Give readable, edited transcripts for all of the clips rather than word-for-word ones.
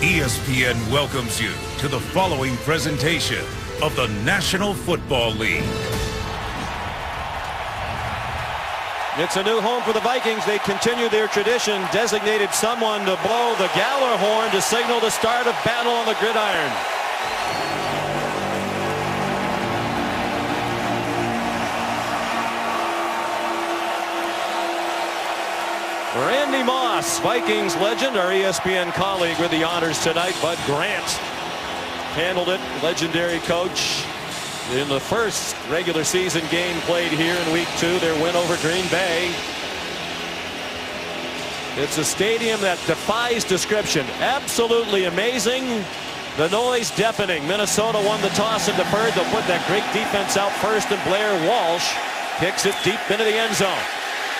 ESPN welcomes you to the following presentation of the National Football League. It's a new home for the Vikings. They continue their tradition, designated someone to blow the Galler horn to signal the start of battle on the gridiron. Randy Moss, Vikings legend, our ESPN colleague with the honors tonight. Bud Grant handled it, legendary coach. In the first regular season game played here in week 2, their win over Green Bay. It's a stadium that defies description. Absolutely amazing. The noise deafening. Minnesota won the toss and deferred. They'll put that great defense out first, and Blair Walsh kicks it deep into the end zone.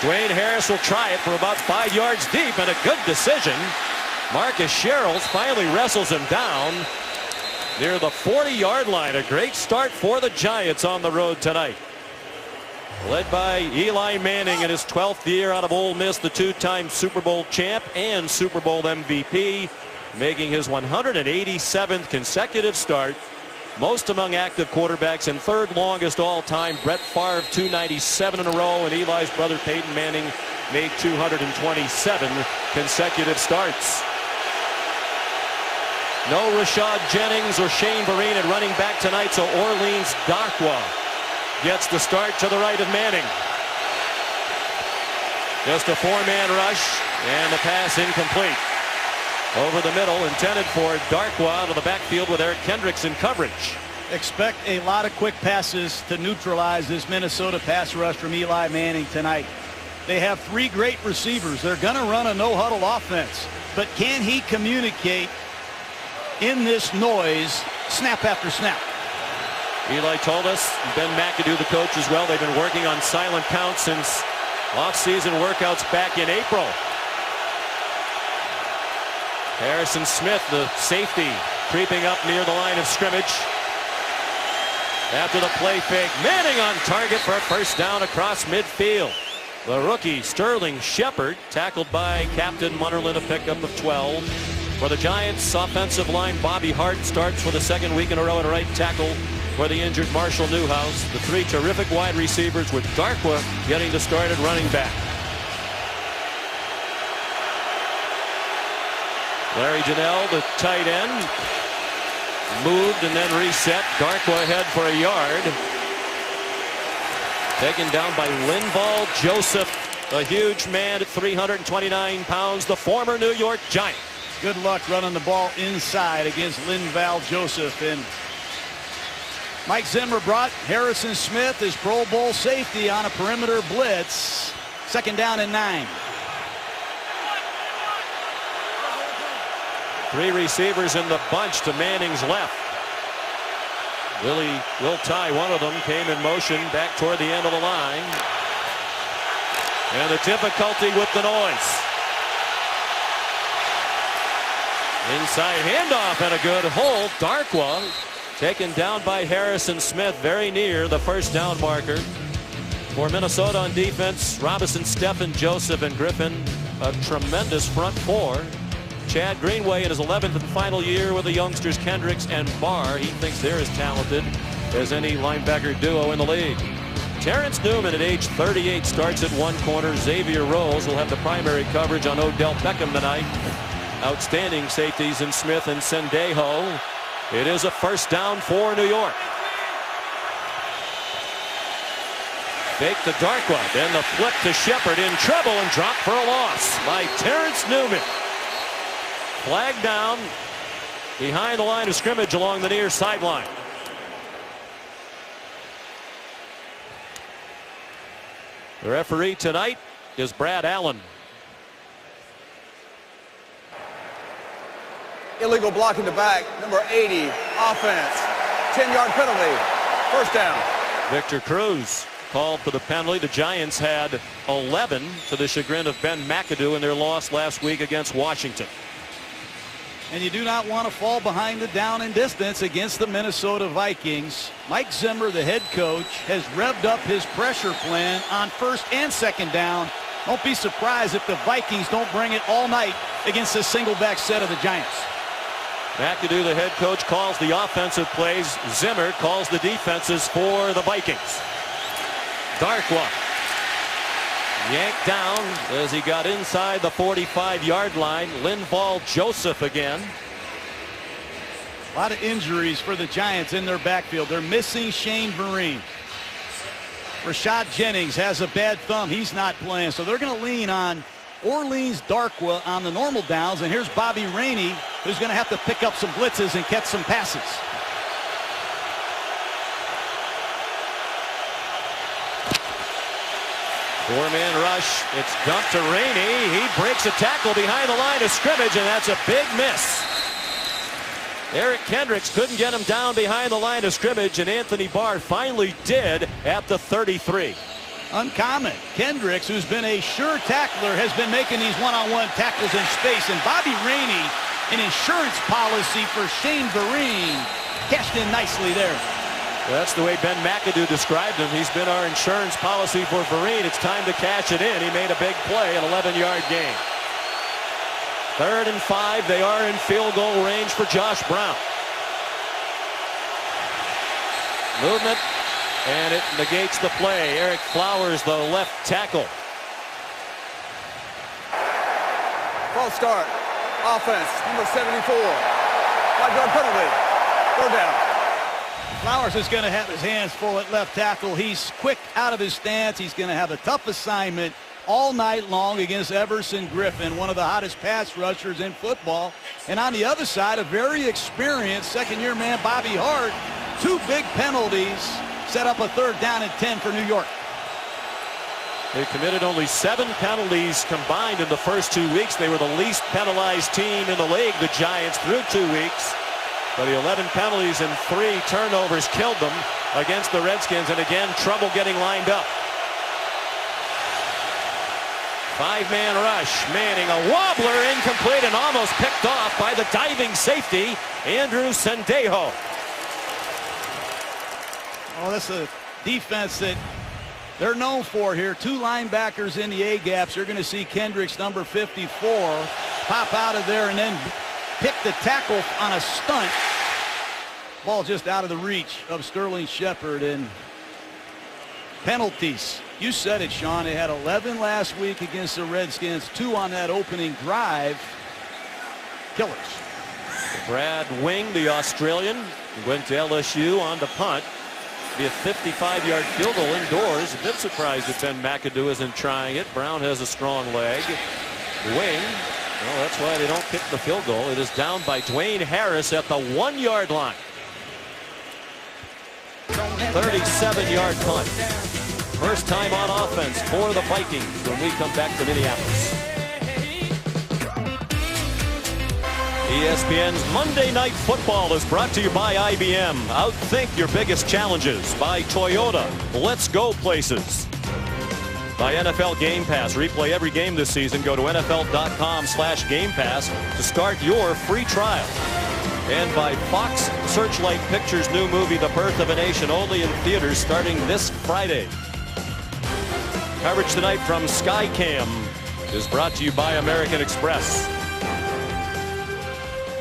Dwayne Harris will try it from about 5 yards deep, and a good decision. Marcus Sherrills finally wrestles him down near the 40-yard line. A great start for the Giants on the road tonight. Led by Eli Manning in his 12th year out of Ole Miss, the 2-time Super Bowl champ and Super Bowl MVP, making his 187th consecutive start. Most among active quarterbacks, and third longest all time. Brett Favre 297 in a row, and Eli's brother Peyton Manning made 227 consecutive starts. No Rashad Jennings or Shane Vereen at running back tonight, so Orleans Darkwa gets the start to the right of Manning. Just a 4-man rush, and the pass incomplete. Over the middle, intended for Darkwa, out of the backfield with Eric Kendricks in coverage. Expect a lot of quick passes to neutralize this Minnesota pass rush from Eli Manning tonight. They have 3 great receivers. They're going to run a no-huddle offense. But can he communicate in this noise snap after snap? Eli told us, Ben McAdoo, the coach as well, they've been working on silent count since off-season workouts back in April. Harrison Smith, the safety, creeping up near the line of scrimmage. After the play fake, Manning on target for a first down across midfield. The rookie Sterling Shepard, tackled by Captain Munnerlyn, a pickup of 12. For the Giants, offensive line Bobby Hart starts for the second week in a row at right tackle for the injured Marshall Newhouse. The 3 terrific wide receivers, with Darkwa getting the start at running back. Larry Janelle, the tight end, moved and then reset. Darkwa ahead for a yard. Taken down by Linval Joseph, a huge man at 329 pounds, the former New York Giant. Good luck running the ball inside against Linval Joseph. And Mike Zimmer brought Harrison Smith, his Pro Bowl safety, on a perimeter blitz. 2nd down and 9. 3 receivers in the bunch to Manning's left. Willie will tie one of them. Came in motion back toward the end of the line. And the difficulty with the noise. Inside handoff and a good hold. Darkwa taken down by Harrison Smith, very near the first down marker. For Minnesota on defense, Robinson, Steffen, Joseph, and Griffin, a tremendous front 4. Chad Greenway in his 11th and final year with the youngsters Kendricks and Barr. He thinks they're as talented as any linebacker duo in the league. Terrence Newman at age 38 starts at one corner. Xavier Rose will have the primary coverage on Odell Beckham tonight. Outstanding safeties in Smith and Sendejo. It is a first down for New York. Fake to Darkwa, then the flip to Shepard, in trouble and dropped for a loss by Terrence Newman. Flag down behind the line of scrimmage along the near sideline. The referee tonight is Brad Allen. Illegal block in the back, number 80, offense. 10-yard penalty, first down. Victor Cruz called for the penalty. The Giants had 11 to the chagrin of Ben McAdoo in their loss last week against Washington. And you do not want to fall behind the down and distance against the Minnesota Vikings. Mike Zimmer, the head coach, has revved up his pressure plan on 1st and 2nd down. Don't be surprised if the Vikings don't bring it all night against this single back set of the Giants. McAdoo, the head coach, calls the offensive plays. Zimmer calls the defenses for the Vikings. Darkwa yanked down as he got inside the 45-yard line. Linval Joseph again. A lot of injuries for the Giants in their backfield. They're missing Shane Vereen. Rashad Jennings has a bad thumb. He's not playing, so they're going to lean on Orleans Darkwa on the normal downs. And here's Bobby Rainey, who's going to have to pick up some blitzes and catch some passes. Four-man rush. It's dumped to Rainey. He breaks a tackle behind the line of scrimmage, and that's a big miss. Eric Kendricks couldn't get him down behind the line of scrimmage, and Anthony Barr finally did at the 33. Uncommon. Kendricks, who's been a sure tackler, has been making these one-on-one tackles in space. And Bobby Rainey, an insurance policy for Shane Vereen, cashed in nicely there. That's the way Ben McAdoo described him. He's been our insurance policy for Vereen. It's time to cash it in. He made a big play, an 11-yard gain. 3rd and 5. They are in field goal range for Josh Brown. Movement, and it negates the play. Eric Flowers, the left tackle. False start. Offense, number 74. 5-yard penalty. 4 down. Flowers is going to have his hands full at left tackle. He's quick out of his stance. He's going to have a tough assignment all night long against Everson Griffin, one of the hottest pass rushers in football. And on the other side, a very experienced second-year man, Bobby Hart. 2 big penalties set up a 3rd down and 10 for New York. They committed only 7 penalties combined in the first 2 weeks. They were the least penalized team in the league, the Giants, through 2 weeks. But the 11 penalties and 3 turnovers killed them against the Redskins. And again, trouble getting lined up. 5-man rush. Manning, a wobbler, incomplete, and almost picked off by the diving safety, Andrew Sendejo. Oh, that's a defense that they're known for here. 2 linebackers in the A-gaps. You're going to see Kendricks, number 54, pop out of there and then pick the tackle on a stunt. Ball just out of the reach of Sterling Shepard. And penalties. You said it, Sean. They had 11 last week against the Redskins, 2 on that opening drive. Killers. Brad Wing, the Australian, went to LSU on the punt. Be a 55-yard field goal indoors. A bit surprised that Ben McAdoo isn't trying it. Brown has a strong leg. Wing, well, that's why they don't kick the field goal. It is down by Dwayne Harris at the 1-yard line. 37-yard punt. First time on offense for the Vikings when we come back to Minneapolis. ESPN's Monday Night Football is brought to you by IBM. Outthink your biggest challenges. By Toyota. Let's go places. By NFL Game Pass. Replay every game this season. Go to NFL.com/Game Pass to start your free trial. And by Fox Searchlight Pictures' new movie, The Birth of a Nation, only in theaters starting this Friday. Coverage tonight from Skycam is brought to you by American Express.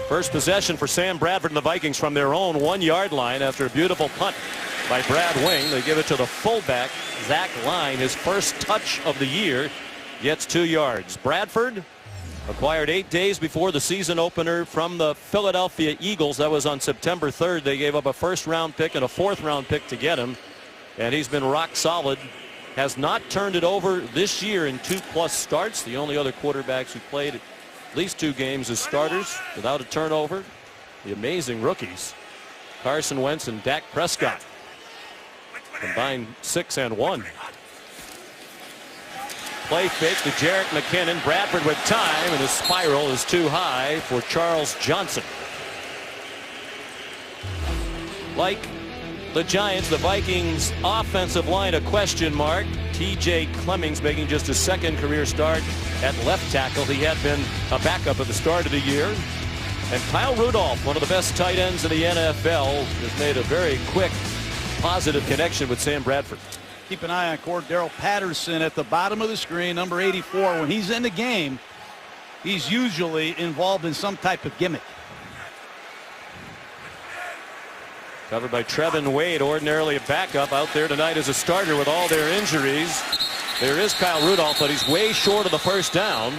First possession for Sam Bradford and the Vikings from their own 1-yard line after a beautiful punt by Brad Wing. They give it to the fullback, Zach Line. His first touch of the year gets 2 yards. Bradford acquired 8 days before the season opener from the Philadelphia Eagles. That was on September 3rd. They gave up a 1st-round pick and a 4th-round pick to get him. And he's been rock solid. Has not turned it over this year in 2+ starts. The only other quarterbacks who played at least 2 games as starters without a turnover. The amazing rookies, Carson Wentz and Dak Prescott. Combined 6 and 1. Play fake to Jerick McKinnon. Bradford with time, and his spiral is too high for Charles Johnson. Like the Giants, the Vikings offensive line a question mark. TJ Clemmings making just his 2nd career start at left tackle. He had been a backup at the start of the year. And Kyle Rudolph, one of the best tight ends in the NFL, has made a very quick, positive connection with Sam Bradford. Keep an eye on Cordero Patterson at the bottom of the screen, number 84. When he's in the game, he's usually involved in some type of gimmick. Covered by Trevin Wade, ordinarily a backup, out there tonight as a starter with all their injuries. There is Kyle Rudolph, but he's way short of the first down.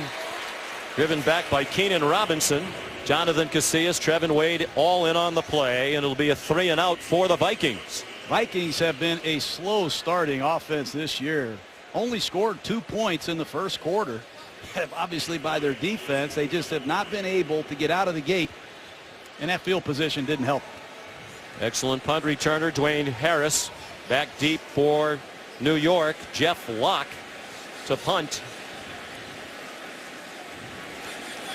Driven back by Keenan Robinson. Jonathan Casillas, Trevin Wade all in on the play, and it'll be a 3-and-out for the Vikings. Vikings have been a slow starting offense this year. Only scored 2 points in the first quarter. Obviously by their defense, they just have not been able to get out of the gate, and that field position didn't help. Excellent punt returner Dwayne Harris back deep for New York. Jeff Locke to punt.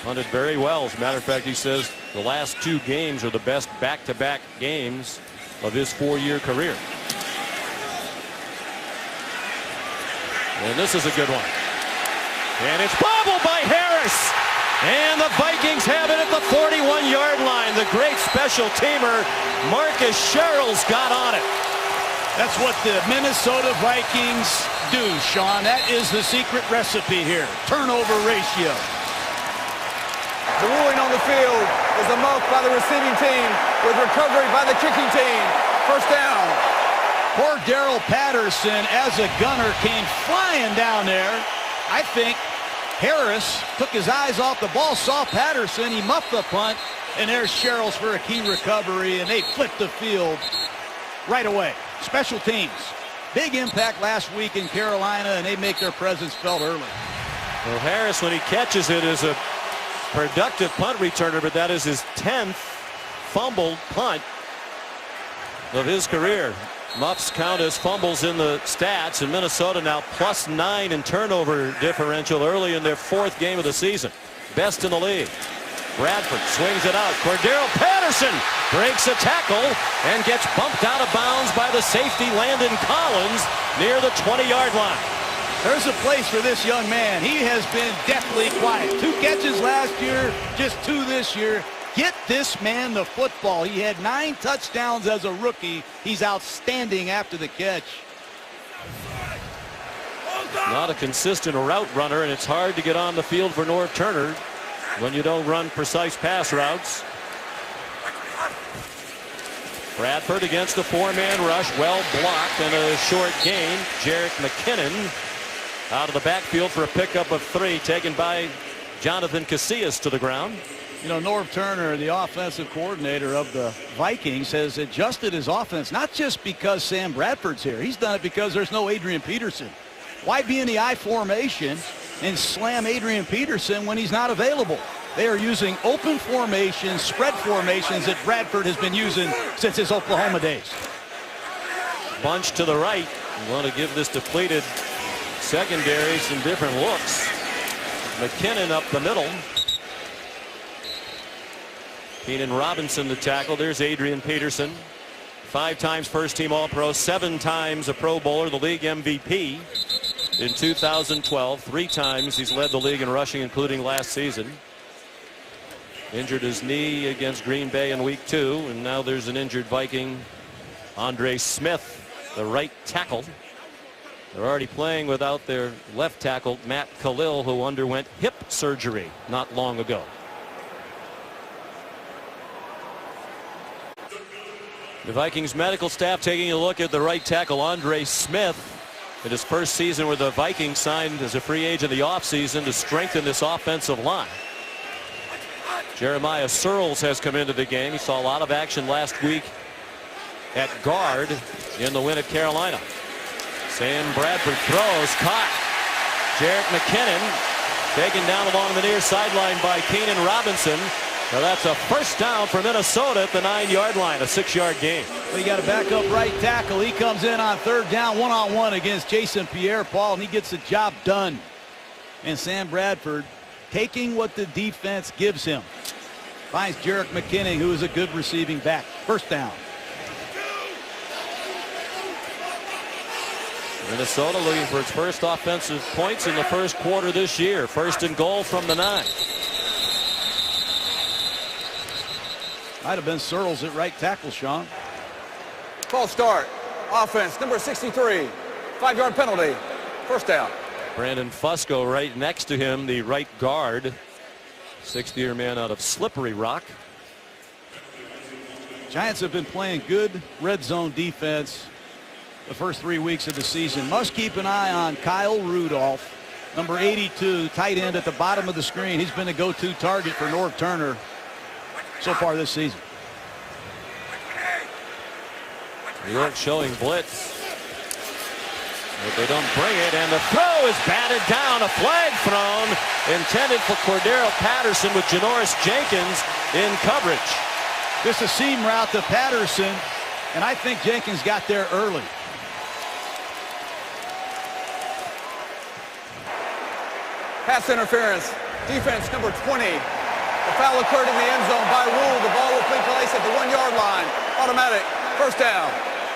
Punted very well. As a matter of fact, he says the last 2 games are the best back-to-back games of his 4-year career. And this is a good one. And it's bobbled by Harris. And the Vikings have it at the 41-yard line. The great special teamer Marcus Sherrills got on it. That's what the Minnesota Vikings do, Sean. That is the secret recipe here. Turnover ratio. The ruling on the field is a muff by the receiving team with recovery by the kicking team. First down. Poor Darrell Patterson, as a gunner, came flying down there. I think Harris took his eyes off the ball, saw Patterson, he muffed the punt, and there's Sherrills for a key recovery, and they flipped the field right away. Special teams. Big impact last week in Carolina, and they make their presence felt early. Well, Harris, when he catches it, is a productive punt returner, but that is his 10th fumbled punt of his career. Muffs count as fumbles in the stats, and Minnesota now +9 in turnover differential early in their 4th game of the season. Best in the league. Bradford swings it out. Cordero Patterson breaks a tackle and gets bumped out of bounds by the safety Landon Collins near the 20-yard line. There's a place for this young man. He has been deathly quiet. 2 catches last year, just 2 this year. Get this man the football. He had 9 touchdowns as a rookie. He's outstanding after the catch. Not a consistent route runner, and it's hard to get on the field for Norv Turner when you don't run precise pass routes. Bradford against the 4-man rush. Well blocked and a short gain. Jerick McKinnon out of the backfield for a pickup of 3, taken by Jonathan Casillas to the ground. You know, Norv Turner, the offensive coordinator of the Vikings, has adjusted his offense, not just because Sam Bradford's here. He's done it because there's no Adrian Peterson. Why be in the I formation and slam Adrian Peterson when he's not available? They are using open formations, spread formations that Bradford has been using since his Oklahoma days. Bunch to the right. We want to give this depleted secondary some different looks. McKinnon up the middle. Keenan Robinson the tackle. There's Adrian Peterson. 5 times first-team All-Pro, 7 times a Pro Bowler, the league MVP in 2012. 3 times he's led the league in rushing, including last season. Injured his knee against Green Bay in week 2, and now there's an injured Viking, Andre Smith, the right tackle. They're already playing without their left tackle, Matt Khalil, who underwent hip surgery not long ago. The Vikings medical staff taking a look at the right tackle, Andre Smith. In his first season where the Vikings signed as a free agent in the offseason to strengthen this offensive line. Jeremiah Searles has come into the game. He saw a lot of action last week at guard in the win at Carolina. Sam Bradford throws, caught. Jerick McKinnon taken down along the near sideline by Keenan Robinson. Now that's a first down for Minnesota at the 9-yard line, a 6-yard gain. Well, you got a backup right tackle. He comes in on 3rd down, one-on-one against Jason Pierre-Paul, and he gets the job done. And Sam Bradford taking what the defense gives him. Finds Jerick McKinnon, who is a good receiving back. First down. Minnesota looking for its first offensive points in the first quarter this year. 1st and goal from the 9. Might have been Searles at right tackle, Sean. False start. Offense, number 63. 5-yard penalty. First down. Brandon Fusco right next to him, the right guard. 60-year man out of Slippery Rock. Giants have been playing good red zone defense the first 3 weeks of the season. Must keep an eye on Kyle Rudolph, number 82, tight end at the bottom of the screen. He's been a go-to target for Norv Turner so far this season. New York showing blitz. But they don't bring it, and the throw is batted down. A flag thrown, intended for Cordero Patterson with Janoris Jenkins in coverage. This is a seam route to Patterson, and I think Jenkins got there early. Pass interference. Defense number 20. The foul occurred in the end zone by rule. The ball will be placed at the 1-yard line. Automatic. First down.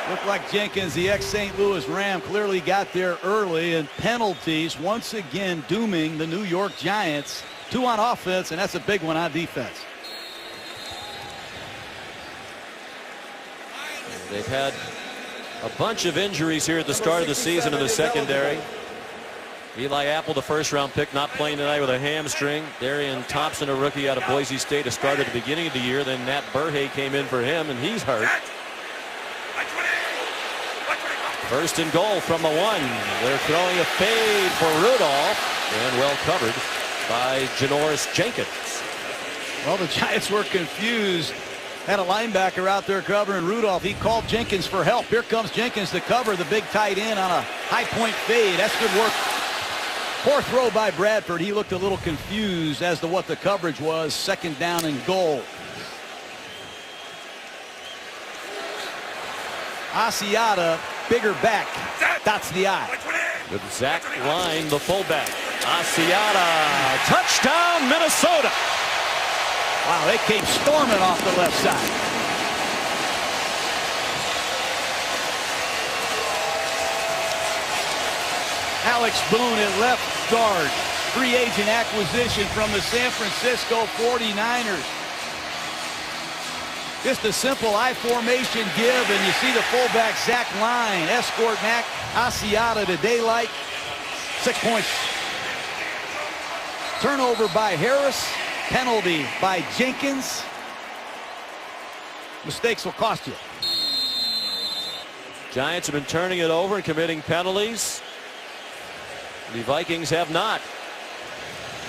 Looked like Jenkins, the ex-St. Louis Ram, clearly got there early, and penalties once again dooming the New York Giants. 2 on offense, and that's a big one on defense. They've had a bunch of injuries here at the start of the season in the secondary. Eli Apple, the first-round pick, not playing tonight with a hamstring. Darian Thompson, a rookie out of Boise State, a starter at the beginning of the year. Then Nat Burhay came in for him, and he's hurt. First and goal from the 1. They're throwing a fade for Rudolph, and well covered by Janoris Jenkins. Well, the Giants were confused. Had a linebacker out there covering Rudolph. He called Jenkins for help. Here comes Jenkins to cover the big tight end on a high-point fade. That's good work. Poor throw by Bradford. He looked a little confused as to what the coverage was. Second down and goal. Asiata, bigger back, dots the I. With Zach Line, the fullback. Asiata, touchdown, Minnesota. Wow, they came storming off the left side. Alex Boone at left guard. Free agent acquisition from the San Francisco 49ers. Just a simple I formation give, and you see the fullback Zach Line escort Mac Asiata to daylight. 6 points. Turnover by Harris. Penalty by Jenkins. Mistakes will cost you. Giants have been turning it over and committing penalties. The Vikings have not.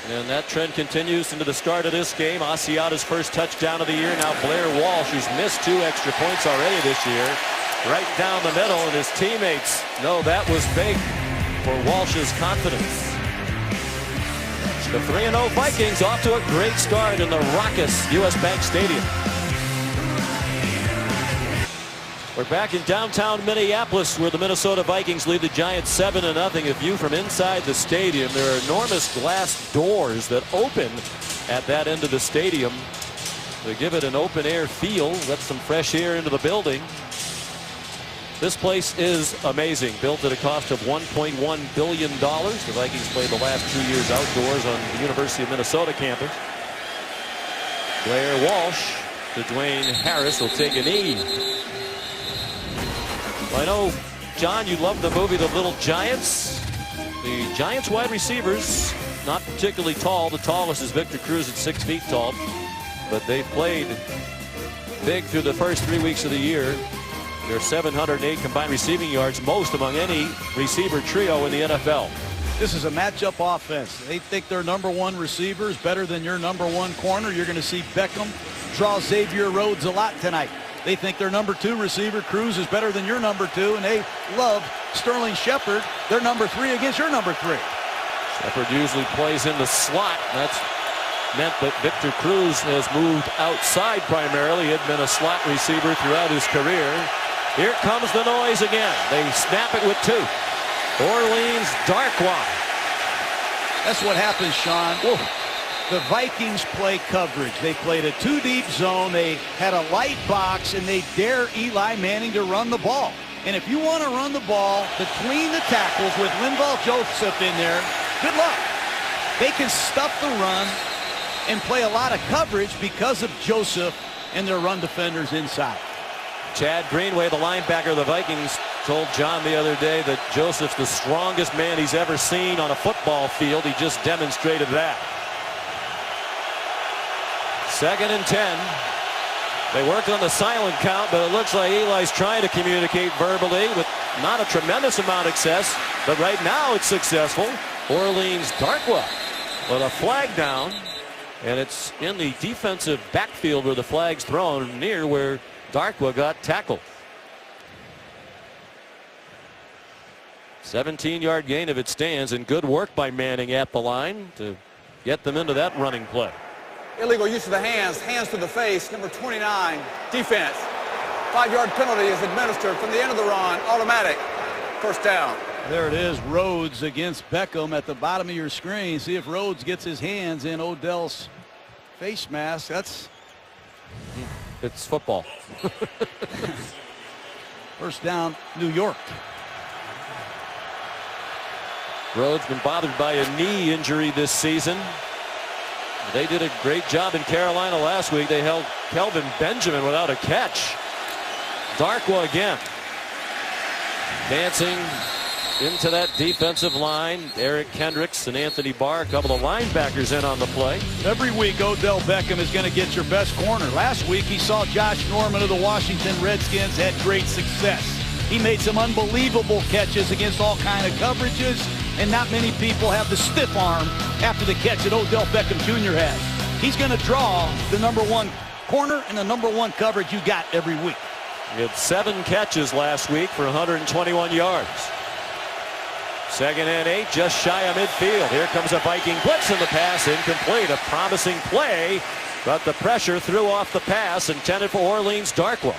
And that trend continues into the start of this game. Asiata's first touchdown of the year. Now Blair Walsh, who's missed 2 extra points already this year, right down the middle, and his teammates know that was big for Walsh's confidence. The 3-0 Vikings off to a great start in the raucous U.S. Bank Stadium. We're back in downtown Minneapolis, where the Minnesota Vikings lead the Giants 7-0. A view from inside the stadium. There are enormous glass doors that open at that end of the stadium to give it an open-air feel, let some fresh air into the building. This place is amazing. Built at a cost of $1.1 billion. The Vikings played the last 2 years outdoors on the University of Minnesota campus. Blair Walsh to Dwayne Harris will take a knee. I know, John, you love the movie The Little Giants. The Giants wide receivers, not particularly tall. The tallest is Victor Cruz at 6 feet tall. But they've played big through the first 3 weeks of the year. Their 708 combined receiving yards, most among any receiver trio in the NFL. This is a matchup offense. They think their #1 receiver is better than your #1 corner. You're going to see Beckham draw Xavier Rhodes a lot tonight. They think their #2 receiver, Cruz, is better than your #2, and they love Sterling Shepard, their #3 against your #3. Shepard usually plays in the slot. That's meant that Victor Cruz has moved outside primarily. He had been a slot receiver throughout his career. Here comes the noise again. They snap it with 2. Orleans Darkwa. That's what happens, Sean. Whoa. The Vikings play coverage. They played a 2-deep zone. They had a light box, and they dare Eli Manning to run the ball. And if you want to run the ball between the tackles with Linval Joseph in there, good luck. They can stuff the run and play a lot of coverage because of Joseph and their run defenders inside. Chad Greenway, the linebacker of the Vikings, told John the other day that Joseph's the strongest man he's ever seen on a football field. He just demonstrated that. 2nd and 10. They worked on the silent count, but it looks like Eli's trying to communicate verbally with not a tremendous amount of success, but right now it's successful. Orleans Darkwa with a flag down, and it's in the defensive backfield where the flag's thrown, near where Darkwa got tackled. 17-yard gain if it stands, and good work by Manning at the line to get them into that running play. Illegal use of the hands, hands to the face, number 29, defense. 5-yard penalty is administered from the end of the run, automatic, first down. There it is, Rhodes against Beckham at the bottom of your screen. See if Rhodes gets his hands in Odell's face mask. It's football. First down, New York. Rhodes been bothered by a knee injury this season. They did a great job in Carolina last week. They held Kelvin Benjamin without a catch. Darkwa again. Dancing into that defensive line. Eric Kendricks and Anthony Barr, a couple of linebackers in on the play. Every week Odell Beckham is going to get your best corner. Last week he saw Josh Norman of the Washington Redskins had great success. He made some unbelievable catches against all kind of coverages, and not many people have the stiff arm after the catch that Odell Beckham Jr. has. He's going to draw the #1 corner and the #1 coverage you got every week. He had 7 catches last week for 121 yards. 2nd and 8, just shy of midfield. Here comes a Viking blitz, in the pass incomplete. A promising play, but the pressure threw off the pass intended for Orleans Darkwa.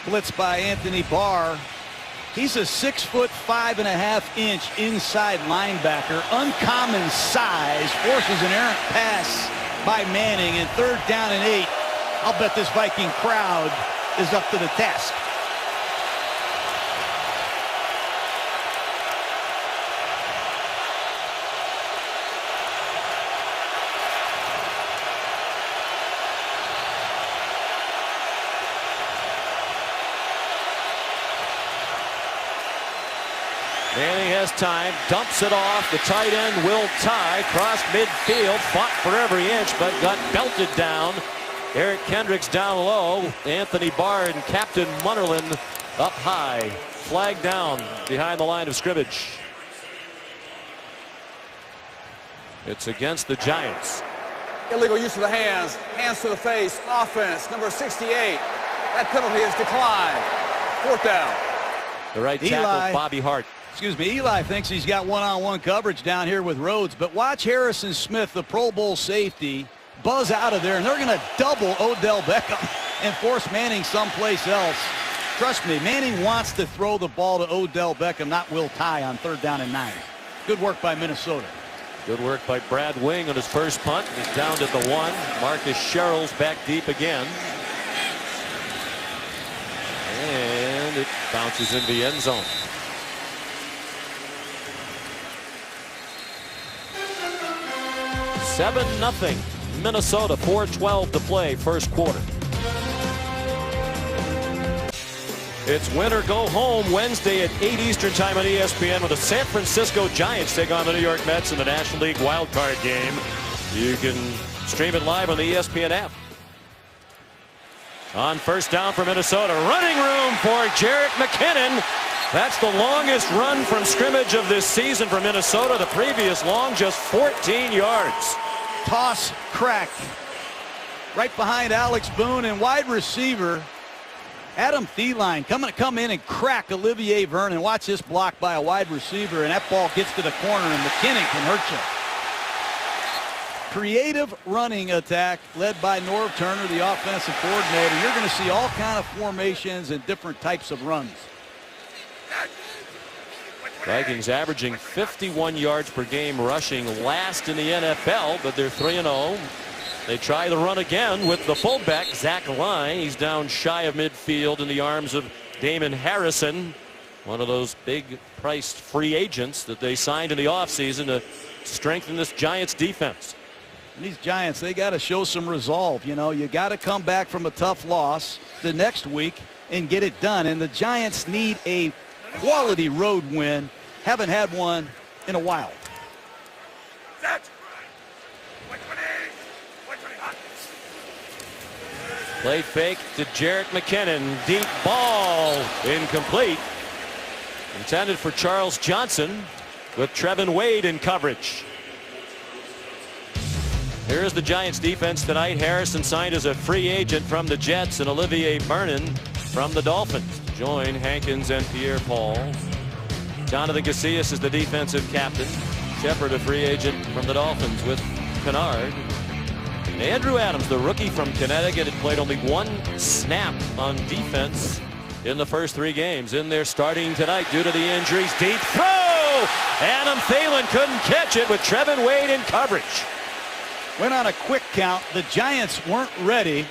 Blitz by Anthony Barr. He's a 6'5" 5.5" inside linebacker. Uncommon size. Forces an errant pass by Manning. And 3rd down and 8. I'll bet this Viking crowd is up to the task. Manning has time, dumps it off. The tight end will tie, crossed midfield, fought for every inch, but got belted down. Eric Kendricks down low. Anthony Barr and Captain Munnerlyn up high. Flag down behind the line of scrimmage. It's against the Giants. Illegal use of the hands, hands to the face, offense, number 68. That penalty is declined. 4th down. The right tackle, Bobby Hart. Excuse me, Eli thinks he's got one-on-one coverage down here with Rhodes, but watch Harrison Smith, the Pro Bowl safety, buzz out of there, and they're going to double Odell Beckham and force Manning someplace else. Trust me, Manning wants to throw the ball to Odell Beckham, not Will Tye on 3rd down and 9. Good work by Minnesota. Good work by Brad Wing on his first punt. He's down to the 1. Marcus Sherrill's back deep again. And it bounces into the end zone. Seven 0 Minnesota, 4:12 to play, first quarter. It's win or go home Wednesday at 8 Eastern time on ESPN, with the San Francisco Giants take on the New York Mets in the National League wild card game. You can stream it live on the ESPN app. On first down for Minnesota, running room for Jerick McKinnon. That's the longest run from scrimmage of this season for Minnesota. The previous long, just 14 yards. Toss crack right behind Alex Boone, and wide receiver Adam Thielen come in and crack Olivier Vernon. Watch this block by a wide receiver, and that ball gets to the corner, and McKinnon can hurt you. Creative running attack led by Norv Turner, the offensive coordinator. You're going to see all kind of formations and different types of runs. Vikings averaging 51 yards per game rushing, last in the NFL, but they're 3-0. They try the run again with the fullback, Zach Line. He's down shy of midfield in the arms of Damon Harrison, one of those big-priced free agents that they signed in the offseason to strengthen this Giants defense. And these Giants, they got to show some resolve. You know, you got to come back from a tough loss the next week and get it done. And the Giants need a quality road win. Haven't had one in a while. Play fake to Jarrett McKinnon. Deep ball. Incomplete. Intended for Charles Johnson with Trevin Wade in coverage. Here's the Giants defense tonight. Harrison signed as a free agent from the Jets, and Olivier Vernon from the Dolphins. Join Hankins and Pierre-Paul. Jonathan Casillas is the defensive captain. Shepard, a free agent from the Dolphins with Kennard. And Andrew Adams, the rookie from Connecticut, had played only one snap on defense in the first 3 games. In there starting tonight due to the injuries. Deep throw! Adam Thielen couldn't catch it with Trevin Wade in coverage. Went on a quick count. The Giants weren't ready.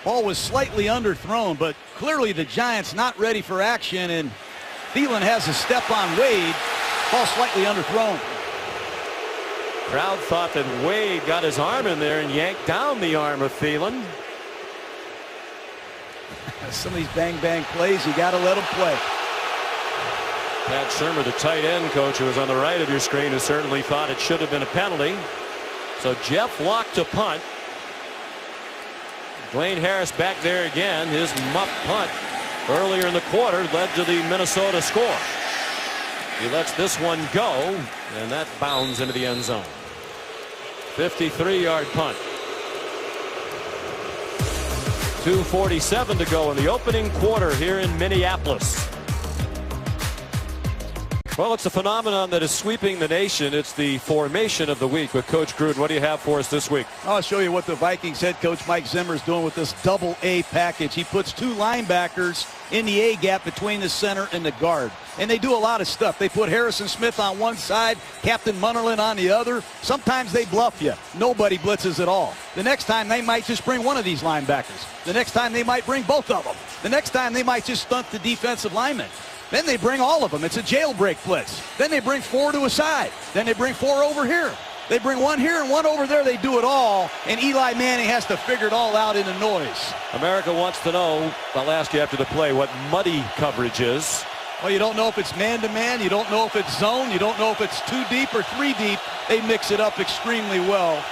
Ball was slightly underthrown, but clearly the Giants not ready for action, and Thielen has a step on Wade. Ball slightly underthrown. Crowd thought that Wade got his arm in there and yanked down the arm of Thielen. Some of these bang plays, you got to let them play. Pat Shermer, the tight end coach who was on the right of your screen, who certainly thought it should have been a penalty. So Jeff Locke to punt. Dwayne Harris back there again. His muff punt earlier in the quarter led to the Minnesota score. He lets this one go, and that bounds into the end zone. 53-yard punt. 2:47 to go in the opening quarter here in Minneapolis. Well, it's a phenomenon that is sweeping the nation. It's the formation of the week with Coach Gruden. What do you have for us this week? I'll show you what the Vikings head coach Mike Zimmer is doing with this double A package. He puts 2 linebackers in the A gap between the center and the guard. And they do a lot of stuff. They put Harrison Smith on one side, Captain Munnerlyn on the other. Sometimes they bluff you. Nobody blitzes at all. The next time they might just bring one of these linebackers. The next time they might bring both of them. The next time they might just stunt the defensive lineman. Then they bring all of them. It's a jailbreak blitz. Then they bring 4 to a side. Then they bring 4 over here. They bring 1 here and 1 over there. They do it all. And Eli Manning has to figure it all out in the noise. America wants to know, I'll ask you after the play, what muddy coverage is. Well, you don't know if it's man-to-man. You don't know if it's zone. You don't know if it's 2 deep or 3 deep. They mix it up extremely well.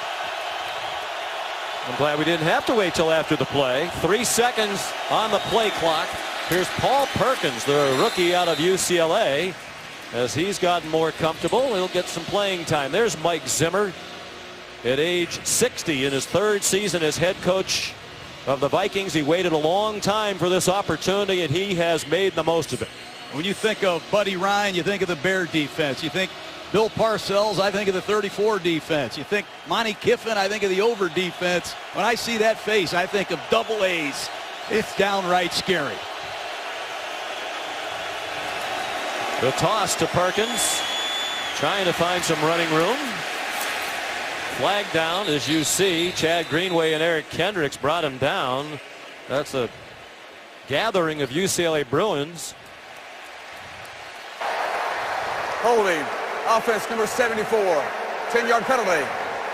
I'm glad we didn't have to wait till after the play. 3 seconds on the play clock. Here's Paul Perkins, the rookie out of UCLA. As he's gotten more comfortable, he'll get some playing time. There's Mike Zimmer at age 60 in his 3rd season as head coach of the Vikings. He waited a long time for this opportunity, and he has made the most of it. When you think of Buddy Ryan, you think of the Bear defense. You think Bill Parcells, I think of the 34 defense. You think Monty Kiffin, I think of the over defense. When I see that face, I think of double A's. It's downright scary. The toss to Perkins, trying to find some running room. Flag down, as you see. Chad Greenway and Eric Kendricks brought him down. That's a gathering of UCLA Bruins. Holding. Offense number 74. 10-yard penalty.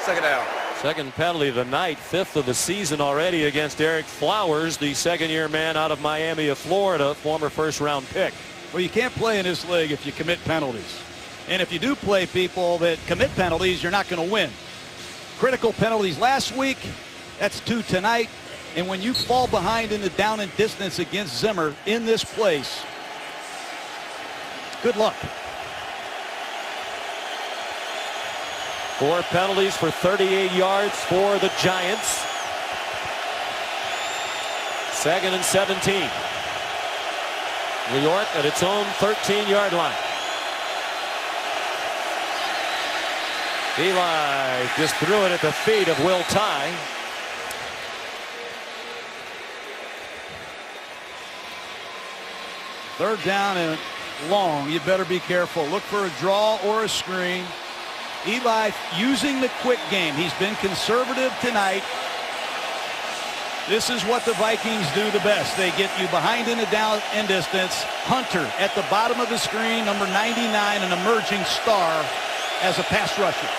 2nd down. Second penalty of the night, 5th of the season already against Eric Flowers, the 2nd-year man out of Miami of Florida, former 1st-round pick. Well, you can't play in this league if you commit penalties. And if you do play people that commit penalties, you're not going to win. Critical penalties last week, that's 2 tonight. And when you fall behind in the down and distance against Zimmer in this place, good luck. 4 penalties for 38 yards for the Giants. 2nd and 17. New York at its own 13-yard line. Eli just threw it at the feet of Will Tye. Third down and long. You better be careful. Look for a draw or a screen. Eli using the quick game. He's been conservative tonight. This is what the Vikings do the best. They get you behind in the down and distance. Hunter at the bottom of the screen, number 99, an emerging star as a pass rusher.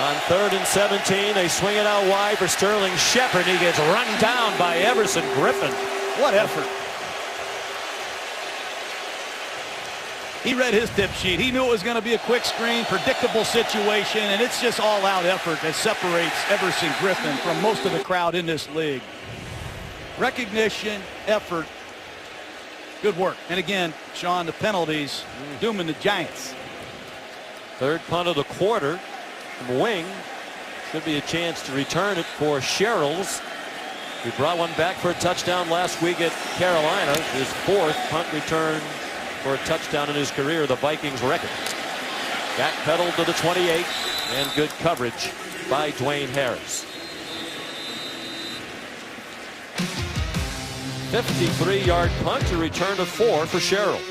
On 3rd and 17, they swing it out wide for Sterling Shepard. He gets run down by Everson Griffin. What effort. He read his tip sheet. He knew it was going to be a quick screen, predictable situation, and it's just all-out effort that separates Everson Griffin from most of the crowd in this league. Recognition, effort, good work. And again, Sean, the penalties dooming the Giants. Third punt of the quarter from Wing. Should be a chance to return it for Sherrills. He brought one back for a touchdown last week at Carolina. His fourth punt return for a touchdown in his career, the Vikings record. Backpedaled to the 28, and good coverage by Dwayne Harris. 53-yard punt to return to 4 for Sherrills.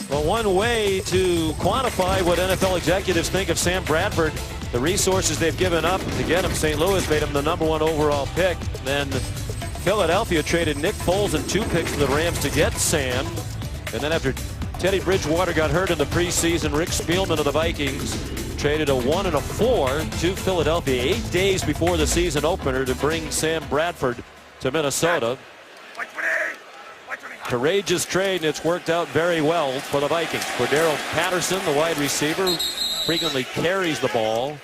Well, one way to quantify what NFL executives think of Sam Bradford, the resources they've given up to get him. St. Louis made him the #1 overall pick. Then Philadelphia traded Nick Foles and 2 picks to the Rams to get Sam. And then after Teddy Bridgewater got hurt in the preseason, Rick Spielman of the Vikings traded a 1 and a 4 to Philadelphia 8 days before the season opener to bring Sam Bradford to Minnesota. Courageous trade, and it's worked out very well for the Vikings. Cordero Patterson, the wide receiver, frequently carries the ball.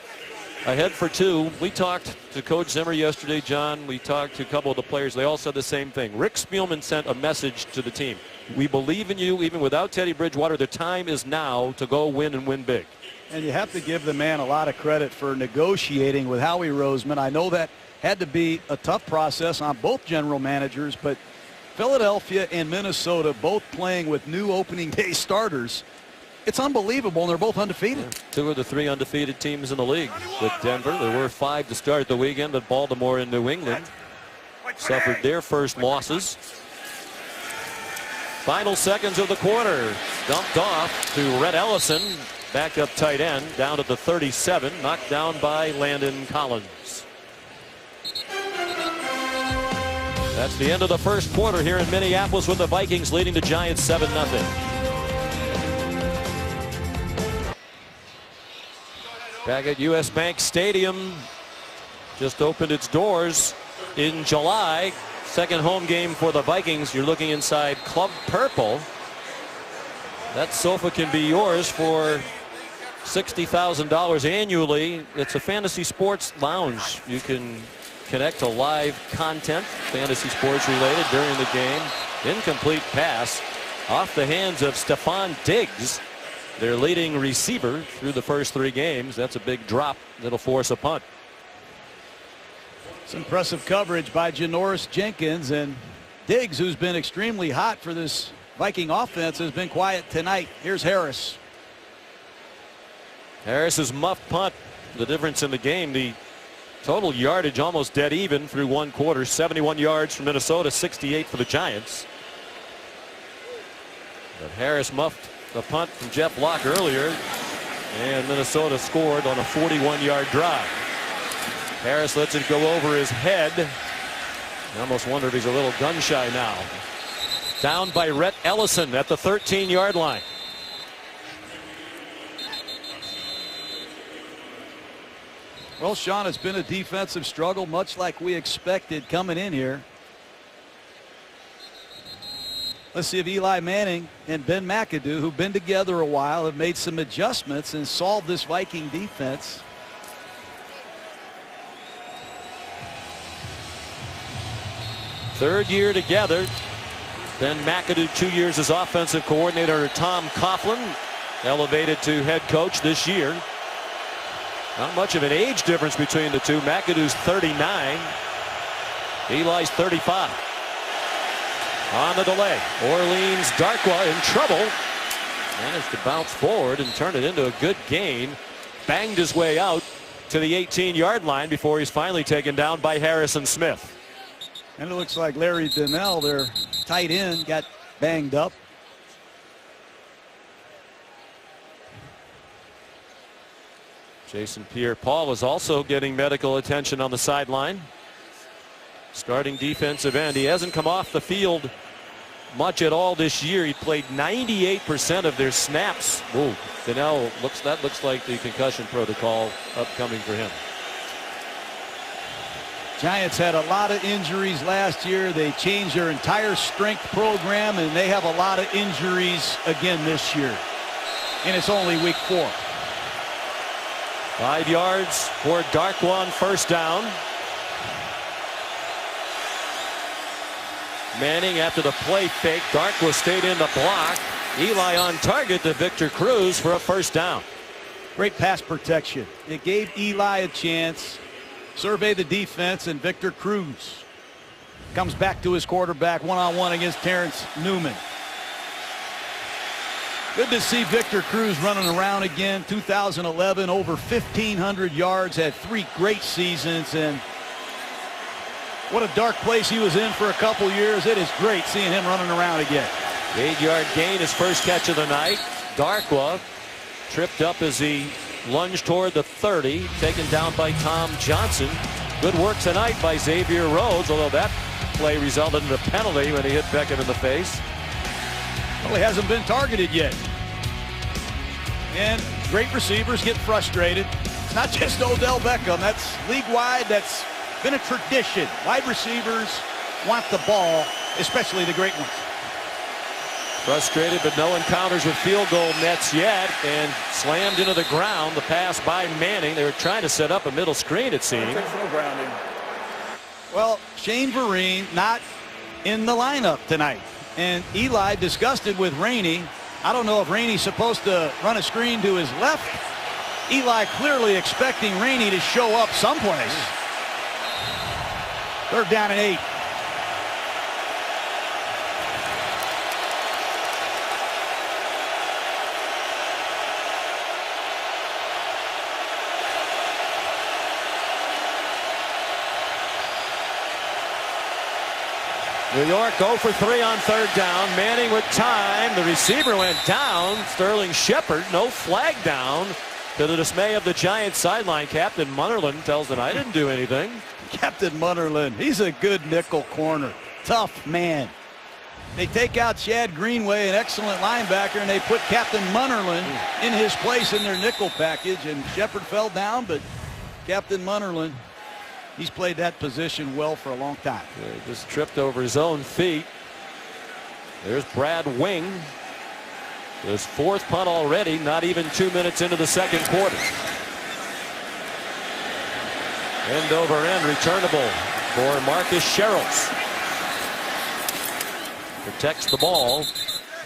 Ahead for 2. We talked to Coach Zimmer yesterday, John. We talked to a couple of the players. They all said the same thing. Rick Spielman sent a message to the team. We believe in you. Even without Teddy Bridgewater, the time is now to go win and win big. And you have to give the man a lot of credit for negotiating with Howie Roseman. I know that had to be a tough process on both general managers, but Philadelphia and Minnesota both playing with new opening day starters. It's unbelievable, and they're both undefeated. Yeah, 2 of the 3 undefeated teams in the league with Denver. There were 5 to start the weekend, but Baltimore and New England suffered their first losses. Final seconds of the quarter. Dumped off to Rhett Ellison, backup tight end, down at the 37, knocked down by Landon Collins. That's the end of the first quarter here in Minneapolis, with the Vikings leading the Giants 7-0. Back at U.S. Bank Stadium, just opened its doors in July. Second home game for the Vikings. You're looking inside Club Purple. That sofa can be yours for $60,000 annually. It's a fantasy sports lounge. You can connect to live content, fantasy sports related, during the game. Incomplete pass off the hands of Stephon Diggs, their leading receiver through the first 3 games. That's a big drop that'll force a punt. It's impressive coverage by Janoris Jenkins, and Diggs, who's been extremely hot for this Viking offense, has been quiet tonight. Here's Harris. Harris's muffed punt, the difference in the game. The total yardage almost dead even through 1 quarter. 71 yards from Minnesota, 68 for the Giants. But Harris muffed the punt from Jeff Locke earlier, and Minnesota scored on a 41-yard drive. Harris lets it go over his head. I almost wonder if he's a little gun shy now. Down by Rhett Ellison at the 13-yard line. Well, Sean, it's been a defensive struggle, much like we expected coming in here. Let's see if Eli Manning and Ben McAdoo, who've been together a while, have made some adjustments and solved this Viking defense. Third year together. Ben McAdoo 2 years as offensive coordinator. Tom Coughlin elevated to head coach this year. Not much of an age difference between the two. McAdoo's 39. Eli's 35. On the delay, Orleans Darkwa in trouble. Managed to bounce forward and turn it into a good gain. Banged his way out to the 18-yard line before he's finally taken down by Harrison Smith. And it looks like Larry Donnell, their tight end, got banged up. Jason Pierre-Paul is also getting medical attention on the sideline. Starting defensive end. He hasn't come off the field much at all this year. He played 98% of their snaps. Ooh, Donnell that looks like the concussion protocol upcoming for him. Giants had a lot of injuries last year. They changed their entire strength program, and they have a lot of injuries again this year. And it's only week 4. 5 yards for Darkwa, first down. Manning after the play fake. Darkwa stayed in the block. Eli on target to Victor Cruz for a first down. Great pass protection. It gave Eli a chance. Survey the defense, and Victor Cruz comes back to his quarterback one-on-one against Terrence Newman. Good to see Victor Cruz running around again. 2011, over 1,500 yards, had 3 great seasons, and what a dark place he was in for a couple years. It is great seeing him running around again. 8-yard gain, his first catch of the night. Darkwa tripped up as he lunged toward the 30, taken down by Tom Johnson. Good work tonight by Xavier Rhodes, although that play resulted in a penalty when he hit Beckham in the face. Well, he hasn't been targeted yet. And great receivers get frustrated. It's not just Odell Beckham. That's league-wide. That's been a tradition. Wide receivers want the ball, especially the great ones. Frustrated, but no encounters with field goal nets yet, and slammed into the ground. The pass by Manning. They were trying to set up a middle screen, it seemed. Well, Shane Vereen not in the lineup tonight. And Eli disgusted with Rainey. I don't know if Rainey's supposed to run a screen to his left. Eli clearly expecting Rainey to show up someplace. 3rd down and 8. New York 0 for 3 on 3rd down. Manning with time. The receiver went down. Sterling Shepard, no flag down. To the dismay of the Giants sideline, Captain Munnerlyn tells them, I didn't do anything. Captain Munnerlyn, he's a good nickel corner. Tough man. They take out Chad Greenway, an excellent linebacker, and they put Captain Munnerlyn in his place in their nickel package. And Shepard fell down, but Captain Munnerlyn, he's played that position well for a long time. He just tripped over his own feet. There's Brad Wing. His 4th punt already, not even 2 minutes into the 2nd quarter. End over end, returnable for Marcus Sherrills. Protects the ball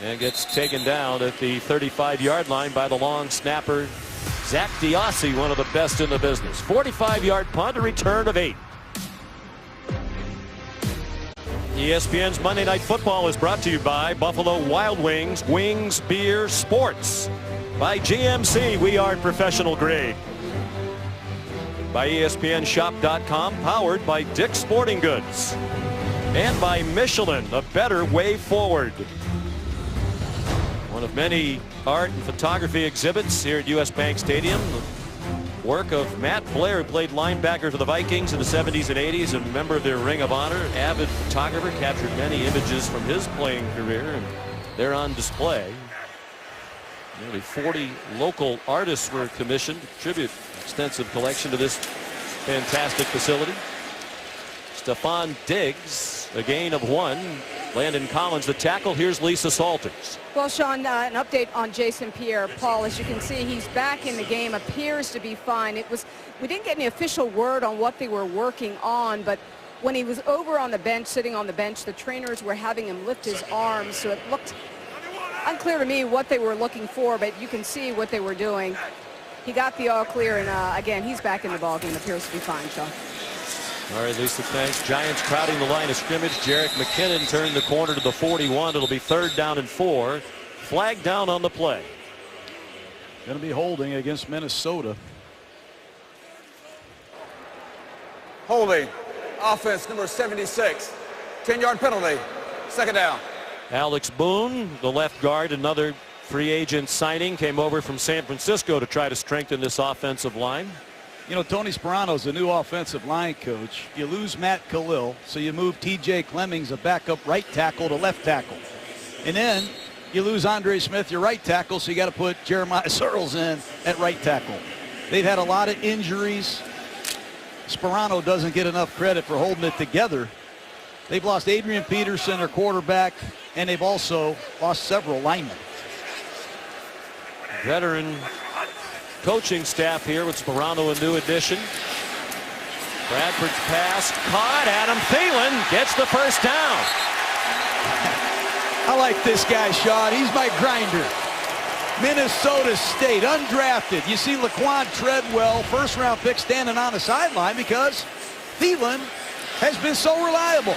and gets taken down at the 35-yard line by the long snapper, Zach Diossi, one of the best in the business. 45-yard punt, a return of 8. ESPN's Monday Night Football is brought to you by Buffalo Wild Wings, Wings Beer Sports. By GMC, we are professional grade. By ESPNshop.com, powered by Dick's Sporting Goods. And by Michelin, a better way forward. One of many art and photography exhibits here at US Bank Stadium. The work of Matt Blair, who played linebacker for the Vikings in the 70s and 80s, and a member of their Ring of Honor. Avid photographer, captured many images from his playing career, and they're on display. Nearly 40 local artists were commissioned to contribute extensive collection to this fantastic facility. Stephon Diggs, a gain of 1. Landon Collins, the tackle. Here's Lisa Salters. Well, Sean, an update on Jason Pierre-Paul. As you can see, he's back in the game, appears to be fine. We didn't get any official word on what they were working on, but when he was over on the bench, sitting on the bench, the trainers were having him lift his arms, so it looked unclear to me what they were looking for, but you can see what they were doing. He got the all clear, and again, he's back in the ballgame. Appears to be fine, Sean. All right, Lisa, thanks. Giants crowding the line of scrimmage. Jerick McKinnon turned the corner to the 41. It'll be 3rd down and 4. Flag down on the play. Going to be holding against Minnesota. Holding. Offense number 76. 10-yard penalty. 2nd down. Alex Boone, the left guard, another free agent signing, came over from San Francisco to try to strengthen this offensive line. You know, Tony Sperano's the new offensive line coach. You lose Matt Khalil, so you move T.J. Clemmings, a backup right tackle, to left tackle. And then you lose Andre Smith, your right tackle, so you got to put Jeremiah Searles in at right tackle. They've had a lot of injuries. Sperano doesn't get enough credit for holding it together. They've lost Adrian Peterson, their quarterback, and they've also lost several linemen. Veteran coaching staff here with Sperano, a new addition. Bradford's pass caught. Adam Thielen gets the first down. I like this guy, Sean. He's my grinder. Minnesota State, undrafted. You see Laquan Treadwell, first-round pick, standing on the sideline because Thielen has been so reliable.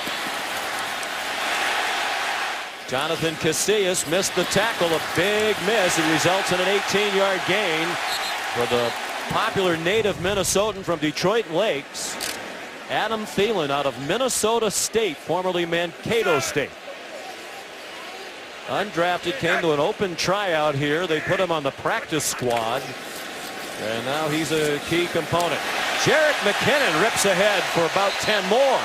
Jonathan Casillas missed the tackle, a big miss. It results in an 18-yard gain for the popular native Minnesotan from Detroit Lakes, Adam Thielen, out of Minnesota State, formerly Mankato State. Undrafted, came to an open tryout here. They put him on the practice squad, and now he's a key component. Jarrett McKinnon rips ahead for about 10 more.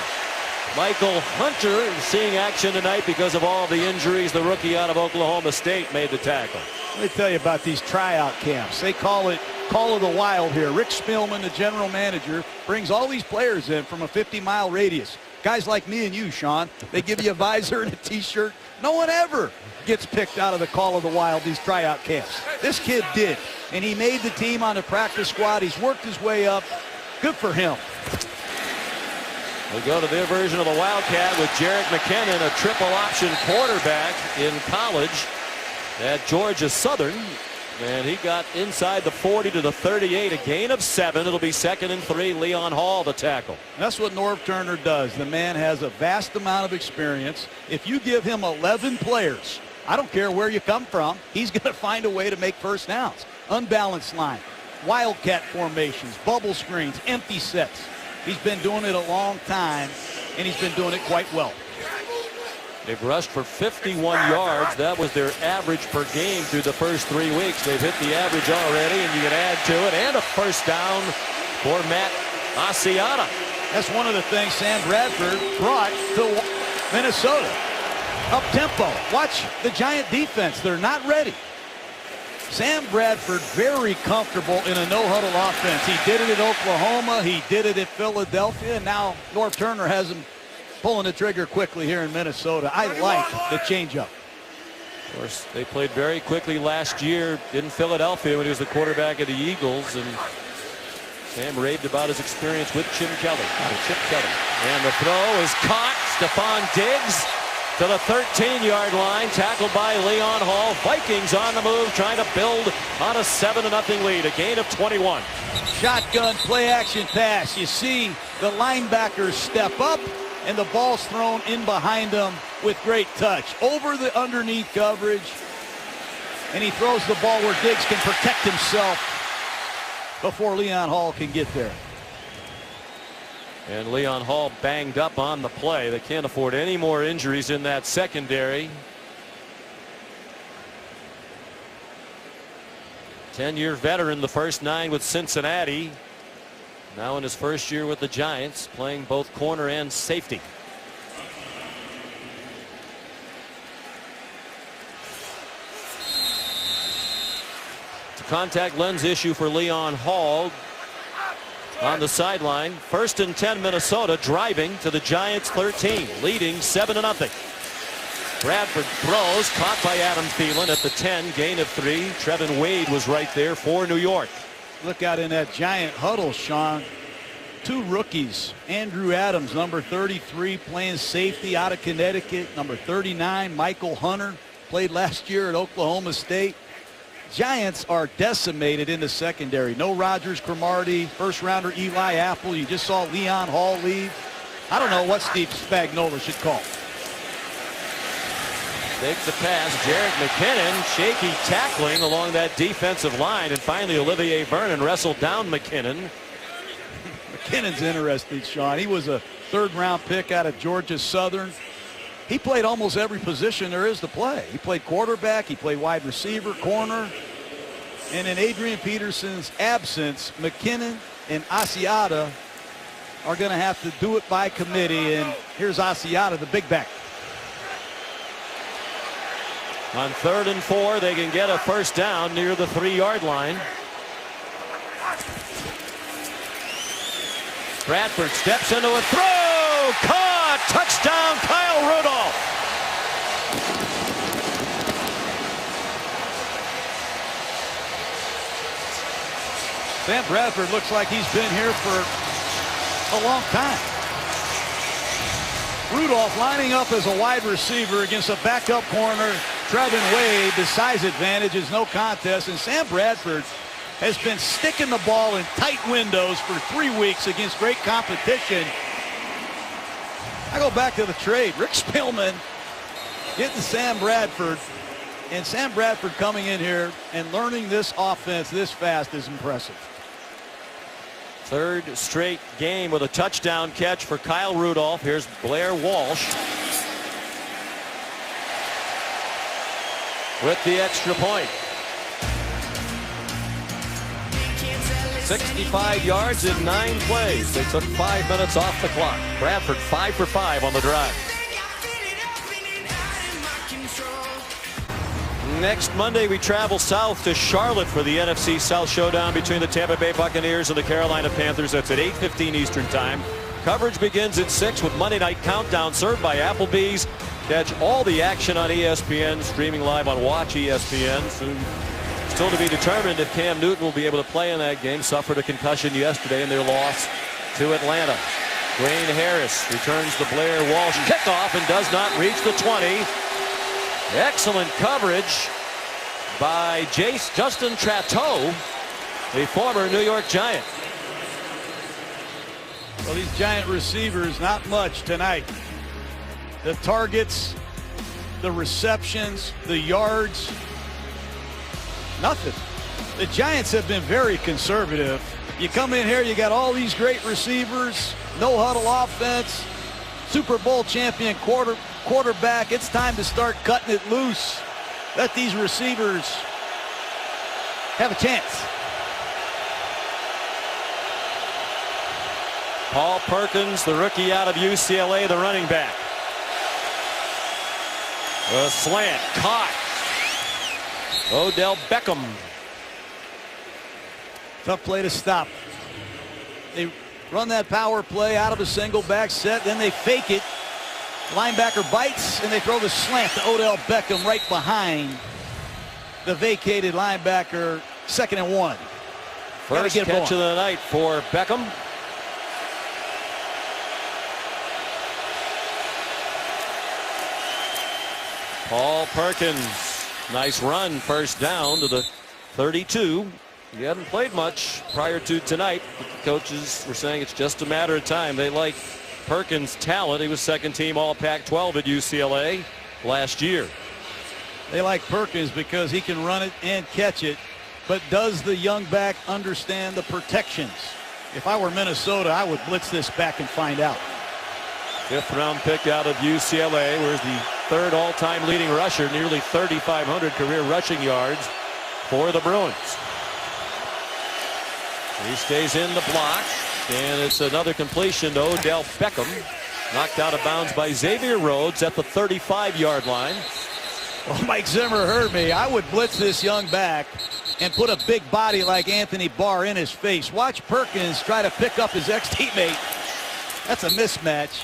Michael Hunter seeing action tonight because of all the injuries. The rookie out of Oklahoma State made the tackle. Let me tell you about these tryout camps. They call it Call of the Wild here. Rick Spielman, the general manager, brings all these players in from a 50-mile radius. Guys like me and you, Sean, they give you a visor and a T-shirt. No one ever gets picked out of the Call of the Wild, these tryout camps. This kid did, and he made the team on the practice squad. He's worked his way up. Good for him. We go to their version of the Wildcat with Jarrett McKinnon, a triple option quarterback in college at Georgia Southern. And he got inside the 40 to the 38, a gain of 7. It'll be 2nd and 3. Leon Hall the tackle. That's what Norv Turner does. The man has a vast amount of experience. If you give him 11 players, I don't care where you come from, he's going to find a way to make first downs. Unbalanced line, Wildcat formations, bubble screens, empty sets. He's been doing it a long time, and he's been doing it quite well. They've rushed for 51 yards. That was their average per game through the first 3 weeks. They've hit the average already, and you can add to it. And a first down for Matt Asiata. That's one of the things Sam Bradford brought to Minnesota. Up tempo. Watch the Giant defense. They're not ready. Sam Bradford very comfortable in a no-huddle offense. He did it at Oklahoma. He did it at Philadelphia. And now Norv Turner has him pulling the trigger quickly here in Minnesota. I like the changeup. Of course, they played very quickly last year in Philadelphia when he was the quarterback of the Eagles. And Sam raved about his experience with Chip Kelly. And the throw is caught. Stephon Diggs to the 13-yard line, tackled by Leon Hall. Vikings on the move, trying to build on a 7-0 lead, a gain of 21. Shotgun play-action pass. You see the linebackers step up, and the ball's thrown in behind them with great touch. Over the underneath coverage, and he throws the ball where Diggs can protect himself before Leon Hall can get there. And Leon Hall banged up on the play. They can't afford any more injuries in that secondary. 10-year veteran, the first 9 with Cincinnati. Now in his first year with the Giants, playing both corner and safety. It's a contact lens issue for Leon Hall on the sideline. 1st and 10 Minnesota, driving to the Giants 13, leading 7-0. Bradford throws, caught by Adam Thielen at the 10, gain of 3. Trevin Wade was right there for New York. Look out in that Giant huddle, Sean. 2 rookies. Andrew Adams, number 33, playing safety out of Connecticut. Number 39, Michael Hunter, played last year at Oklahoma State. Giants are decimated in the secondary. No Rogers Cromartie, first-rounder Eli Apple. You just saw Leon Hall leave. I don't know what Steve Spagnuolo should call. Takes the pass. Jarrett McKinnon, shaky tackling along that defensive line. And finally, Olivier Vernon wrestled down McKinnon. McKinnon's interesting, Sean. He was a 3rd-round pick out of Georgia Southern. He played almost every position there is to play. He played quarterback. He played wide receiver, corner. And in Adrian Peterson's absence, McKinnon and Asiata are going to have to do it by committee. And here's Asiata, the big back. On 3rd and 4, they can get a first down near the 3-yard line. Bradford steps into a throw. Caught. Touchdown, Kyle Rudolph. Sam Bradford looks like he's been here for a long time. Rudolph lining up as a wide receiver against a backup corner. Trevin Wade, the size advantage is no contest, and Sam Bradford has been sticking the ball in tight windows for 3 weeks against great competition. I go back to the trade. Rick Spielman getting Sam Bradford, and Sam Bradford coming in here and learning this offense this fast is impressive. Third straight game with a touchdown catch for Kyle Rudolph. Here's Blair Walsh with the extra point. 65 yards in 9 plays. They took 5 minutes off the clock. Bradford 5 for 5 on the drive. Next Monday, we travel south to Charlotte for the NFC South Showdown between the Tampa Bay Buccaneers and the Carolina Panthers. That's at 8:15 Eastern Time. Coverage begins at 6 with Monday Night Countdown served by Applebee's. Catch all the action on ESPN, streaming live on Watch ESPN. Still to be determined if Cam Newton will be able to play in that game. Suffered a concussion yesterday in their loss to Atlanta. Dwayne Harris returns the Blair Walsh kickoff and does not reach the 20. Excellent coverage by Justin Trateau, the former New York Giant. Well, these Giant receivers, not much tonight. The targets, the receptions, the yards, nothing. The Giants have been very conservative. You come in here, you got all these great receivers, no huddle offense, Super Bowl champion quarterback. It's time to start cutting it loose. Let these receivers have a chance. Paul Perkins, the rookie out of UCLA, the running back. A slant caught. Odell Beckham. Tough play to stop. They run that power play out of a single back set, then they fake it. Linebacker bites, and they throw the slant to Odell Beckham right behind the vacated linebacker. 2nd and 1. First catch of the night for Beckham. Paul Perkins, nice run, first down to the 32. He hadn't played much prior to tonight, but the coaches were saying it's just a matter of time. They like Perkins' talent. He was second team all Pac-12 at UCLA last year. They like Perkins because he can run it and catch it, but does the young back understand the protections? If I were Minnesota, I would blitz this back and find out. 5th round pick out of UCLA, where's the 3rd all-time leading rusher, nearly 3,500 career rushing yards for the Bruins. He stays in the block, and it's another completion to Odell Beckham. Knocked out of bounds by Xavier Rhodes at the 35-yard line. Well, Mike Zimmer heard me. I would blitz this young back and put a big body like Anthony Barr in his face. Watch Perkins try to pick up his ex-teammate. That's a mismatch.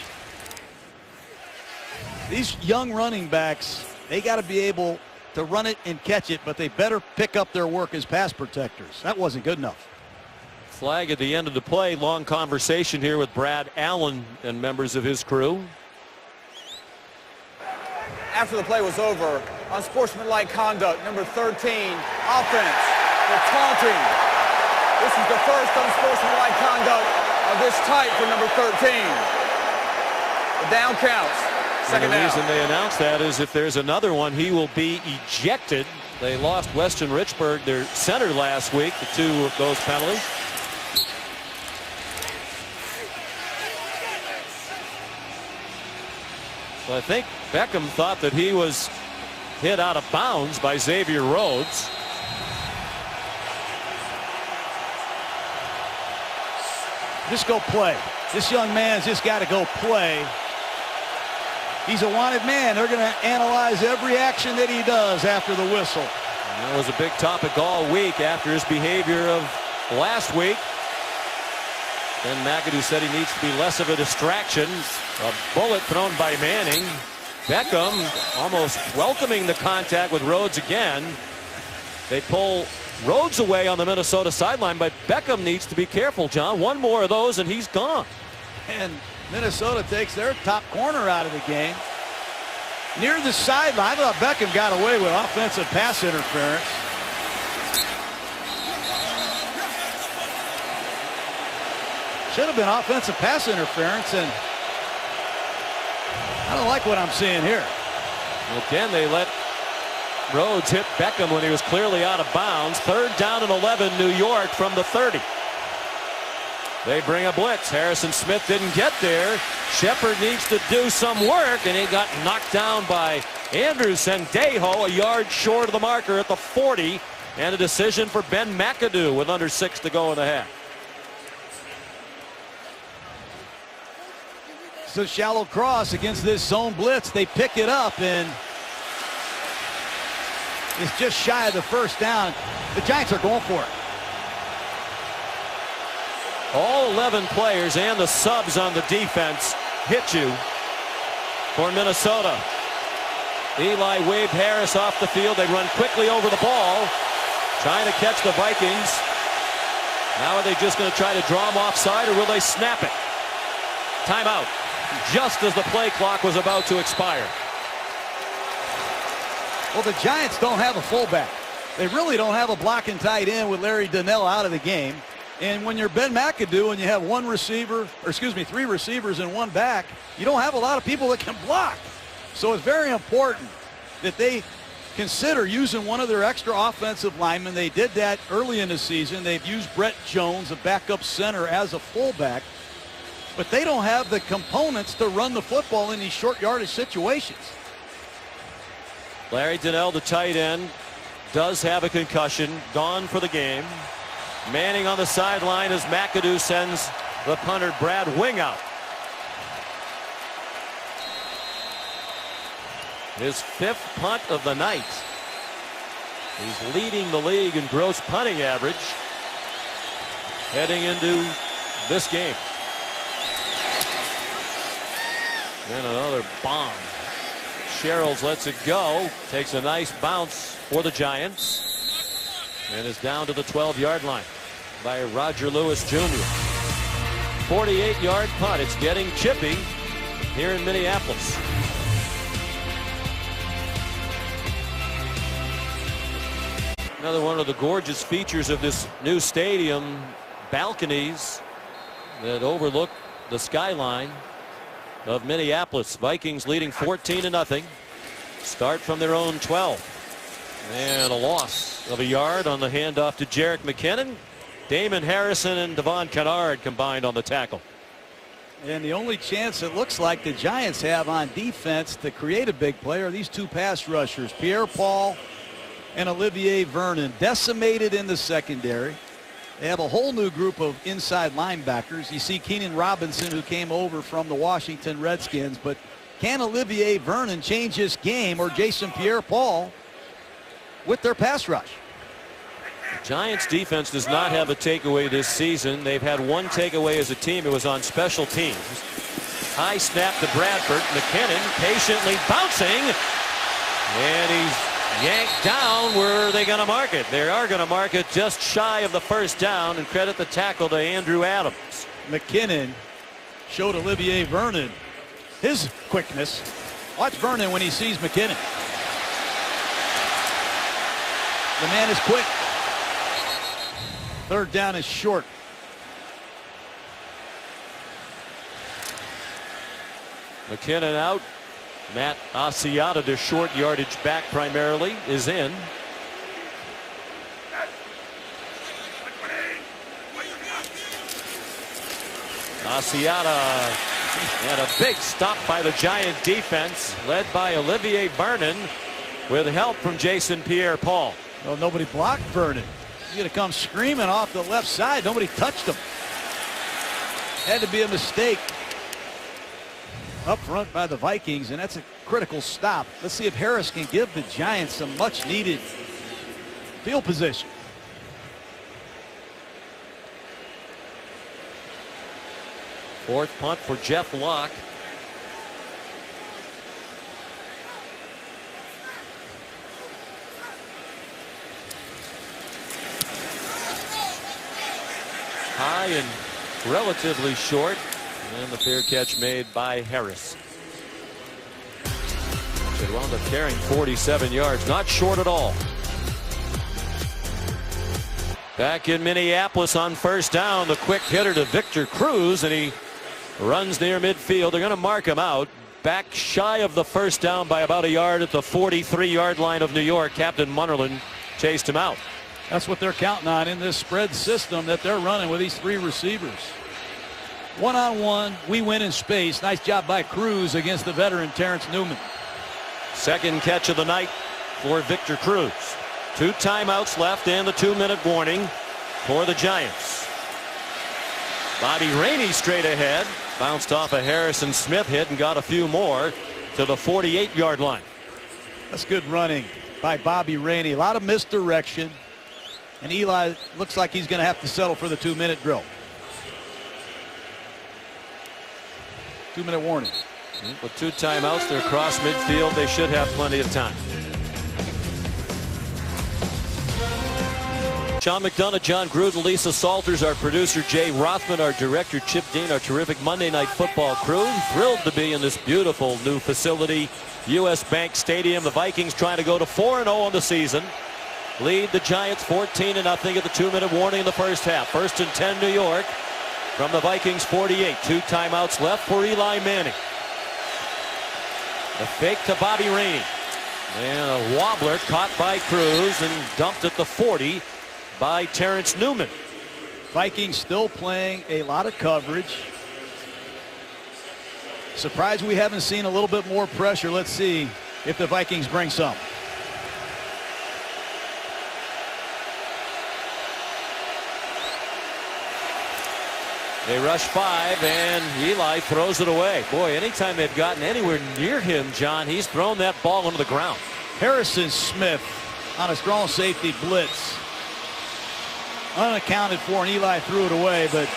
These young running backs, they got to be able to run it and catch it, but they better pick up their work as pass protectors. That wasn't good enough. Flag at the end of the play. Long conversation here with Brad Allen and members of his crew. After the play was over, unsportsmanlike conduct, number 13, offense, for taunting. This is the first unsportsmanlike conduct of this type for number 13. The down counts. Second down. The reason they announced that is if there's another one, he will be ejected. They lost Weston Richburg, their center, last week, to 2 of those penalties. So I think Beckham thought that he was hit out of bounds by Xavier Rhodes. Just go play. This young man's just got to go play. He's a wanted man. They're going to analyze every action that he does after the whistle. And that was a big topic all week after his behavior of last week. Ben McAdoo said he needs to be less of a distraction. A bullet thrown by Manning. Beckham almost welcoming the contact with Rhodes again. They pull Rhodes away on the Minnesota sideline, but Beckham needs to be careful, John. One more of those and he's gone. And Minnesota takes their top corner out of the game. Near the sideline, I thought Beckham got away with offensive pass interference. Should have been offensive pass interference, and I don't like what I'm seeing here. Again, they let Rhodes hit Beckham when he was clearly out of bounds. 3rd down and 11, New York from the 30. They bring a blitz. Harrison Smith didn't get there. Shepard needs to do some work, and he got knocked down by Andrew Sendejo, a yard short of the marker at the 40, and a decision for Ben McAdoo with under 6 to go in the half. So shallow cross against this zone blitz. They pick it up, and it's just shy of the 1st down. The Giants are going for it. All 11 players and the subs on the defense hit you for Minnesota. Eli waved Harris off the field. They run quickly over the ball, trying to catch the Vikings. Now are they just going to try to draw them offside, or will they snap it? Timeout. Just as the play clock was about to expire. Well, the Giants don't have a fullback. They really don't have a blocking tight end with Larry Donnell out of the game. And when you're Ben McAdoo and you have 3 receivers and 1 back, you don't have a lot of people that can block. So it's very important that they consider using one of their extra offensive linemen. They did that early in the season. They've used Brett Jones, a backup center, as a fullback. But they don't have the components to run the football in these short yardage situations. Larry Donnell, the tight end, does have a concussion, gone for the game. Manning on the sideline as McAdoo sends the punter Brad Wing out. His 5th punt of the night. He's leading the league in gross punting average heading into this game. And another bomb. Sherrills lets it go. Takes a nice bounce for the Giants. And is down to the 12-yard line by Roger Lewis Jr. 48-yard punt. It's getting chippy here in Minneapolis. Another one of the gorgeous features of this new stadium, balconies that overlook the skyline of Minneapolis. Vikings leading 14-0. Start from their own 12. And a loss of a yard on the handoff to Jerick McKinnon. Damon Harrison and Devon Kennard combined on the tackle. And the only chance it looks like the Giants have on defense to create a big play are these 2 pass rushers, Pierre-Paul and Olivier Vernon, decimated in the secondary. They have a whole new group of inside linebackers. You see Keenan Robinson, who came over from the Washington Redskins, but can Olivier Vernon change his game, or Jason Pierre-Paul, with their pass rush? The Giants defense does not have a takeaway this season. They've had 1 takeaway as a team. It was on special teams. High snap to Bradford. McKinnon patiently bouncing, and he's yanked down. Where are they going to mark it? They are going to mark it just shy of the 1st down, and credit the tackle to Andrew Adams. McKinnon showed Olivier Vernon his quickness. Watch Vernon when he sees McKinnon. The man is quick. 3rd down is short. McKinnon out. Matt Asiata, their short yardage back primarily, is in. Asiata and a big stop by the Giant defense, led by Olivier Vernon, with help from Jason Pierre-Paul. Well, nobody blocked Vernon. He's going to come screaming off the left side. Nobody touched him. Had to be a mistake up front by the Vikings, and that's a critical stop. Let's see if Harris can give the Giants some much needed field position. Fourth punt for Jeff Locke. High and relatively short, and the fair catch made by Harris. They wound up carrying 47 yards, not short at all. Back in Minneapolis on first down, the quick hitter to Victor Cruz, and he runs near midfield. They're going to mark him out. Back shy of the first down by about a yard at the 43-yard line of New York. Captain Munnerlyn chased him out. That's what they're counting on in this spread system that they're running with these three receivers. One-on-one, we win in space. Nice job by Cruz against the veteran Terrence Newman. Second catch of the night for Victor Cruz. 2 timeouts left and the 2-minute warning for the Giants. Bobby Rainey straight ahead. Bounced off a Harrison Smith hit and got a few more to the 48-yard line. That's good running by Bobby Rainey. A lot of misdirection. And Eli looks like he's going to have to settle for the 2-minute drill. 2-minute warning. With 2 timeouts, they're across midfield. They should have plenty of time. Sean McDonough, John Gruden, Lisa Salters, our producer Jay Rothman, our director Chip Dean, our terrific Monday Night Football crew. Thrilled to be in this beautiful new facility, U.S. Bank Stadium. The Vikings trying to go to 4-0 on the season. Lead the Giants 14-0 at the 2-minute warning in the first half. 1st and 10 New York from the Vikings 48. 2 timeouts left for Eli Manning. A fake to Bobby Rainey. And a wobbler caught by Cruz and dumped at the 40 by Terrence Newman. Vikings still playing a lot of coverage. Surprised we haven't seen a little bit more pressure. Let's see if the Vikings bring some. They rush 5 and Eli throws it away. Boy, anytime they've gotten anywhere near him, John, he's thrown that ball into the ground. Harrison Smith on a strong safety blitz. Unaccounted for, and Eli threw it away. But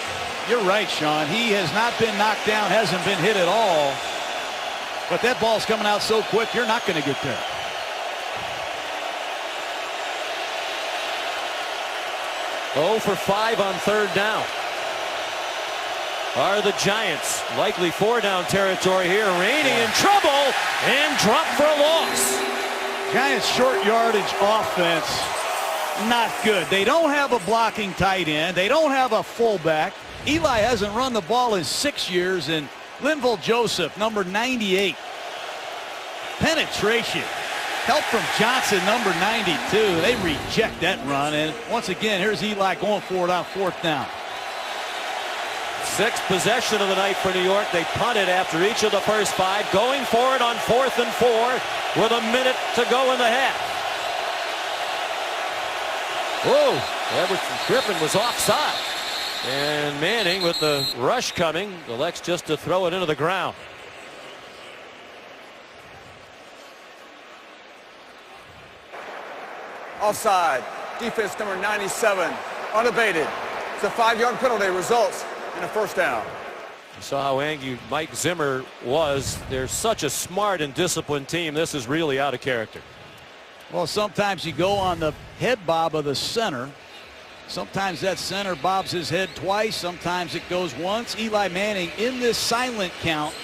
you're right, Sean. He has not been knocked down, hasn't been hit at all. But that ball's coming out so quick, you're not going to get there. Oh for 5 on 3rd down. Are the Giants. Likely 4-down territory here. Rainey in trouble and dropped for a loss. Giants short yardage offense, not good. They don't have a blocking tight end. They don't have a fullback. Eli hasn't run the ball in 6 years, and Linval Joseph, number 98. Penetration. Help from Johnson, number 92. They reject that run, and once again, here's Eli going for it on 4th down. 6th possession of the night for New York. They punted after each of the first 5, going for it on 4th and 4 with a minute to go in the half. Whoa, Everson Griffin was offside. And Manning, with the rush coming, elects just to throw it into the ground. Offside. Defense number 97, unabated. It's a 5-yard penalty, results in a 1st down. You saw how angry Mike Zimmer was. They're such a smart and disciplined team. This is really out of character. Well, sometimes you go on the head bob of the center. Sometimes that center bobs his head twice. Sometimes it goes once. Eli Manning in this silent count,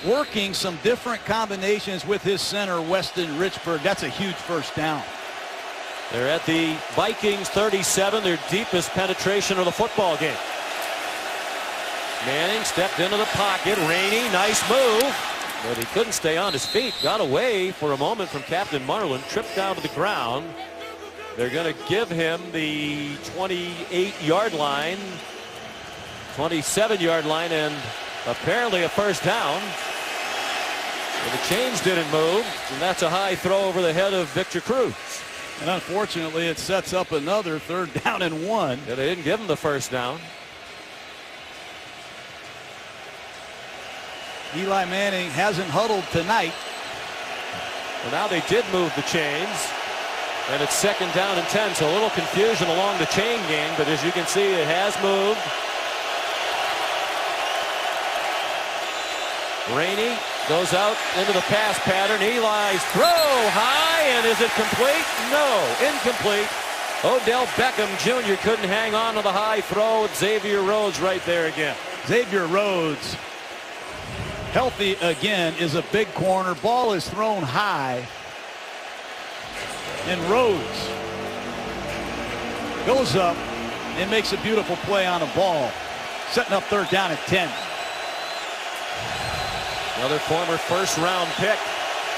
working some different combinations with his center, Weston Richburg. That's a huge 1st down. They're at the Vikings 37, their deepest penetration of the football game. Manning stepped into the pocket. Rainey, nice move, but he couldn't stay on his feet. Got away for a moment from Captain Munnerlyn, tripped down to the ground. They're going to give him the 28-yard line, 27-yard line, and apparently a 1st down. But the chains didn't move, and that's a high throw over the head of Victor Cruz. And unfortunately, it sets up another 3rd down and 1. Yeah, they didn't give him the 1st down. Eli Manning hasn't huddled tonight. Well, now they did move the chains, and it's 2nd down and 10, so a little confusion along the chain gang, but as you can see, it has moved. Rainey goes out into the pass pattern. Eli's throw high, and is it complete? No, incomplete. Odell Beckham Jr. couldn't hang on to the high throw. Xavier Rhodes right there again. Xavier Rhodes, healthy again, is a big corner. Ball is thrown high, and Rhodes goes up and makes a beautiful play on the ball, setting up third down at 10. Another former first-round pick,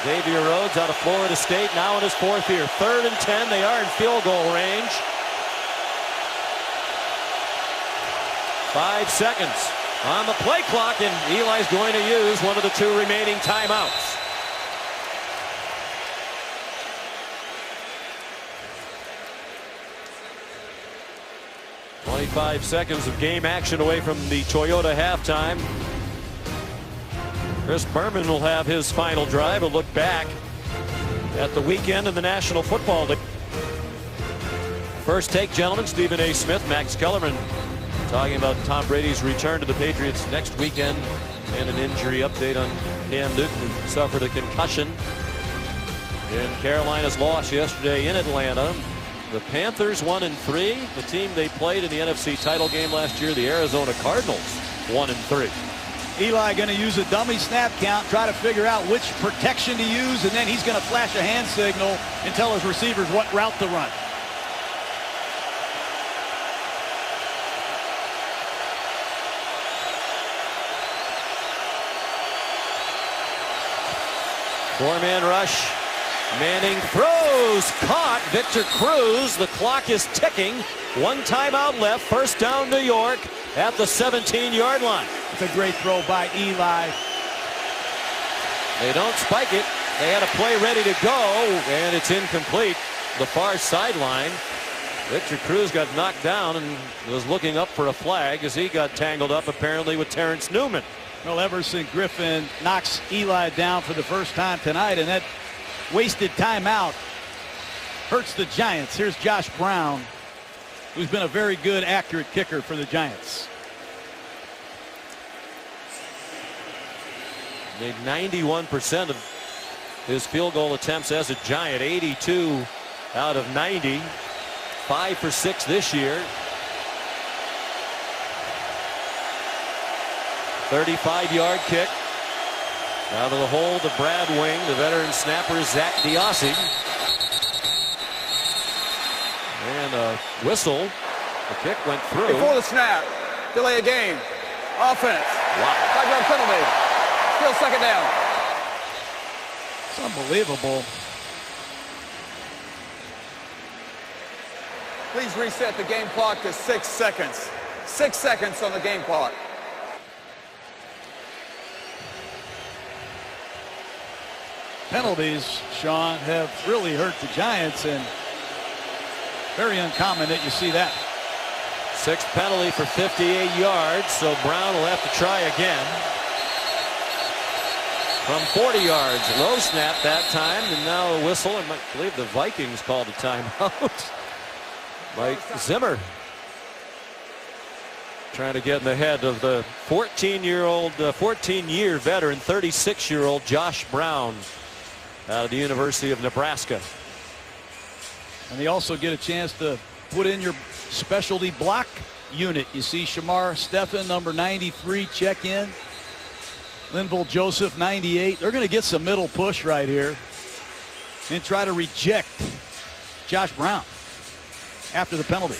Xavier Rhodes, out of Florida State, now in his 4th year. 3rd and 10. They are in field goal range. 5 seconds on the play clock, and Eli's going to use one of the 2 remaining timeouts. "25 seconds of game action away from the Toyota halftime." Chris Berman will have his final drive, a look back at the weekend in the National Football League. First take, gentlemen. Stephen A. Smith, Max Kellerman talking about Tom Brady's return to the Patriots next weekend, and an injury update on Cam Newton, who suffered a concussion in Carolina's loss yesterday in Atlanta. The Panthers 1-3. The team they played in the NFC title game last year, the Arizona Cardinals, 1-3. Eli going to use a dummy snap count, try to figure out which protection to use, and then he's going to flash a hand signal and tell his receivers what route to run. Four-man rush. Manning throws, caught. Victor Cruz. The clock is ticking. 1 timeout left. First down, New York at the 17-yard line. It's a great throw by Eli. They don't spike it. They had a play ready to go, and it's incomplete. The far sideline. Victor Cruz got knocked down and was looking up for a flag as he got tangled up apparently with Terrence Newman. Well, Everson Griffin knocks Eli down for the first time tonight, and that wasted timeout hurts the Giants. Here's Josh Brown, who's been a very good, accurate kicker for the Giants. Made 91% of his field goal attempts as a Giant. 82 out of 90. 5 for 6 this year. 35-yard kick. Out of the hole to Brad Wing, the veteran snapper Zach Diossi. And a whistle. The kick went through. Before the snap, delay a game. Offense. Wow. 5-yard penalty. Still second down. It's unbelievable. Please reset the game clock to 6 seconds. 6 seconds on the game clock. Penalties, Sean, have really hurt the Giants, and very uncommon that you see that. 6th penalty for 58 yards, so Brown will have to try again. From 40 yards, low snap that time, and now a whistle. I believe the Vikings called a timeout. Mike Zimmer trying to get in the head of the 14-year veteran, 36-year-old Josh Brown out of the University of Nebraska. And they also get a chance to put in your specialty block unit. You see Shamar Stephan, number 93, check in. Linval Joseph, 98. They're going to get some middle push right here and try to reject Josh Brown after the penalty.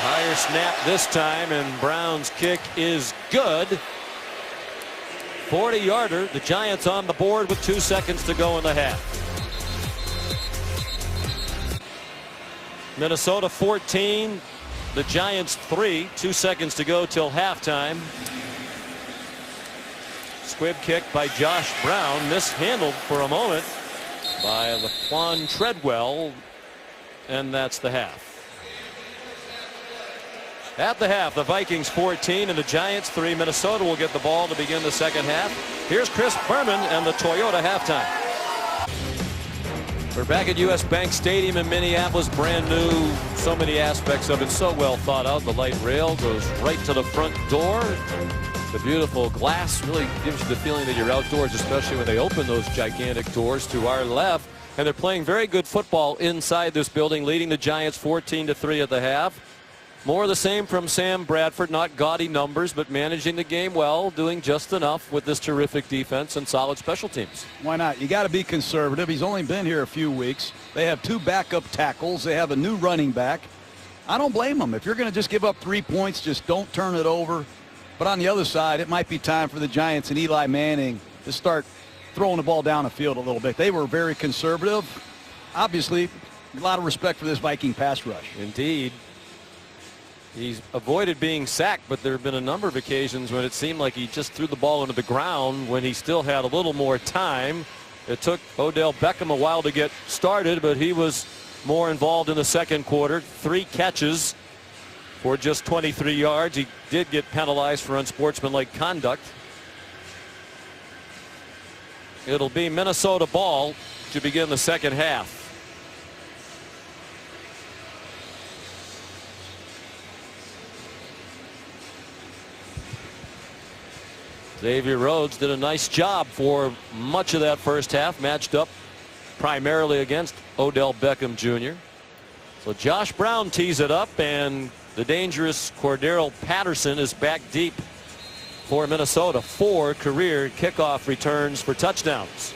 Higher snap this time, and Brown's kick is good. 40-yarder. The Giants on the board with 2 seconds to go in the half. Minnesota 14, the Giants 3. 2 seconds to go till halftime. Squib kick by Josh Brown, mishandled for a moment by Laquan Treadwell, and that's the half. At the half, the Vikings 14 and the Giants 3. Minnesota will get the ball to begin the second half. Here's Chris Berman and the Toyota halftime. We're back at U.S. Bank Stadium in Minneapolis, brand new. So many aspects of it, so well thought out. The light rail goes right to the front door. The beautiful glass really gives you the feeling that you're outdoors, especially when they open those gigantic doors to our left. And they're playing very good football inside this building, leading the Giants 14-3 at the half. More of the same from Sam Bradford, not gaudy numbers, but managing the game well, doing just enough with this terrific defense and solid special teams. Why not? You got to be conservative. He's only been here a few weeks. They have 2 backup tackles. They have a new running back. I don't blame them. If you're going to just give up 3 points, just don't turn it over. But on the other side, it might be time for the Giants and Eli Manning to start throwing the ball down the field a little bit. They were very conservative. Obviously, a lot of respect for this Viking pass rush. Indeed. He's avoided being sacked, but there have been a number of occasions when it seemed like he just threw the ball into the ground when he still had a little more time. It took Odell Beckham a while to get started, but he was more involved in the second quarter. 3 catches for just 23 yards. He did get penalized for unsportsmanlike conduct. It'll be Minnesota ball to begin the second half. Xavier Rhodes did a nice job for much of that first half, matched up primarily against Odell Beckham Jr. So Josh Brown tees it up, and the dangerous Cordero Patterson is back deep for Minnesota. 4 career kickoff returns for touchdowns.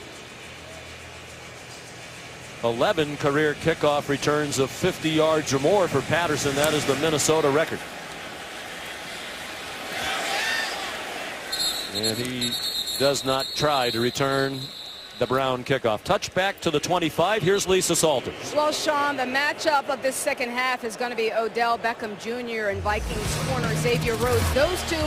11 career kickoff returns of 50 yards or more for Patterson. That is the Minnesota record. And he does not try to return the Brown kickoff. Touchback to the 25. Here's Lisa Salters. Well, Sean, the matchup of this second half is going to be Odell Beckham Jr. and Vikings corner Xavier Rhodes. Those two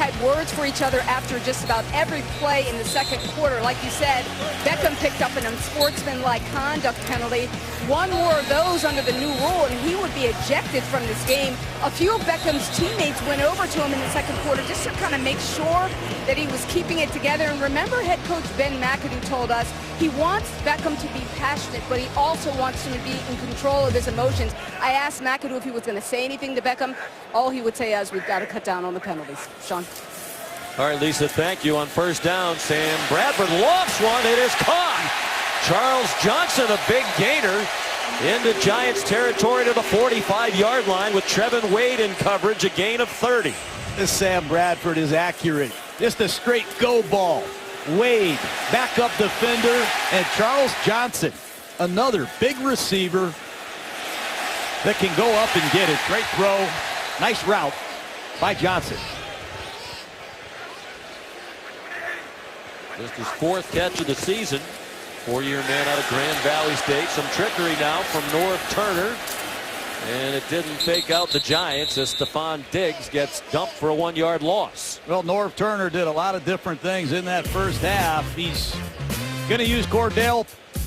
had words for each other after just about every play in the second quarter. Like you said, Beckham picked up an unsportsmanlike conduct penalty. 1 more of those under the new rule, and he would be ejected from this game. A few of Beckham's teammates went over to him in the second quarter just to kind of make sure that he was keeping it together. And remember, head coach Ben McAdoo told us he wants Beckham to be passionate, but he also wants him to be in control of his emotions. I asked McAdoo if he was going to say anything to Beckham. All he would say is, we've got to cut down on the penalties. Sean. All right, Lisa, thank you. On first down, Sam Bradford lofts one. It is caught. Charles Johnson, a big gainer, into Giants territory to the 45-yard line with Trevin Wade in coverage, a gain of 30. This Sam Bradford is accurate. Just a straight go ball. Wade, backup defender, and Charles Johnson, another big receiver that can go up and get it. Great throw. Nice route by Johnson. Just his 4th catch of the season. 4-year man out of Grand Valley State. Some trickery now from North Turner. And it didn't fake out the Giants as Stephon Diggs gets dumped for a 1-yard loss. Well, North Turner did a lot of different things in that first half. He's going to use Cordell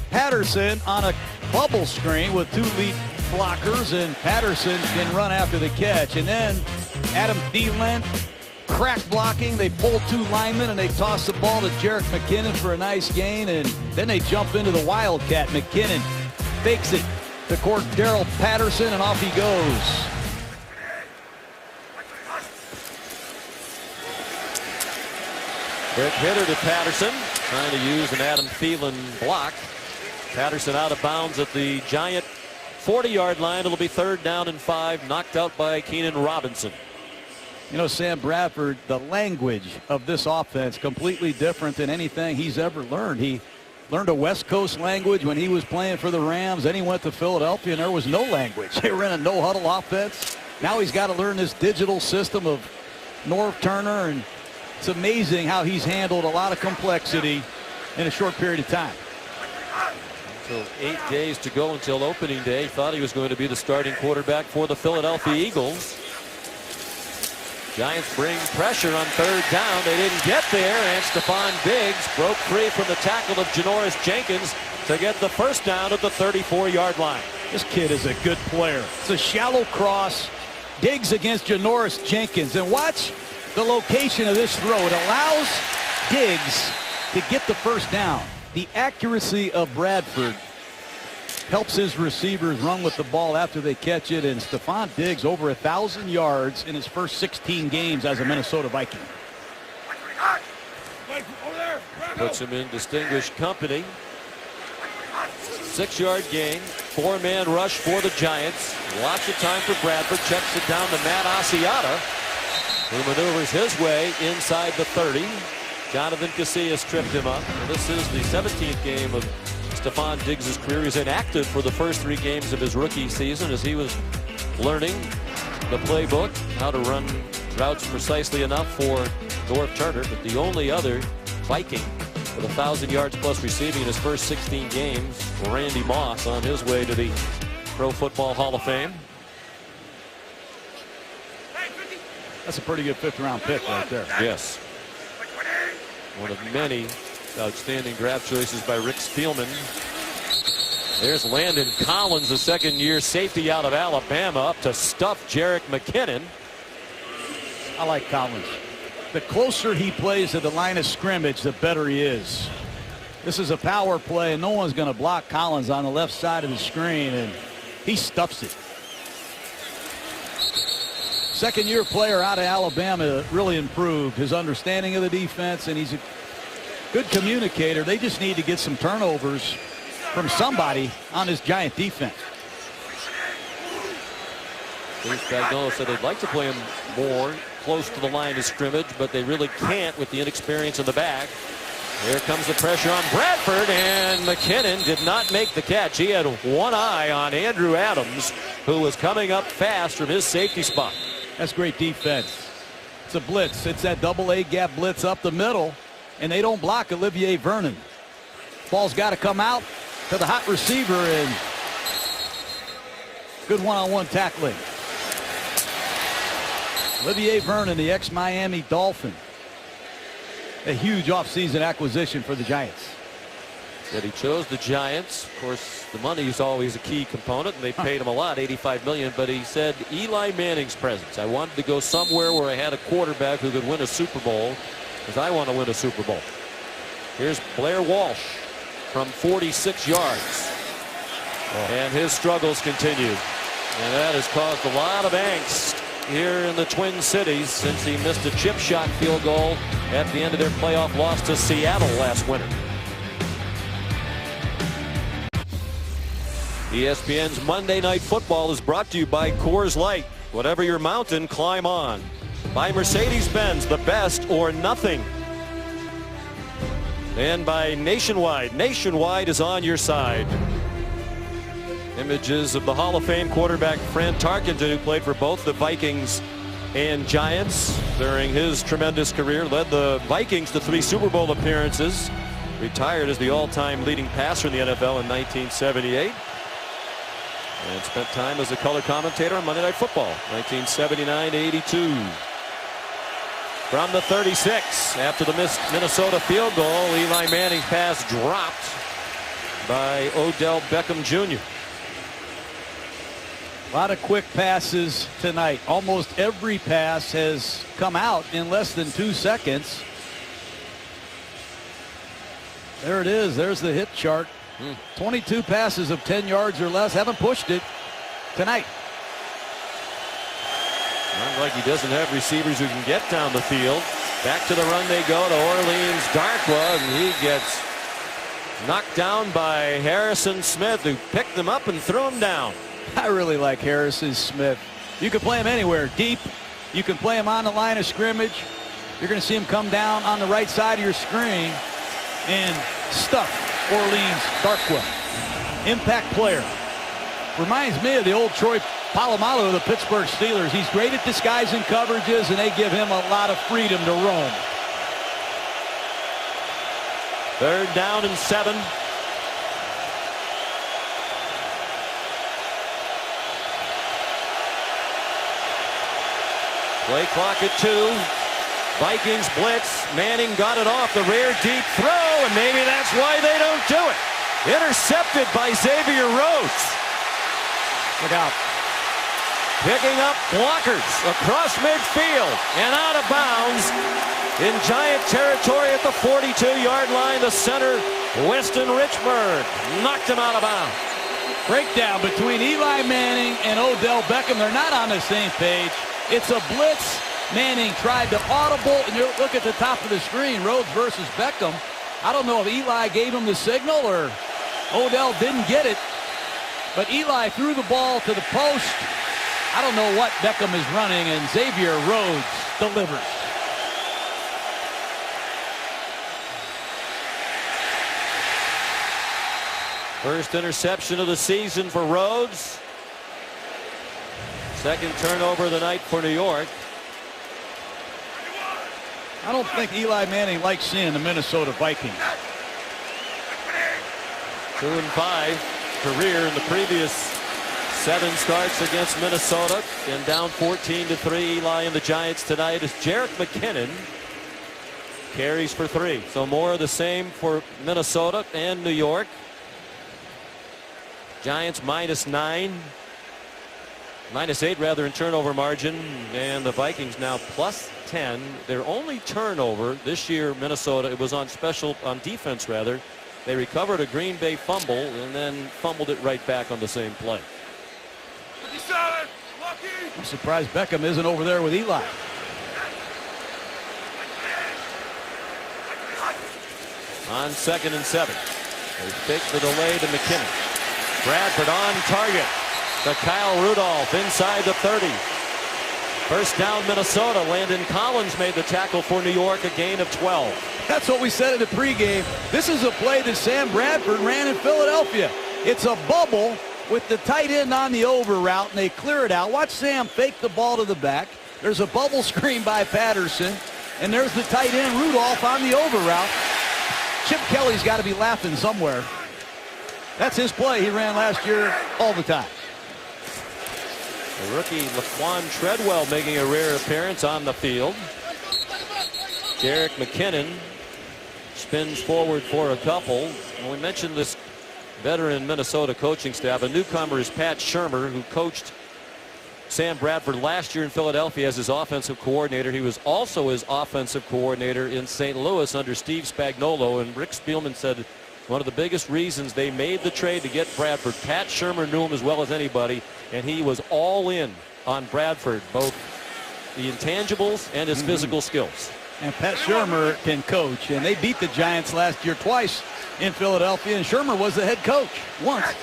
Patterson on a bubble screen with 2 lead blockers, and Patterson can run after the catch. And then Adam Thielen, crack blocking. They pull 2 linemen, and they toss the ball to Jerick McKinnon for a nice gain. And then they jump into the Wildcat. McKinnon fakes it to Cordero Patterson, and off he goes. Quick hitter to Patterson, trying to use an Adam Thielen block. Patterson out of bounds at the Giant 40-yard line. It'll be 3rd down and 5, knocked out by Keenan Robinson. You know, Sam Bradford, the language of this offense completely different than anything he's ever learned. He learned a West Coast language when he was playing for the Rams. Then he went to Philadelphia, and there was no language. They were in a no-huddle offense. Now he's got to learn this digital system of North Turner, and it's amazing how he's handled a lot of complexity in a short period of time. So 8 days to go until opening day. Thought he was going to be the starting quarterback for the Philadelphia Eagles. Giants bring pressure on 3rd down. They didn't get there, and Stephon Diggs broke free from the tackle of Janoris Jenkins to get the first down at the 34-yard line. This kid is a good player. It's a shallow cross. Diggs against Janoris Jenkins. And watch the location of this throw. It allows Diggs to get the first down. The accuracy of Bradford helps his receivers run with the ball after they catch it. And Stephon Diggs over 1,000 yards in his first 16 games as a Minnesota Viking. Puts him in distinguished company. 6-yard gain. 4-man rush for the Giants. Lots of time for Bradford. Checks it down to Matt Asiata, who maneuvers his way inside the 30. Jonathan Casillas tripped him up. And this is the 17th game of Stephon Diggs' career. He's inactive for the first 3 games of his rookie season as he was learning the playbook, how to run routes precisely enough for North Turner. But the only other Viking with 1,000 yards plus receiving in his first 16 games, Randy Moss, on his way to the Pro Football Hall of Fame. That's a pretty good 5th-round pick right there. Yes. One of many outstanding draft choices by Rick Spielman. There's Landon Collins, the 2nd-year safety out of Alabama, up to stuff Jerick McKinnon. I like Collins. The closer he plays to the line of scrimmage, the better he is. This is a power play, and no one's going to block Collins on the left side of the screen, and he stuffs it. 2nd-year player out of Alabama, really improved his understanding of the defense, and he's a good communicator. They just need to get some turnovers from somebody on this Giant defense. Bruce Spagnuolo said they'd like to play him more close to the line of scrimmage, but they really can't with the inexperience in the back. Here comes the pressure on Bradford, and McKinnon did not make the catch. He had one eye on Andrew Adams, who was coming up fast from his safety spot. That's great defense. It's a blitz. It's that double-A gap blitz up the middle, and they don't block Olivier Vernon. Ball's got to come out to the hot receiver, and good one-on-one tackling. Olivier Vernon, the ex-Miami Dolphin. A huge offseason acquisition for the Giants. That he chose the Giants. Of course, the money is always a key component, and they paid him a lot, $85 million. But he said, Eli Manning's presence. I wanted to go somewhere where I had a quarterback who could win a Super Bowl, because I want to win a Super Bowl. Here's Blair Walsh from 46 yards. And his struggles continue. And that has caused a lot of angst here in the Twin Cities since he missed a chip shot field goal at the end of their playoff loss to Seattle last winter. ESPN's Monday Night Football is brought to you by Coors Light. Whatever your mountain, climb on. By Mercedes-Benz, the best or nothing. And by Nationwide. Nationwide is on your side. Images of the Hall of Fame quarterback Fran Tarkenton, who played for both the Vikings and Giants during his tremendous career, led the Vikings to 3 Super Bowl appearances, retired as the all-time leading passer in the NFL in 1978, and spent time as a color commentator on Monday Night Football, 1979-82. From the 36, after the missed Minnesota field goal, Eli Manning's pass dropped by Odell Beckham Jr. A lot of quick passes tonight. Almost every pass has come out in less than 2 seconds. There it is. There's the hit chart. 22 passes of 10 yards or less. Haven't pushed it tonight. Not like he doesn't have receivers who can get down the field. Back to the run they go to Orleans Darkwa, and he gets knocked down by Harrison Smith, who picked him up and threw him down. I really like Harrison Smith. You can play him anywhere, deep. You can play him on the line of scrimmage. You're going to see him come down on the right side of your screen and stuff Orleans Darkwa. Impact player. Reminds me of the old Troy Polamalu of the Pittsburgh Steelers. He's great at disguising coverages, and they give him a lot of freedom to roam. 3rd down and 7. Play clock at 2. Vikings blitz. Manning got it off the rear, deep throw, and maybe that's why they don't do it. Intercepted by Xavier Rhodes. Look out. picking up blockers across midfield and out of bounds in Giant territory at the 42-yard line. The center, Winston Richburg, knocked him out of bounds. Breakdown between Eli Manning and Odell Beckham. They're not on the same page. It's a blitz. Manning tried to audible, and you look at the top of the screen, Rhodes versus Beckham. I don't know if Eli gave him the signal or Odell didn't get it, but Eli threw the ball to the post. I don't know what Beckham is running, and Xavier Rhodes delivers. First interception of the season for Rhodes. Second turnover of the night for New York. I don't think Eli Manning likes seeing the Minnesota Vikings. 2-5 career in the previous 7 starts against Minnesota, and down 14-3. Eli and the Giants tonight as Jerick McKinnon carries for 3. So more of the same for Minnesota and New York. Giants -9, -8 rather in turnover margin, and the Vikings now +10. Their only turnover this year, Minnesota, it was on defense rather. They recovered a Green Bay fumble and then fumbled it right back on the same play. I'm surprised Beckham isn't over there with Eli. On 2nd and 7. They fake the delay to McKinnon. Bradford on target to Kyle Rudolph inside the 30. First down Minnesota. Landon Collins made the tackle for New York, a gain of 12. That's what we said in the pregame. This is a play that Sam Bradford ran in Philadelphia. It's a bubble with the tight end on the over route, and they clear it out. Watch Sam fake the ball to the back. There's a bubble screen by Patterson, and there's the tight end Rudolph on the over route. Chip Kelly's got to be laughing somewhere. That's his play he ran last year all the time. The rookie Laquan Treadwell making a rare appearance on the field. Jerick McKinnon spins forward for a couple. And we mentioned this veteran Minnesota coaching staff. A newcomer is Pat Shurmur, who coached Sam Bradford last year in Philadelphia as his offensive coordinator. He was also his offensive coordinator in St. Louis under Steve Spagnuolo. And Rick Spielman said one of the biggest reasons they made the trade to get Bradford, Pat Shurmur knew him as well as anybody, and he was all in on Bradford, both the intangibles and his physical skills. And Pat Shurmur can coach, and they beat the Giants last year twice in Philadelphia, and Shurmur was the head coach once.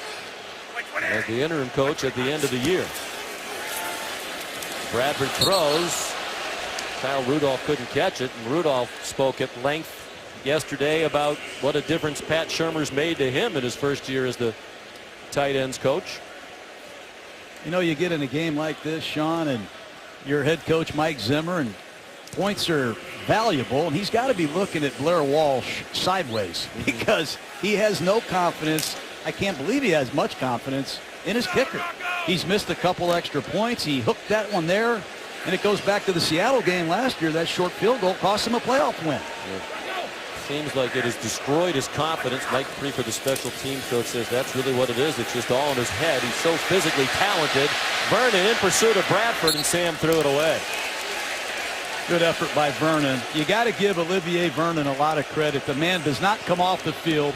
As the interim coach at the end of the year. Bradford throws. Kyle Rudolph couldn't catch it, and Rudolph spoke at length yesterday about what a difference Pat Shurmur's made to him in his first year as the tight ends coach. You know, you get in a game like this, Sean, and your head coach Mike Zimmer, and points are valuable, and he's got to be looking at Blair Walsh sideways because he has no confidence. I can't believe he has much confidence in his kicker. He's missed a couple extra points. He hooked that one there, and it goes back to the Seattle game last year. That short field goal cost him a playoff win. Seems like it has destroyed his confidence. Mike Prefer, the special teams coach, says that's really what it is. It's just all in his head. He's so physically talented. Vernon in pursuit of Bradford, and Sam threw it away. Good effort by Vernon. You got to give Olivier Vernon a lot of credit. The man does not come off the field,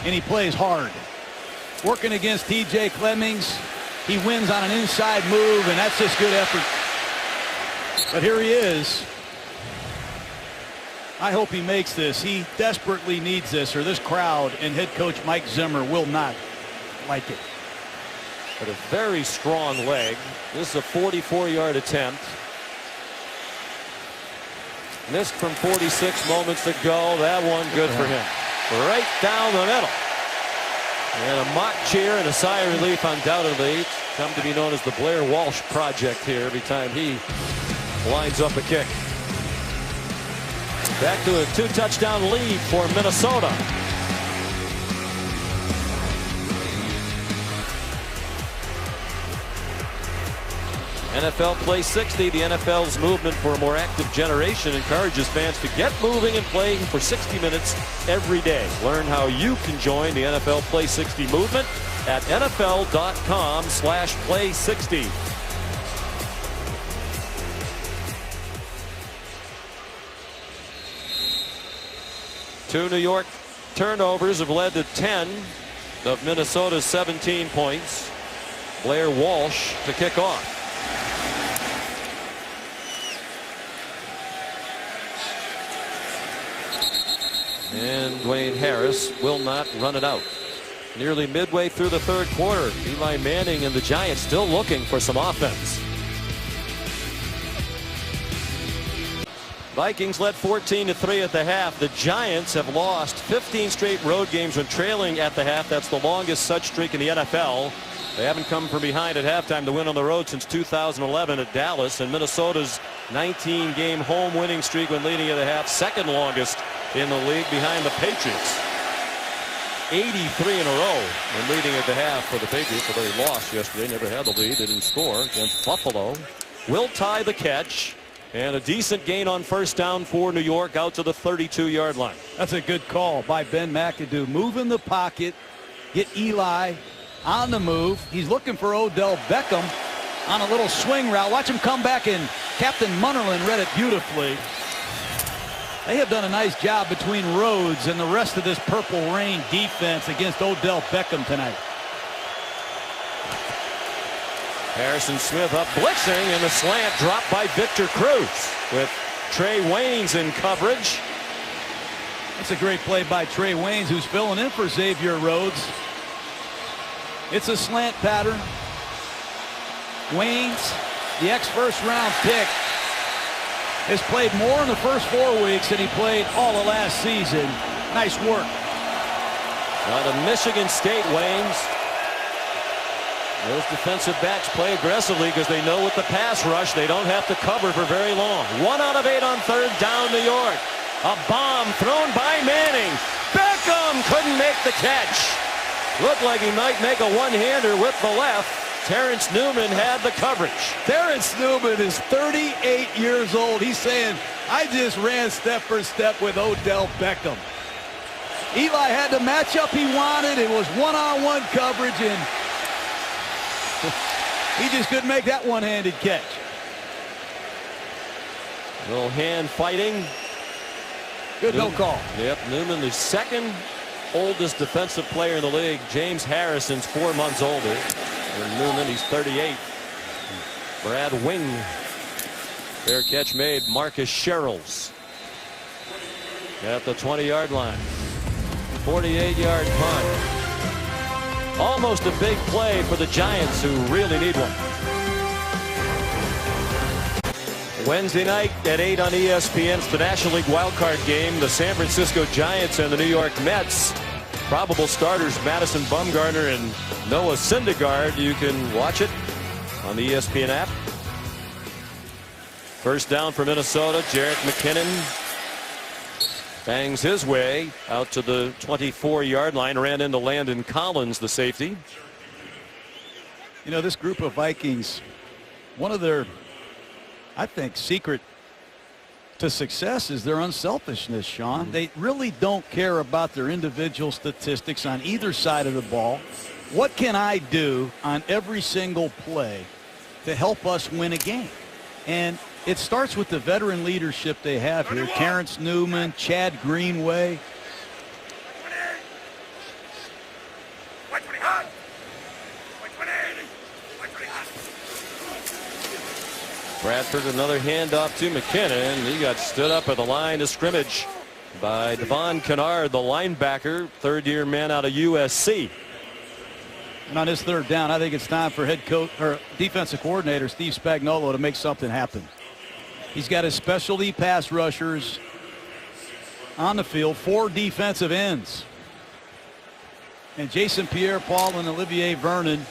and he plays hard. Working against TJ Clemmings, he wins on an inside move, and that's just good effort. But here he is. I hope he makes this. He desperately needs this, or this crowd and head coach Mike Zimmer will not like it. But a very strong leg. This is a 44-yard attempt. Missed from 46 moments ago. That one good for him. Right down the middle. And a mock cheer and a sigh of relief undoubtedly. It's come to be known as the Blair Walsh Project here every time he lines up a kick. Back to a 2-touchdown lead for Minnesota. NFL Play 60, the NFL's movement for a more active generation, encourages fans to get moving and playing for 60 minutes every day. Learn how you can join the NFL Play 60 movement at NFL.com/play60. 2 New York turnovers have led to 10 of Minnesota's 17 points. Blair Walsh to kick off. And Dwayne Harris will not run it out. Nearly midway through the third quarter, Eli Manning and the Giants still looking for some offense. Vikings led 14-3 at the half. The Giants have lost 15 straight road games when trailing at the half. That's the longest such streak in the NFL. They haven't come from behind at halftime to win on the road since 2011 at Dallas. And Minnesota's 19-game home winning streak when leading at the half, second longest in the league behind the Patriots. 83 in a row when leading at the half for the Patriots. Although they lost yesterday, never had the lead. They didn't score against Buffalo. Will tie the catch. And a decent gain on first down for New York out to the 32-yard line. That's a good call by Ben McAdoo. Move in the pocket, get Eli on the move. He's looking for Odell Beckham on a little swing route. Watch him come back, and Captain Munnerlyn read it beautifully. They have done a nice job between Rhodes and the rest of this Purple Rain defense against Odell Beckham tonight. Harrison Smith up blitzing, and the slant dropped by Victor Cruz with Trey Waynes in coverage. That's a great play by Trey Waynes, who's filling in for Xavier Rhodes. It's a slant pattern. Waynes, the ex-first round pick, has played more in the first 4 weeks than he played all of last season. Nice work. Out of Michigan State, Waynes. Those defensive backs play aggressively because they know with the pass rush they don't have to cover for very long. 1 out of 8 on third down, New York. A bomb thrown by Manning. Beckham couldn't make the catch. Looked like he might make a one-hander with the left. Terrence Newman had the coverage. Terrence Newman is 38 years old. He's saying, I just ran step for step with Odell Beckham. Eli had the matchup he wanted. It was one-on-one coverage, and he just couldn't make that one-handed catch. A little hand fighting. Good no call. Yep, Newman, the second oldest defensive player in the league. James Harrison's 4 months older. And Newman, he's 38. Brad Wing. Fair catch made. Marcus Sherrills at the 20-yard line. 48-yard punt. Almost a big play for the Giants, who really need one. Wednesday night at 8 on ESPN, it's the National League wildcard game. The San Francisco Giants and the New York Mets. Probable starters Madison Bumgarner and Noah Syndergaard. You can watch it on the ESPN app. First down for Minnesota. Jerick McKinnon bangs his way out to the 24-yard line. Ran into Landon Collins, the safety. You know, this group of Vikings, one of their, I think, secret to success is their unselfishness, Sean. They really don't care about their individual statistics on either side of the ball. What can I do on every single play to help us win a game? And it starts with the veteran leadership they have here. Terrence Newman, Chad Greenway. Bradford, another handoff to McKinnon. He got stood up at the line of scrimmage by Devon Kennard, the linebacker, third-year man out of USC. And on his third down, I think it's time for head coach or defensive coordinator Steve Spagnuolo to make something happen. He's got his specialty pass rushers on the field, 4 defensive ends. And Jason Pierre-Paul and Olivier Vernon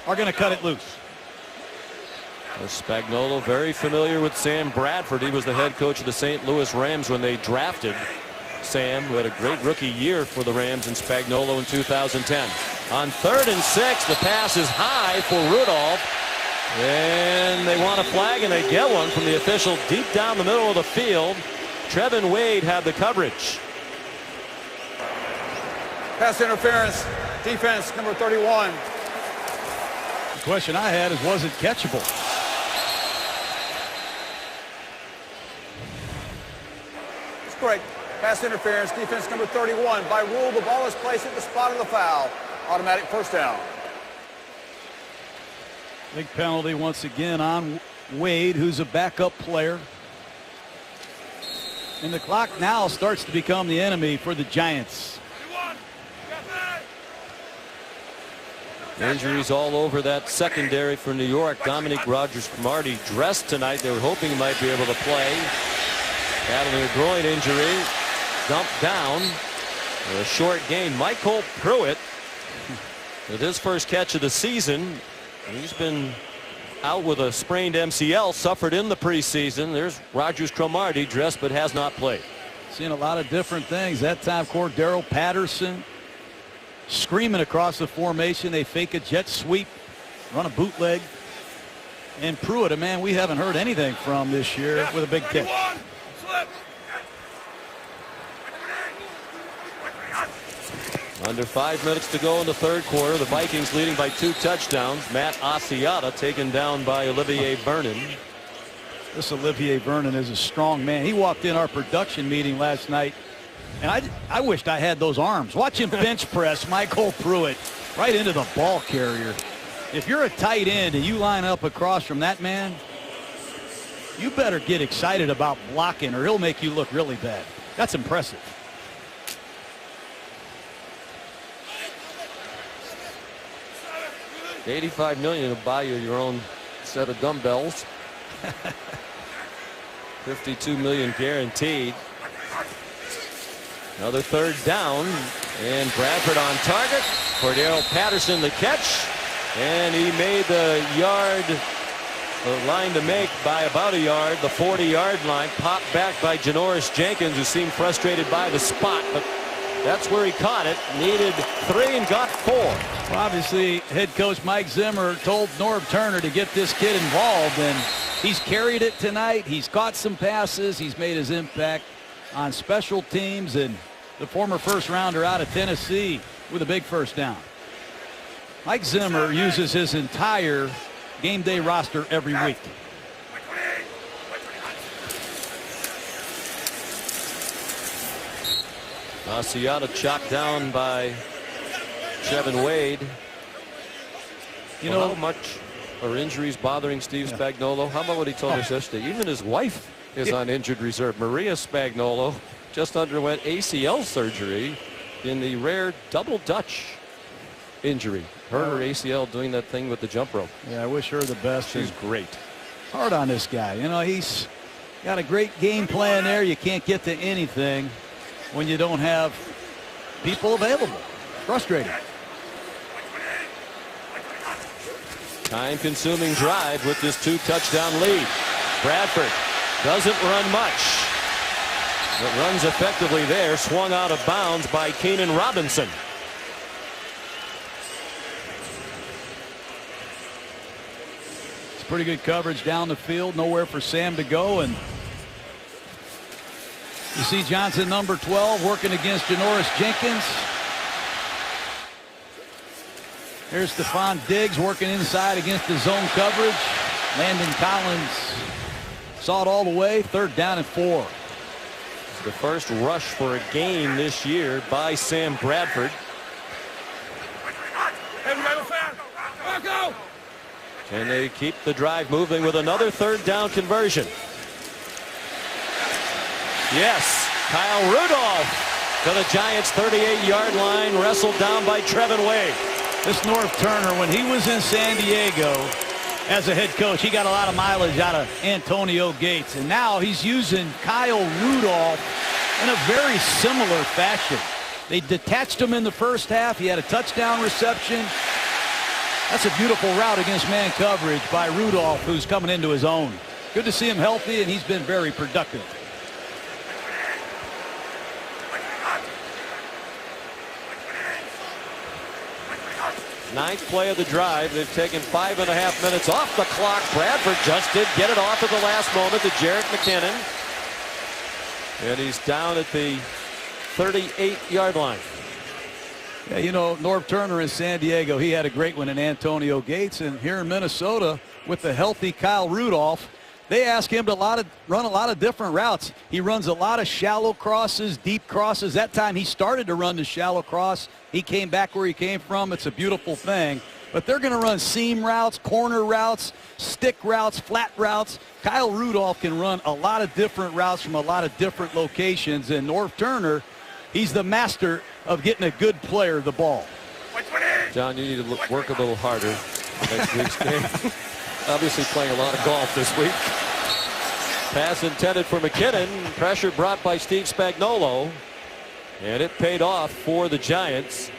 are going to cut it loose. Spagnuolo very familiar with Sam Bradford. He was the head coach of the St. Louis Rams when they drafted Sam, who had a great rookie year for the Rams, and Spagnuolo in 2010. On 3rd and 6, the pass is high for Rudolph. And they want a flag, and they get one from the official deep down the middle of the field. Trevin Wade had the coverage. Pass interference, defense number 31. The question I had is, was it catchable? Pass interference, defense number 31. By rule, the ball is placed at the spot of the foul. Automatic first down. Big penalty once again on Wade, who's a backup player. And the clock now starts to become the enemy for the Giants. Injuries all over that secondary for New York. Dominique Rodgers-Cromartie dressed tonight. They were hoping he might be able to play. Battling a groin injury. Dumped down. A short gain. Michael Pruitt with his first catch of the season. He's been out with a sprained MCL, suffered in the preseason. There's Rodgers-Cromartie dressed but has not played. Seeing a lot of different things. That time, Cordero Patterson screaming across the formation. They fake a jet sweep, run a bootleg. And Pruitt, a man we haven't heard anything from this year, with a big catch. Under 5 minutes to go in the third quarter. The Vikings leading by 2 touchdowns. Matt Asiata taken down by Olivier Vernon. This Olivier Vernon is a strong man. He walked in our production meeting last night, and I wished I had those arms. Watch him bench press Michael Pruitt right into the ball carrier. If you're a tight end and you line up across from that man, you better get excited about blocking or he'll make you look really bad. That's impressive. $85 million to buy you your own set of dumbbells. $52 million guaranteed. Another third down, and Bradford on target. Cordero Patterson the catch, and he made the line to make by about a yard, the 40-yard line. Popped back by Janoris Jenkins, who seemed frustrated by the spot, but that's where he caught it. Needed 3 and got 4. Well, obviously, head coach Mike Zimmer told Norv Turner to get this kid involved, and he's carried it tonight. He's caught some passes. He's made his impact on special teams, and the former first rounder out of Tennessee with a big first down. Mike Zimmer uses his entire game day roster every week. Asiata chopped down by Chevin Wade. You know how much are injuries bothering Steve Spagnuolo? How about what he told us yesterday? Even his wife is on injured reserve. Maria Spagnuolo just underwent ACL surgery in the rare double Dutch injury. Her ACL doing that thing with the jump rope. Yeah, I wish her the best. She's great. Hard on this guy. You know, he's got a great game plan there. You can't get to anything when you don't have people available. Frustrating. Time-consuming drive with this 2-touchdown lead. Bradford doesn't run much, but runs effectively there. Swung out of bounds by Keenan Robinson. It's pretty good coverage down the field. Nowhere for Sam to go, and you see Johnson, number 12, working against Janoris Jenkins. Here's Stephon Diggs working inside against the zone coverage. Landon Collins saw it all the way. 3rd down and 4. The first rush for a game this year by Sam Bradford. Can they keep the drive moving with another 3rd down conversion? Yes, Kyle Rudolph to the Giants' 38-yard line, wrestled down by Trevin Wade. This Norv Turner, when he was in San Diego as a head coach, he got a lot of mileage out of Antonio Gates, and now he's using Kyle Rudolph in a very similar fashion. They detached him in the first half. He had a touchdown reception. That's a beautiful route against man coverage by Rudolph, who's coming into his own. Good to see him healthy, and he's been very productive. 9th play of the drive. They've taken 5.5 minutes off the clock. Bradford just did get it off at the last moment to Jerick McKinnon. And he's down at the 38-yard line. Yeah, you know, Norv Turner in San Diego, he had a great one in Antonio Gates. And here in Minnesota, with the healthy Kyle Rudolph, They ask him to run a lot of different routes. He runs a lot of shallow crosses, deep crosses. That time he started to run the shallow cross. He came back where he came from. It's a beautiful thing. But they're going to run seam routes, corner routes, stick routes, flat routes. Kyle Rudolph can run a lot of different routes from a lot of different locations. And Norv Turner, he's the master of getting a good player the ball. John, you need to work a little harder for next week's game. Obviously playing a lot of golf this week. Pass intended for McKinnon. Pressure brought by Steve Spagnuolo. And it paid off for the Giants.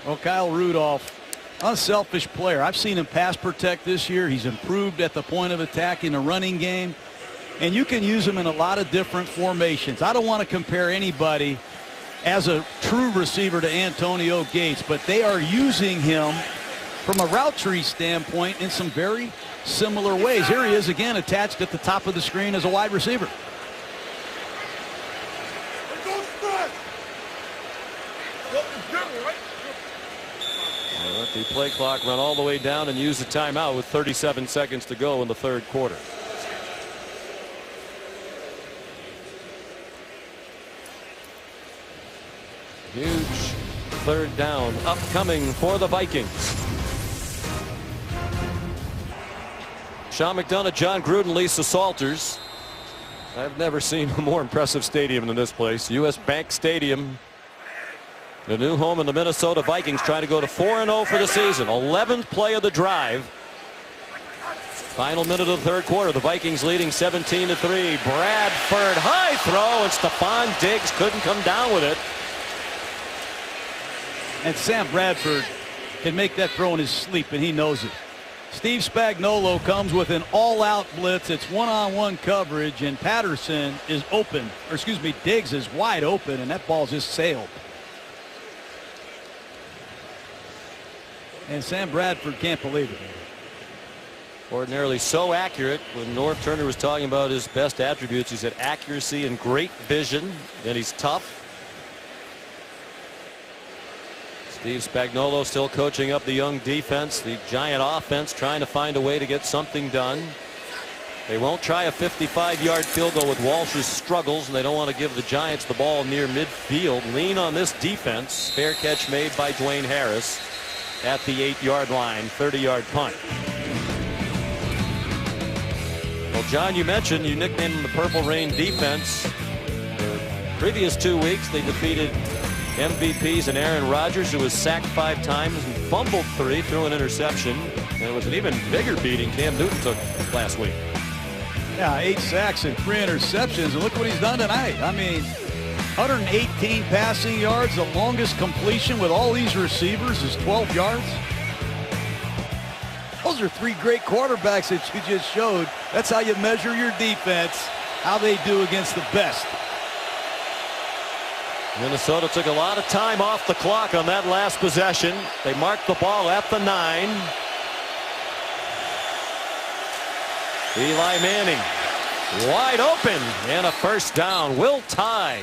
Well, Kyle Rudolph, unselfish player. I've seen him pass protect this year. He's improved at the point of attack in the running game. And you can use him in a lot of different formations. I don't want to compare anybody as a true receiver to Antonio Gates, but they are using him from a route tree standpoint in some very similar ways. Here he is again, attached at the top of the screen as a wide receiver. Let the play clock run all the way down and use the timeout with 37 seconds to go in the third quarter. Huge third down upcoming for the Vikings. Sean McDonough, John Gruden, Lisa Salters. I've never seen a more impressive stadium than this place. U.S. Bank Stadium. The new home of the Minnesota Vikings, trying to go to 4-0 for the season. 11th play of the drive. Final minute of the third quarter. The Vikings leading 17-3. Bradford, high throw, and Stephon Diggs couldn't come down with it. And Sam Bradford can make that throw in his sleep, and he knows it. Steve Spagnuolo comes with an all-out blitz. It's one-on-one coverage, and Patterson is open. Or excuse me, Diggs is wide open, and that ball just sailed. And Sam Bradford can't believe it. Ordinarily so accurate. When Norv Turner was talking about his best attributes, he said accuracy and great vision, and he's tough. Steve Spagnuolo still coaching up the young defense. The Giant offense trying to find a way to get something done. They won't try a 55-yard field goal with Walsh's struggles, and they don't want to give the Giants the ball near midfield. Lean on this defense. Fair catch made by Dwayne Harris at the 8-yard line. 30-yard punt. Well, John, you mentioned you nicknamed them the Purple Rain defense. The previous 2 weeks they defeated MVPs and Aaron Rodgers, who was sacked 5 times and fumbled 3, threw an interception. And it was an even bigger beating Cam Newton took last week. Yeah, 8 sacks and 3 interceptions, and look what he's done tonight. I mean, 118 passing yards. The longest completion with all these receivers is 12 yards. Those are 3 great quarterbacks that you just showed. That's how you measure your defense, how they do against the best. Minnesota took a lot of time off the clock on that last possession. They marked the ball at the 9. Eli Manning wide open and a first down. Will Tye,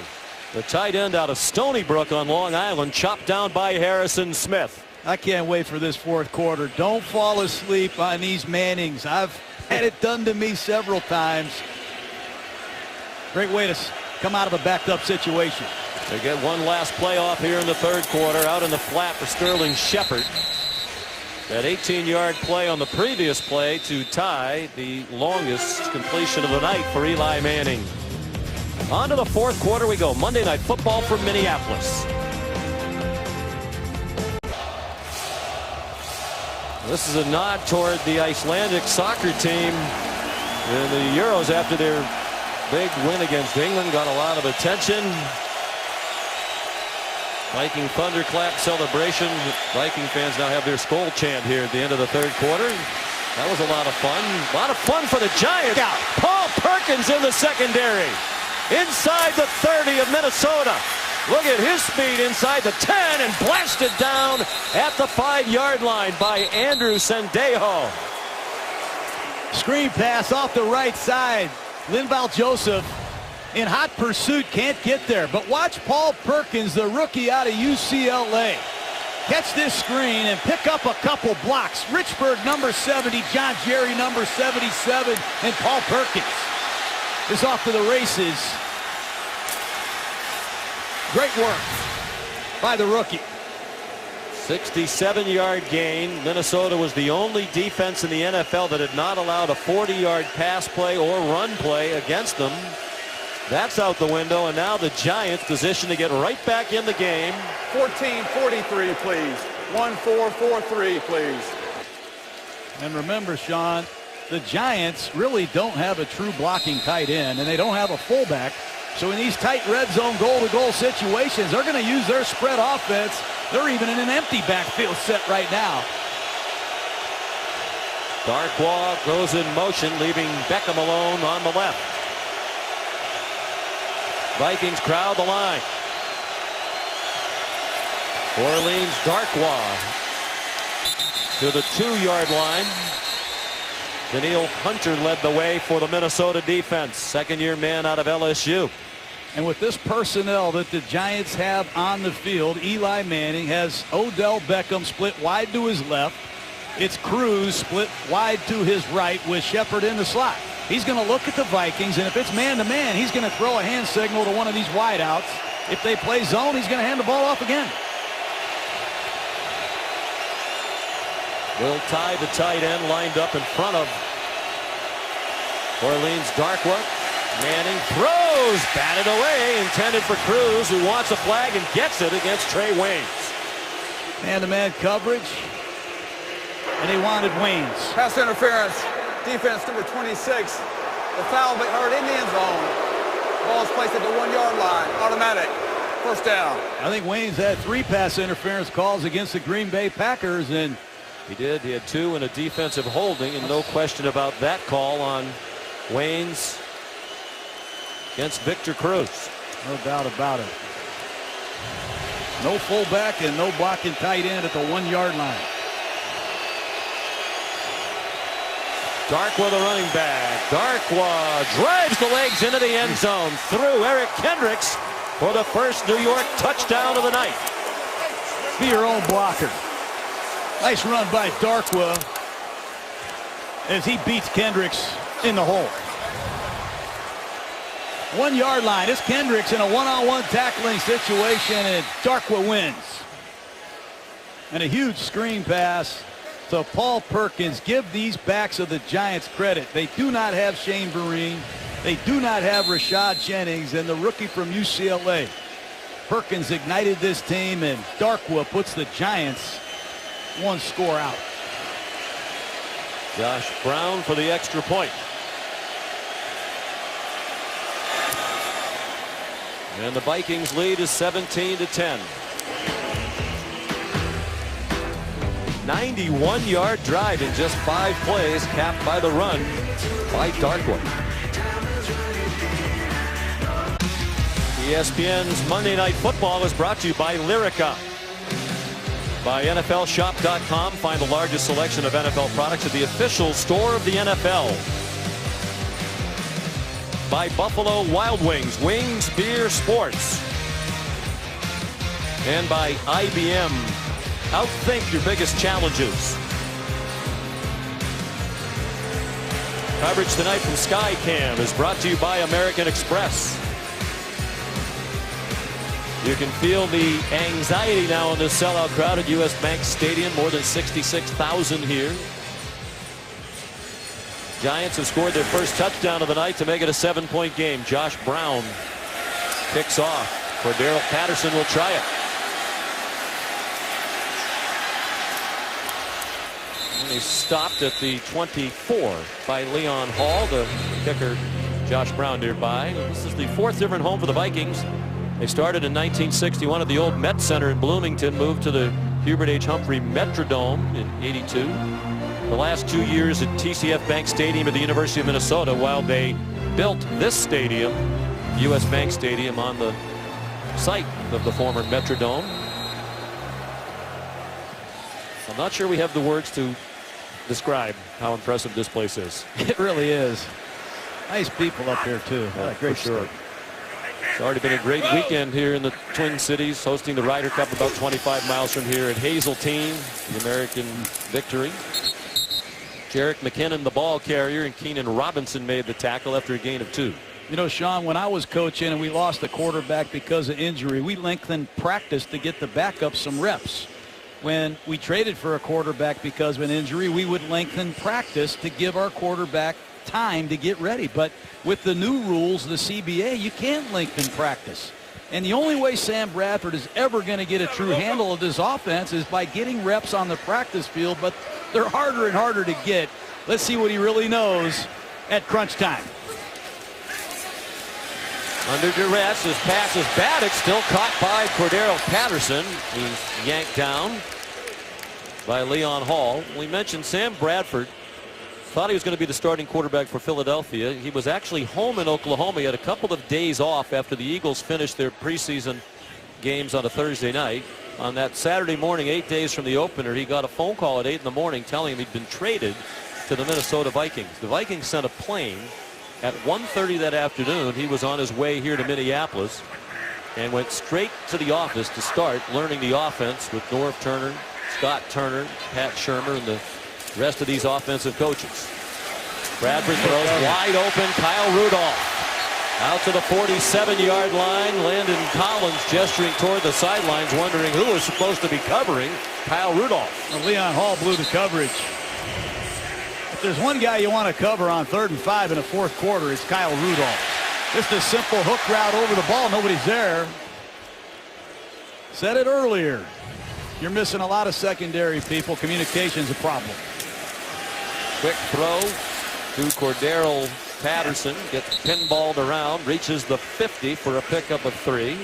the tight end out of Stony Brook on Long Island, chopped down by Harrison Smith. I can't wait for this fourth quarter. Don't fall asleep on these Mannings. I've had it done to me several times. Great way to come out of a backed up situation. They get one last playoff here in the third quarter. Out in the flat for Sterling Shepard. That 18-yard play on the previous play to tie the longest completion of the night for Eli Manning. On to the fourth quarter we go. Monday Night Football from Minneapolis. This is a nod toward the Icelandic soccer team in the Euros after their big win against England. Got a lot of attention. Viking thunderclap celebration. Viking fans now have their Skol chant here at the end of the third quarter. That was a lot of fun. A lot of fun for the Giants. Paul Perkins in the secondary. Inside the 30 of Minnesota. Look at his speed inside the 10 and blasted down at the 5-yard line by Andrew Sendejo. Screen pass off the right side. Linval Joseph in hot pursuit, can't get there. But watch Paul Perkins, the rookie out of UCLA. catch this screen and pick up a couple blocks. Richburg, number 70, John Jerry, number 77, and Paul Perkins is off to the races. Great work by the rookie. 67-yard gain. Minnesota was the only defense in the NFL that had not allowed a 40-yard pass play or run play against them. That's out the window, and now the Giants positioned to get right back in the game. 14-43, please. 1-4-4-3, please. And remember, Sean, the Giants really don't have a true blocking tight end, and they don't have a fullback. So in these tight red zone goal-to-goal situations, they're going to use their spread offense. They're even in an empty backfield set right now. Darkwa goes in motion, leaving Beckham alone on the left. Vikings crowd the line. Orleans Darkwa to the 2-yard line. Daniil Hunter led the way for the Minnesota defense. Second-year man out of LSU. And with this personnel that the Giants have on the field, Eli Manning has Odell Beckham split wide to his left. It's Cruz split wide to his right with Shepard in the slot. He's going to look at the Vikings, and if it's man-to-man, he's going to throw a hand signal to one of these wideouts. If they play zone, he's going to hand the ball off again. Will Tye, the tight end, lined up in front of Orleans Darkwa. Manning throws, batted away, intended for Cruz, who wants a flag and gets it against Trey Waynes. Man-to-man coverage, and he wanted Waynes. Pass interference. Defense number 26. The foul but hurt in the end zone. Ball is placed at the 1-yard line. Automatic. First down. I think Waynes had 3 pass interference calls against the Green Bay Packers, and he did. He had 2 in a defensive holding, and no question about that call on Waynes against Victor Cruz. No doubt about it. No fullback and no blocking tight end at the 1-yard line. Darkwa, the running back. Darkwa drives the legs into the end zone through Eric Kendricks for the first New York touchdown of the night. Be your own blocker. Nice run by Darkwa as he beats Kendricks in the hole. 1-yard line. It's Kendricks in a one-on-one tackling situation, and Darkwa wins. And a huge screen pass to Paul Perkins. Give these backs of the Giants credit. They do not have Shane Vereen. They do not have Rashad Jennings, and the rookie from UCLA. Perkins ignited this team, and Darkwa puts the Giants 1 score out. Josh Brown for the extra point. And the Vikings lead is 17-10. 91-yard drive in just 5 plays, capped by the run by Darkwa. ESPN's Monday Night Football is brought to you by Lyrica. By NFLshop.com. Find the largest selection of NFL products at the official store of the NFL. By Buffalo Wild Wings, Wings Beer Sports. And by IBM, outthink your biggest challenges. Coverage tonight from SkyCam is brought to you by American Express. You can feel the anxiety now in this sellout crowd at US Bank Stadium. More than 66,000 here. Giants have scored their first touchdown of the night to make it a 7-point game. Josh Brown kicks off. Cordero Patterson will try it. And he's stopped at the 24 by Leon Hall, the kicker. Josh Brown nearby. This is the 4th different home for the Vikings. They started in 1961 at the old Met Center in Bloomington, moved to the Hubert H. Humphrey Metrodome in '82. The last 2 years at TCF Bank Stadium at the University of Minnesota, while they built this stadium, US Bank Stadium, on the site of the former Metrodome. I'm not sure we have the words to describe how impressive this place is. It really is. Nice people up here too. Yeah, great for sure. It's already been a great weekend here in the Twin Cities, hosting the Ryder Cup about 25 miles from here at Hazeltine, the American victory. Jarek McKinnon, the ball carrier, and Keenan Robinson made the tackle after a gain of 2. You know, Sean, when I was coaching and we lost the quarterback because of injury, we lengthened practice to get the backup some reps. When we traded for a quarterback because of an injury, we would lengthen practice to give our quarterback time to get ready. But with the new rules, the CBA, you can't lengthen practice. And the only way Sam Bradford is ever going to get a true handle of this offense is by getting reps on the practice field, but they're harder and harder to get. Let's see what he really knows at crunch time. Under duress, his pass is batted, still caught by Cordero Patterson. He's yanked down by Leon Hall. We mentioned Sam Bradford thought he was going to be the starting quarterback for Philadelphia. He was actually home in Oklahoma. He had a couple of days off after the Eagles finished their preseason games on a Thursday night. On that Saturday morning, 8 days from the opener, he got a phone call at 8 in the morning telling him he'd been traded to the Minnesota Vikings. The Vikings sent a plane at 1:30 that afternoon. He was on his way here to Minneapolis and went straight to the office to start learning the offense with Norv Turner, Scott Turner, Pat Shermer, and the rest of these offensive coaches. Bradford throws wide open. Kyle Rudolph out to the 47-yard line. Landon Collins gesturing toward the sidelines, wondering who was supposed to be covering Kyle Rudolph. Well, Leon Hall blew the coverage. If there's one guy you want to cover on 3rd and 5 in the 4th quarter, it's Kyle Rudolph. Just a simple hook route over the ball. Nobody's there. Said it earlier. You're missing a lot of secondary people. Communication's a problem. Quick throw to Cordero Patterson. Gets pinballed around. Reaches the 50 for a pickup of 3.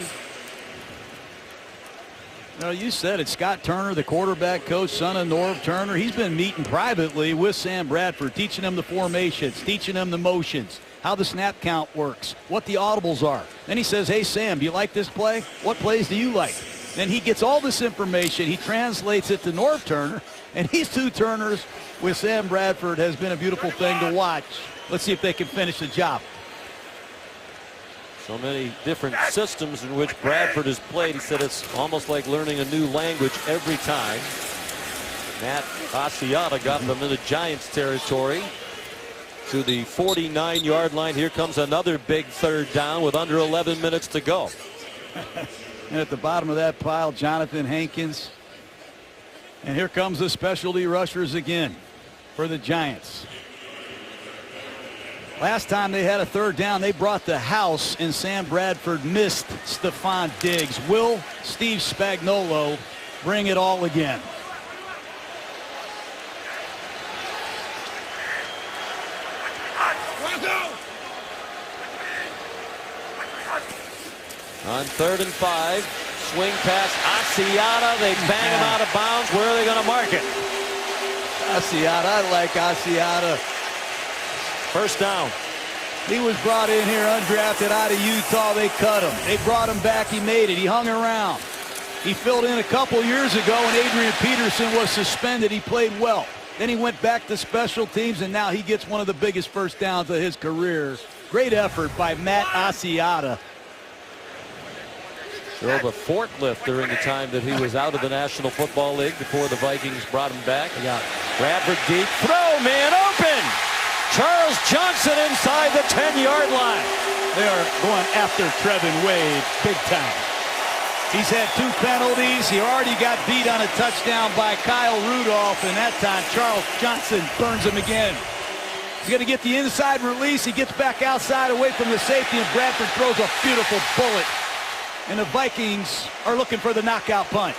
No, you said it. Scott Turner, the quarterback coach, son of Norv Turner. He's been meeting privately with Sam Bradford, teaching him the formations, teaching him the motions, how the snap count works, what the audibles are. Then he says, hey, Sam, do you like this play? What plays do you like? Then he gets all this information. He translates it to Norv Turner, and these two Turners with Sam Bradford has been a beautiful thing to watch. Let's see if they can finish the job. So many different systems in which Bradford has played. He said it's almost like learning a new language every time. Matt Asiata got them into Giants territory to the 49-yard line. Here comes another big 3rd down with under 11 minutes to go. And at the bottom of that pile, Jonathan Hankins. And here comes the specialty rushers again for the Giants. Last time they had a 3rd down, they brought the house, and Sam Bradford missed Stephon Diggs. Will Steve Spagnuolo bring it all again? On 3rd and 5, swing pass Asiata. They bang him out of bounds. Where are they going to mark it? Asiata, I like Asiata. 1st down. He was brought in here undrafted out of Utah. They cut him. They brought him back. He made it. He hung around. He filled in a couple years ago when Adrian Peterson was suspended. He played well. Then he went back to special teams, and now he gets one of the biggest 1st downs of his career. Great effort by Matt Asiata. Drove a forklift during the time that he was out of the National Football League before the Vikings brought him back. Bradford deep throw, man open. Charles Johnson inside the 10-yard line. They are going after Trevin Wade big time. He's had 2 penalties. He already got beat on a touchdown by Kyle Rudolph, and that time Charles Johnson burns him again. He's going to get the inside release. He gets back outside away from the safety, and Bradford throws a beautiful bullet. And the Vikings are looking for the knockout punch.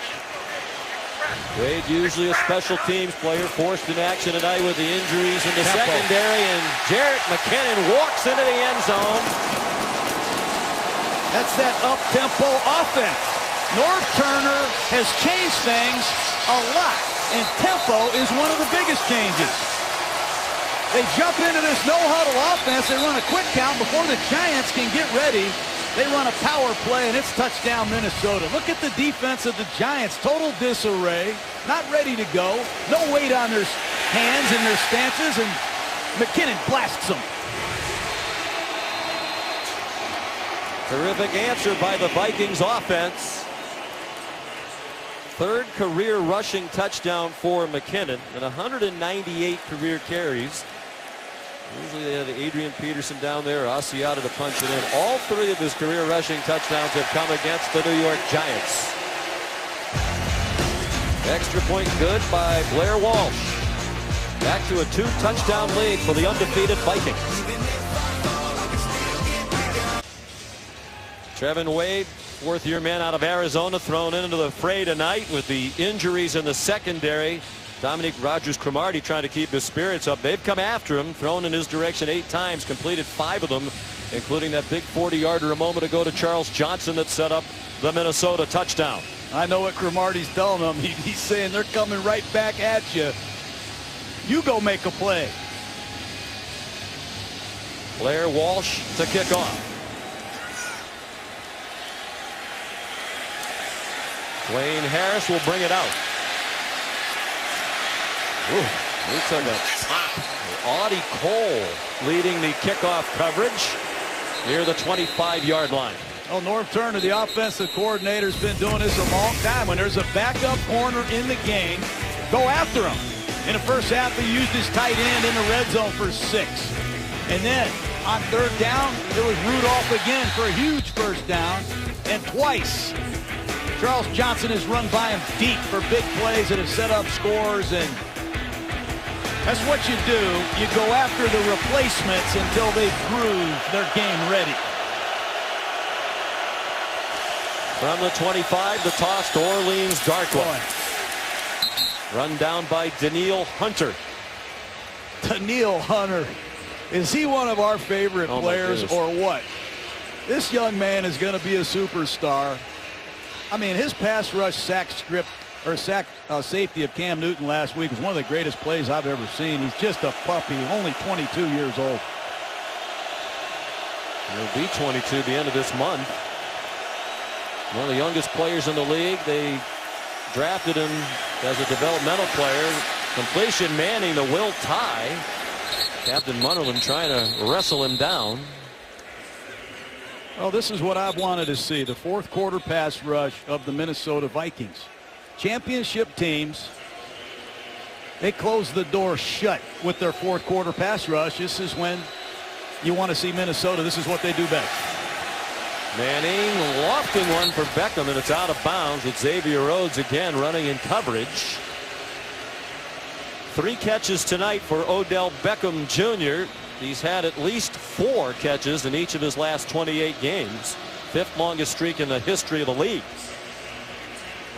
Wade, usually a special teams player, forced in action tonight with the injuries in the secondary, and Jarek McKinnon walks into the end zone. That's that up-tempo offense. Norv Turner has changed things a lot, and tempo is one of the biggest changes. They jump into this no-huddle offense. They run a quick count before the Giants can get ready. They run a power play, and it's touchdown Minnesota. Look at the defense of the Giants. Total disarray. Not ready to go. No weight on their hands and their stances, and McKinnon blasts them. Terrific answer by the Vikings offense. Third career rushing touchdown for McKinnon and 198 career carries. Usually they have Adrian Peterson down there, Asiata to punch it in. All three of his career rushing touchdowns have come against the New York Giants. Extra point good by Blair Walsh. Back to a 2-touchdown lead for the undefeated Vikings. Trevin Wade, fourth-year man out of Arizona, thrown into the fray tonight with the injuries in the secondary. Dominique Rodgers-Cromartie trying to keep his spirits up. They've come after him, thrown in his direction 8 times, completed 5 of them, including that big 40-yarder a moment ago to Charles Johnson that set up the Minnesota touchdown. I know what Cromartie's telling them. He's saying they're coming right back at you. You go make a play. Blair Walsh to kick off. Dwayne Harris will bring it out. Ooh, he took a top. Audie Cole leading the kickoff coverage near the 25-yard line. Well, Norv Turner, the offensive coordinator, has been doing this a long time. When there's a backup corner in the game, go after him. In the first half, he used his tight end in the red zone for 6. And then on third down, it was Rudolph again for a huge first down. And twice, Charles Johnson has run by him deep for big plays that have set up scores. And that's what you do. You go after the replacements until they prove they're game ready. From the 25, the toss to Orleans Darkwa. Run down by Daniil Hunter. Daniil Hunter. Is he one of our favorite players or what? This young man is going to be a superstar. I mean, his pass rush sack script or sack safety of Cam Newton last week was one of the greatest plays I've ever seen. He's just a puppy, only 22 years old. He'll be 22 the end of this month. One of the youngest players in the league. They drafted him as a developmental player. Completion manning the Will tie. Captain Munnerlyn trying to wrestle him down. Well, this is what I've wanted to see. The fourth quarter pass rush of the Minnesota Vikings. Championship teams, they close the door shut with their fourth quarter pass rush. This is when you want to see Minnesota. This is what they do best. Manning lofting one for Beckham, and it's out of bounds with Xavier Rhodes again running in coverage. 3 catches tonight for Odell Beckham Jr. He's had at least 4 catches in each of his last 28 games. 5th longest streak in the history of the league.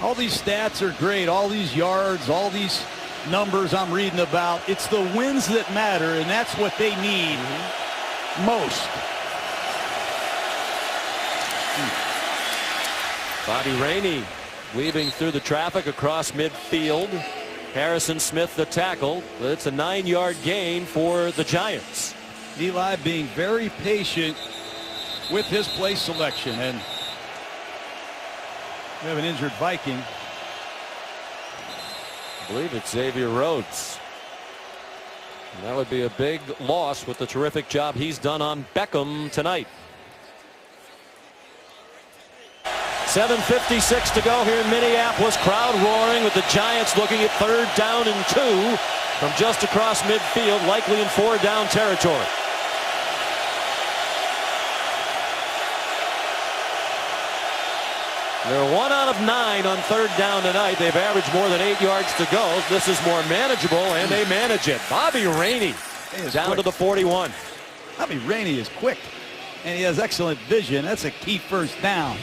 All these stats are great. All these yards, all these numbers I'm reading about. It's the wins that matter, and that's what they need most. Bobby Rainey weaving through the traffic across midfield. Harrison Smith the tackle. It's a 9-yard gain for the Giants. Eli being very patient with his play selection, and we have an injured Viking. I believe it's Xavier Rhodes. And that would be a big loss with the terrific job he's done on Beckham tonight. 7:56 to go here in Minneapolis. Crowd roaring with the Giants looking at 3rd down and 2 from just across midfield, likely in 4-down territory. They're 1 out of 9 on 3rd down tonight. They've averaged more than 8 yards to go. This is more manageable, and they manage it. Bobby Rainey down to the 41. Bobby Rainey is quick, and he has excellent vision. That's a key first down.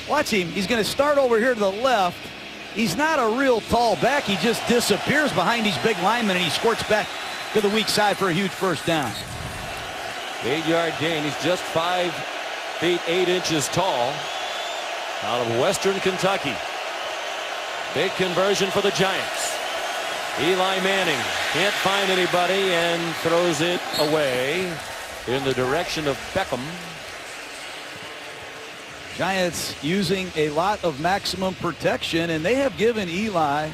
Watch him. He's going to start over here to the left. He's not a real tall back. He just disappears behind these big linemen, and he squirts back to the weak side for a huge first down. 8-yard gain. He's just 5 feet 8 inches tall. Out of Western Kentucky. Big conversion for the Giants. Eli Manning can't find anybody and throws it away in the direction of Beckham. Giants using a lot of maximum protection, and they have given Eli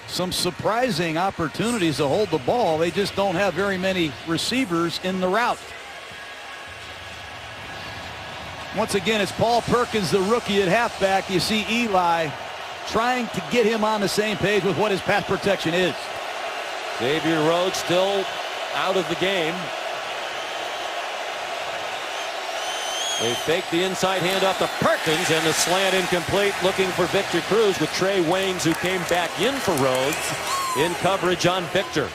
some surprising opportunities to hold the ball. They just don't have very many receivers in the route. Once again, it's Paul Perkins, the rookie at halfback. You see Eli trying to get him on the same page with what his pass protection is. Xavier Rhodes still out of the game. They fake the inside handoff to Perkins, and the slant incomplete, looking for Victor Cruz with Trey Waynes, who came back in for Rhodes in coverage on Victor.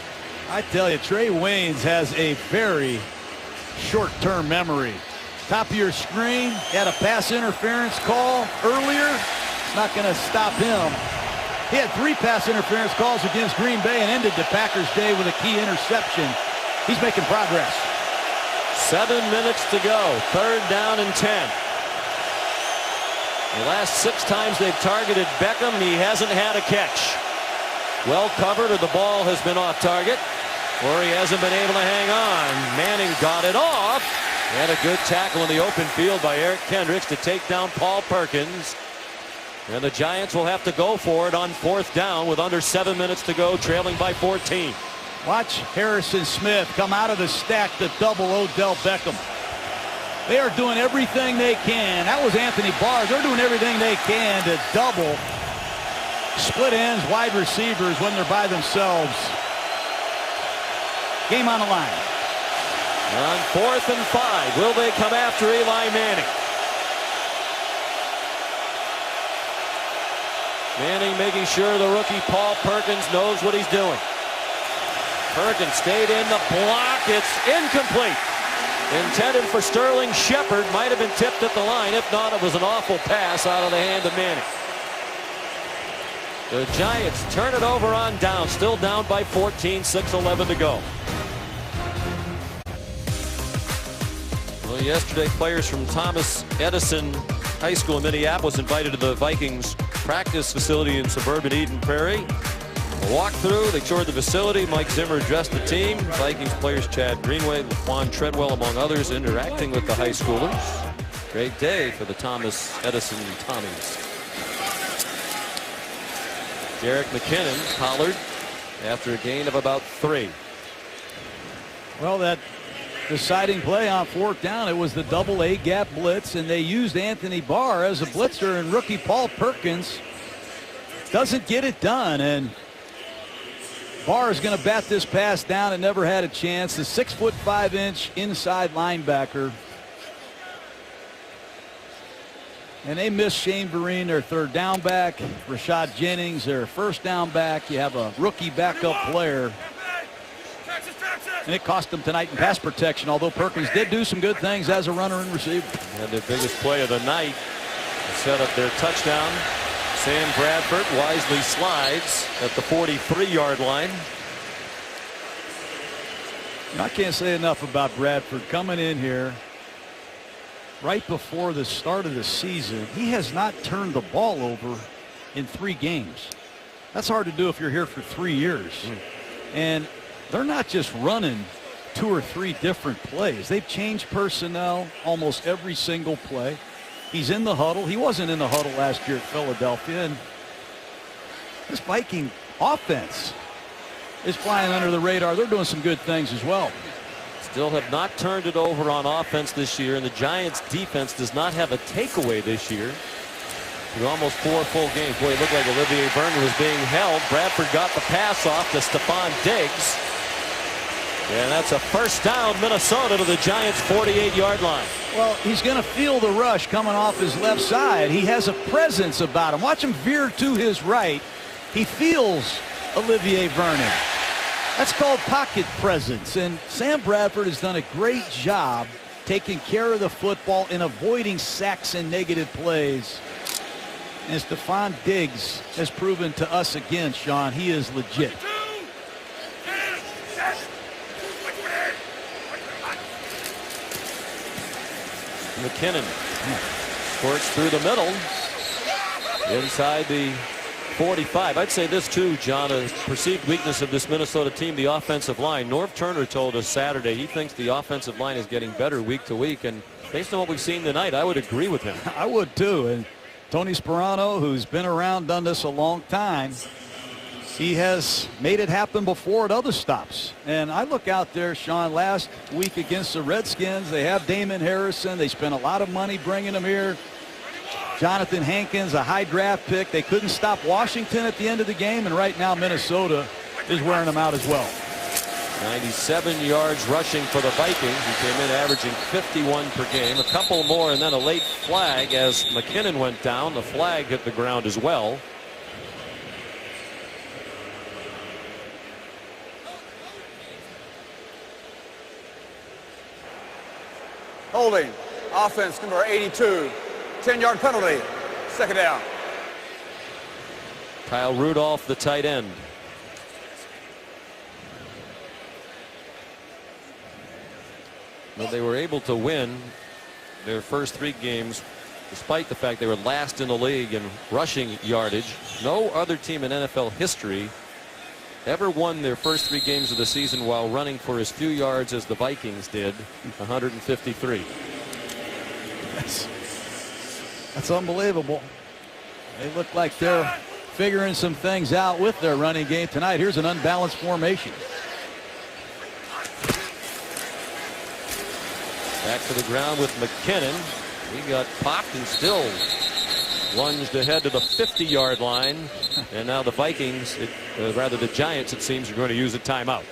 I tell you, Trey Waynes has a very short-term memory. Top of your screen, had a pass interference call earlier. It's not going to stop him. He had 3 pass interference calls against Green Bay and ended the Packers' day with a key interception. He's making progress. 7 minutes to go. 3rd down and 10. The last 6 times they've targeted Beckham, he hasn't had a catch. Well covered, or the ball has been off target, or he hasn't been able to hang on. Manning got it off. And a good tackle in the open field by Eric Kendricks to take down Paul Perkins. And the Giants will have to go for it on 4th down with under 7 minutes to go, trailing by 14. Watch Harrison Smith come out of the stack to double Odell Beckham. They are doing everything they can. That was Anthony Barr. They're doing everything they can to double split ends, wide receivers when they're by themselves. Game on the line. On 4th and 5, will they come after Eli Manning? Manning making sure the rookie Paul Perkins knows what he's doing. Perkins stayed in the block. It's incomplete. Intended for Sterling Shepard. Might have been tipped at the line. If not, it was an awful pass out of the hand of Manning. The Giants turn it over on down. Still down by 14. 6:11 to go. Well, yesterday, players from Thomas Edison High School in Minneapolis invited to the Vikings practice facility in suburban Eden Prairie. A walkthrough, they toured the facility. Mike Zimmer addressed the team. Vikings players Chad Greenway, Laquan Treadwell, among others, interacting with the high schoolers. Great day for the Thomas Edison Tommies. Jerick McKinnon collared after a gain of about 3. Well, that deciding play on 4th down, it was the double A gap blitz, and they used Anthony Barr as a blitzer, and rookie Paul Perkins doesn't get it done. And Barr is going to bat this pass down and never had a chance. The 6'5" inside linebacker. And they miss Shane Vereen, their 3rd down back. Rashad Jennings, their 1st down back. You have a rookie backup player. And it cost them tonight in pass protection, although Perkins did do some good things as a runner and receiver. And the biggest play of the night set up their touchdown. Sam Bradford wisely slides at the 43-yard line. I can't say enough about Bradford coming in here right before the start of the season. He has not turned the ball over in 3 games. That's hard to do if you're here for 3 years. And they're not just running 2 or 3 different plays. They've changed personnel almost every single play. He's in the huddle. He wasn't in the huddle last year at Philadelphia. And this Viking offense is flying under the radar. They're doing some good things as well. Still have not turned it over on offense this year, and the Giants defense does not have a takeaway this year. Through almost 4 full games. Boy, it looked like Olivier Vernon was being held. Bradford got the pass off to Stephon Diggs. And that's a 1st down, Minnesota, to the Giants' 48-yard line. Well, he's going to feel the rush coming off his left side. He has a presence about him. Watch him veer to his right. He feels Olivier Vernon. That's called pocket presence. And Sam Bradford has done a great job taking care of the football and avoiding sacks and negative plays. And Stephon Diggs has proven to us again, Sean, he is legit. McKinnon squirts through the middle inside the 45. I'd say this too, John, a perceived weakness of this Minnesota team, the offensive line. Norv Turner told us Saturday he thinks the offensive line is getting better week to week, and based on what we've seen tonight, I would agree with him. I would too. And Tony Sperano, who's been around, done this a long time, He has made it happen before at other stops. And I look out there, Sean, last week against the Redskins, they have Damon Harrison. They spent a lot of money bringing him here. Jonathan Hankins, a high draft pick. They couldn't stop Washington at the end of the game, and right now Minnesota is wearing them out as well. 97 yards rushing for the Vikings. He came in averaging 51 per game. A couple more and then a late flag as McKinnon went down. The flag hit the ground as well. Holding. Offense number 82. 10-yard penalty. Second down. Kyle Rudolph, the tight end. Well, they were able to win their first 3 games despite the fact they were last in the league in rushing yardage. No other team in NFL history ever won their first 3 games of the season while running for as few yards as the Vikings did, 153. That's unbelievable. They look like they're figuring some things out with their running game tonight. Here's an unbalanced formation. Back to the ground with McKinnon. He got popped and still lunged ahead to the 50-yard line. And now the Vikings, rather the Giants, it seems, are going to use a timeout.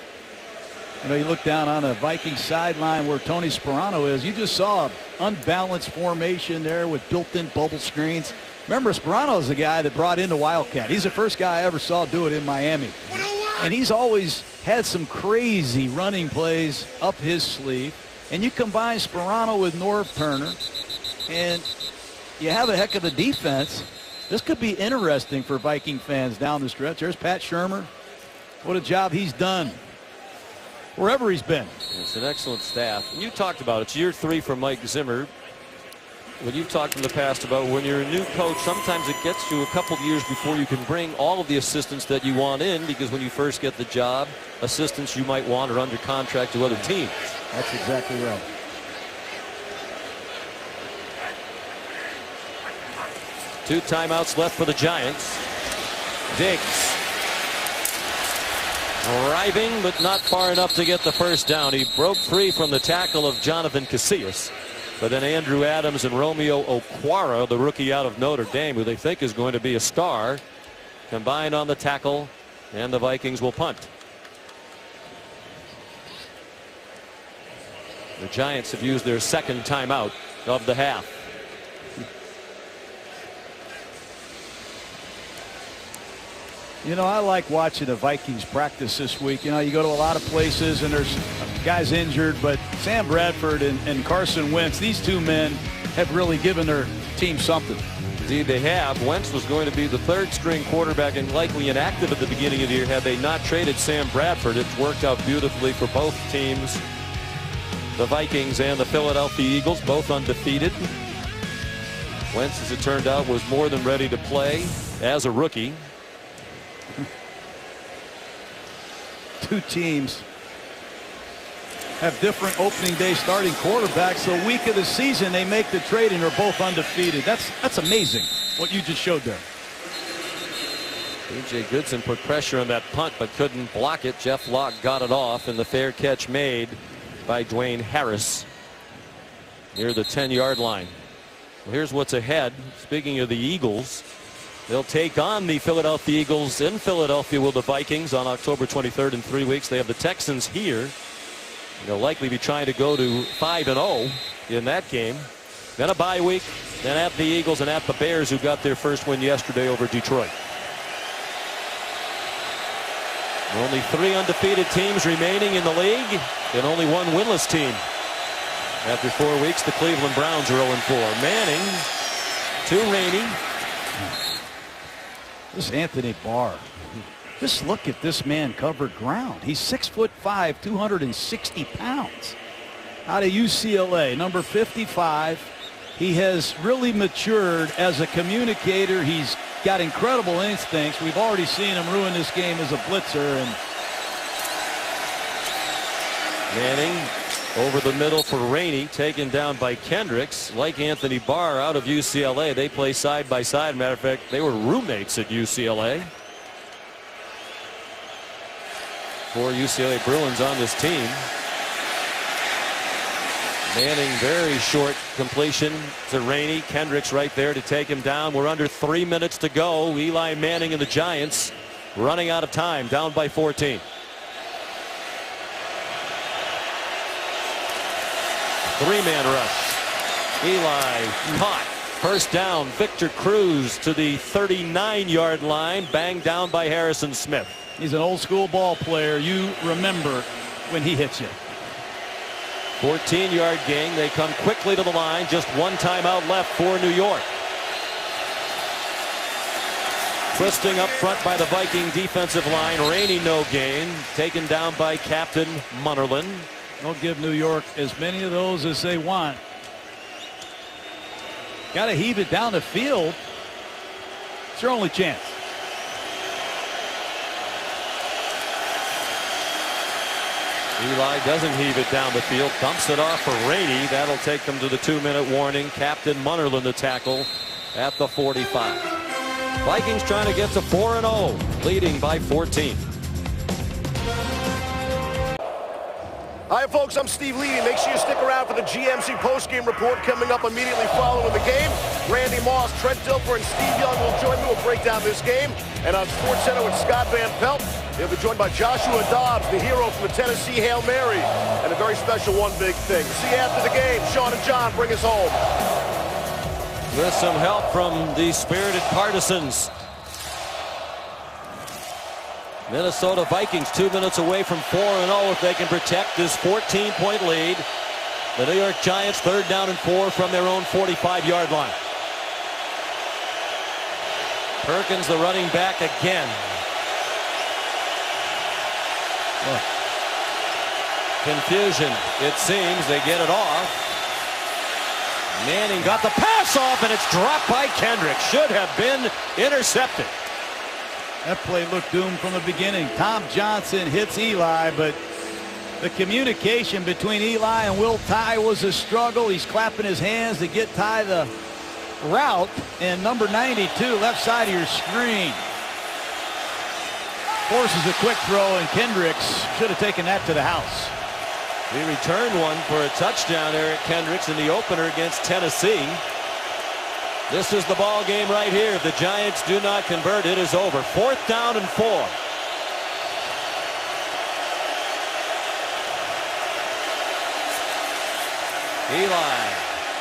You know, you look down on the Vikings sideline where Tony Sperano is. You just saw an unbalanced formation there with built-in bubble screens. Remember, Sperano's the guy that brought in the Wildcat. He's the first guy I ever saw do it in Miami. And he's always had some crazy running plays up his sleeve. And you combine Sperano with Norv Turner, and you have a heck of a defense. This could be interesting for Viking fans down the stretch. There's Pat Shurmur. What a job he's done wherever he's been. It's an excellent staff. And you talked about it. It's year 3 for Mike Zimmer. When you've talked in the past about when you're a new coach, sometimes it gets you a couple of years before you can bring all of the assistants that you want in, because when you first get the job, assistants you might want are under contract to other teams. That's exactly right. Two timeouts left for the Giants. Diggs driving, but not far enough to get the first down. He broke free from the tackle of Jonathan Casillas. But then Andrew Adams and Romeo Okwara, the rookie out of Notre Dame, who they think is going to be a star, combined on the tackle, and the Vikings will punt. The Giants have used their second timeout of the half. You know, I like watching the Vikings practice this week. You know, you go to a lot of places and there's guys injured, but Sam Bradford and Carson Wentz, these two men have really given their team something. Indeed, they have. Wentz was going to be the third-string quarterback and likely inactive at the beginning of the year had they not traded Sam Bradford. It's worked out beautifully for both teams. The Vikings and the Philadelphia Eagles, both undefeated. Wentz, as it turned out, was more than ready to play as a rookie. Two teams have different opening day starting quarterbacks. The week of the season they make the trade and they're both undefeated. That's amazing what you just showed there. A.J. Goodson put pressure on that punt but couldn't block it. Jeff Locke got it off, and the fair catch made by Dwayne Harris near the 10-yard line. Well, here's what's ahead. Speaking of the Eagles, they'll take on the Philadelphia Eagles in Philadelphia with the Vikings on October 23rd in 3 weeks. They have the Texans here. They'll likely be trying to go to 5-0 in that game. Then a bye week, then at the Eagles and at the Bears, who got their first win yesterday over Detroit. Only 3 undefeated teams remaining in the league and only 1 winless team. After 4 weeks, the Cleveland Browns are 0-4. Manning to Rainey. This Anthony Barr, just look at this man covered ground. He's 6'5", 260 pounds. Out of UCLA, number 55. He has really matured as a communicator. He's got incredible instincts. We've already seen him ruin this game as a blitzer. And Manning over the middle for Rainey, taken down by Kendricks. Like Anthony Barr out of UCLA, they play side by side. Matter of fact, they were roommates at UCLA. for UCLA Bruins on this team. Manning, very short completion to Rainey. Kendricks right there to take him down. We're under 3 minutes to go. Eli Manning and the Giants running out of time, down by 14. Three-man rush. Eli caught. First down. Victor Cruz to the 39-yard line. Banged down by Harrison Smith. He's an old school ball player. You remember when he hits you. 14-yard gain. They come quickly to the line. Just one timeout left for New York. Twisting up front by the Viking defensive line. Rainey no gain. Taken down by Captain Munnerlyn. They'll give New York as many of those as they want. Got to heave it down the field. It's your only chance. Eli doesn't heave it down the field. Dumps it off for Rainey. That'll take them to the 2-minute warning. Captain Munnerlyn the tackle at the 45. Vikings trying to get to 4-0, leading by 14. Hi, folks. I'm Steve Levy. Make sure you stick around for the GMC postgame report coming up immediately following the game. Randy Moss, Trent Dilfer, and Steve Young will join me. We'll break down this game. And on SportsCenter with Scott Van Pelt, they'll be joined by Joshua Dobbs, the hero from the Tennessee Hail Mary, and a very special one big thing. See you after the game. Sean and John, bring us home. With some help from the spirited partisans. Minnesota Vikings 2 minutes away from 4-0 if they can protect this 14-point lead. The New York Giants 3rd down and 4 from their own 45-yard line. Perkins, the running back, again. Confusion, it seems. They get it off. Manning got the pass off, and it's dropped by Kendrick. Should have been intercepted. That play looked doomed from the beginning. Tom Johnson hits Eli, but the communication between Eli and Will Tye was a struggle. He's clapping his hands to get Tye the route, and number 92, left side of your screen, forces a quick throw, and Kendricks should have taken that to the house. He returned one for a touchdown, Eric Kendricks, in the opener against Tennessee. This is the ball game right here. If the Giants do not convert, it is over. 4th down and 4. Eli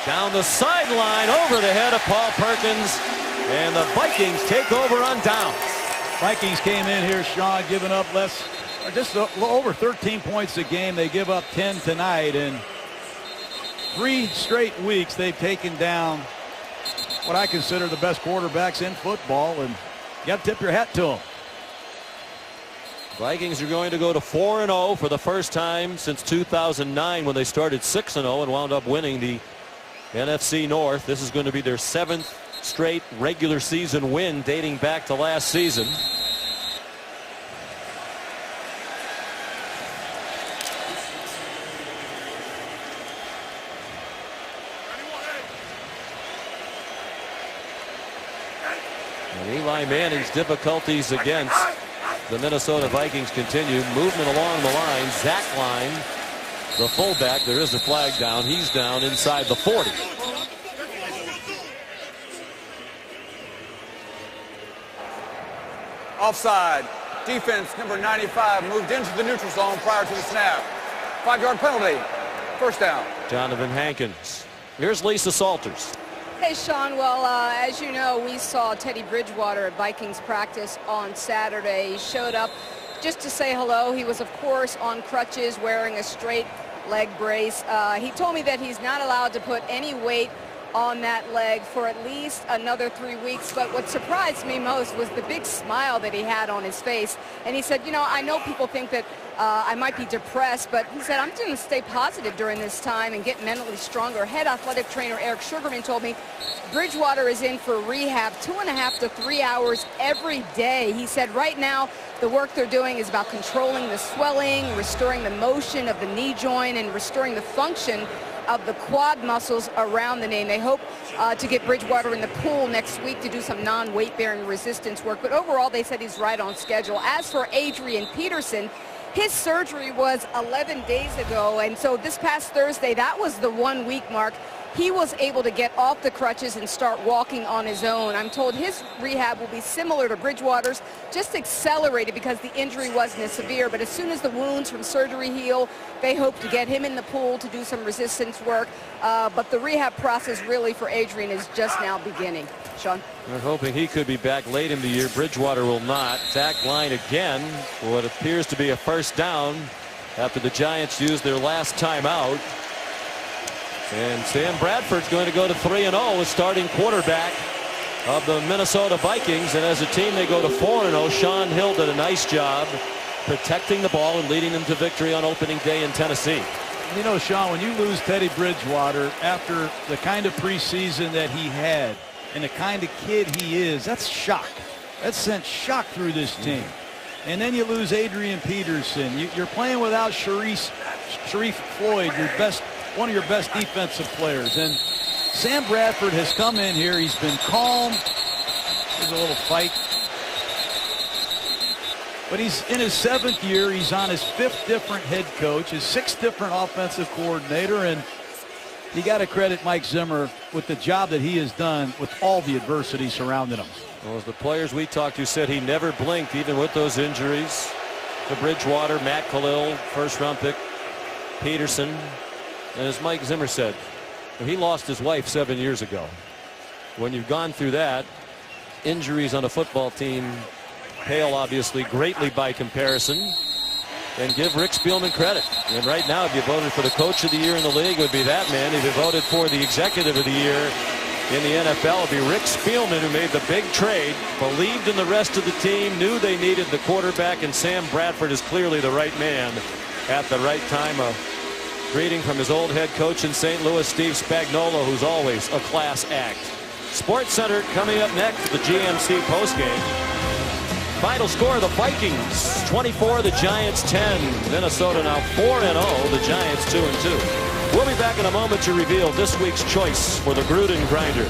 down the sideline over the head of Paul Perkins, and the Vikings take over on downs. Vikings came in here, Sean, giving up just over 13 points a game. They give up 10 tonight, and 3 straight weeks they've taken down what I consider the best quarterbacks in football, and you got to tip your hat to them. Vikings are going to go to 4-0 for the first time since 2009, when they started 6-0 and wound up winning the NFC North. This is going to be their 7th straight regular season win dating back to last season. And Eli Manning's difficulties against the Minnesota Vikings continue. Movement along the line. Zach Line, the fullback. There is a flag down. He's down inside the 40. Offside. Defense number 95 moved into the neutral zone prior to the snap. 5-yard penalty. First down. Jonathan Hankins. Here's Lisa Salters. Hey, Sean. Well, as you know, we saw Teddy Bridgewater at Vikings practice on Saturday. He showed up just to say hello. He was, of course, on crutches, wearing a straight leg brace. He told me that he's not allowed to put any weight on that leg for at least another 3 weeks. But what surprised me most was the big smile that he had on his face. And he said, you know, I know people think that I might be depressed, but he said, I'm going to stay positive during this time and get mentally stronger. Head athletic trainer Eric Sugarman told me Bridgewater is in for rehab 2.5 to 3 hours every day. He said right now the work they're doing is about controlling the swelling, restoring the motion of the knee joint, and restoring the function of the quad muscles around the knee. They hope to get Bridgewater in the pool next week to do some non-weight-bearing resistance work. But overall, they said he's right on schedule. As for Adrian Peterson, His surgery was 11 days ago, and so this past Thursday, that was the 1 week mark. He was able to get off the crutches and start walking on his own. I'm told his rehab will be similar to Bridgewater's, just accelerated because the injury wasn't as severe. But as soon as the wounds from surgery heal, they hope to get him in the pool to do some resistance work. But the rehab process really for Adrian is just now beginning. Sean? We're hoping he could be back late in the year. Bridgewater will not. Sack line again for what appears to be a first down after the Giants used their last timeout. And Sam Bradford's going to go to 3-0 as starting quarterback of the Minnesota Vikings. And as a team, they go to 4-0. Sean Hill did a nice job protecting the ball and leading them to victory on opening day in Tennessee. You know, Sean, when you lose Teddy Bridgewater after the kind of preseason that he had and the kind of kid he is, that's shock. That sent shock through this team. And then you lose Adrian Peterson. You're playing without Sharif Floyd, one of your best defensive players. And Sam Bradford has come in here. He's been calm. There's a little fight. But he's in his 7th year. He's on his 5th different head coach, his 6th different offensive coordinator. And you got to credit Mike Zimmer with the job that he has done with all the adversity surrounding him. Well, as the players we talked to said, he never blinked, even with those injuries. To Bridgewater, Matt Khalil, first-round pick, Peterson. And as Mike Zimmer said, he lost his wife 7 years ago. When you've gone through that, injuries on a football team pale obviously greatly by comparison. And give Rick Spielman credit. And right now, if you voted for the coach of the year in the league, it would be that man. If you voted for the executive of the year in the NFL, it would be Rick Spielman, who made the big trade, believed in the rest of the team, knew they needed the quarterback, and Sam Bradford is clearly the right man at the right time. A greeting from his old head coach in St. Louis, Steve Spagnuolo, who's always a class act. Sports Center coming up next, the GMC postgame. Final score, the Vikings 24, the Giants 10. Minnesota now 4-0, the Giants 2-2. We'll be back in a moment to reveal this week's choice for the Gruden Grinder.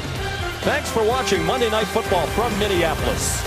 Thanks for watching Monday Night Football from Minneapolis.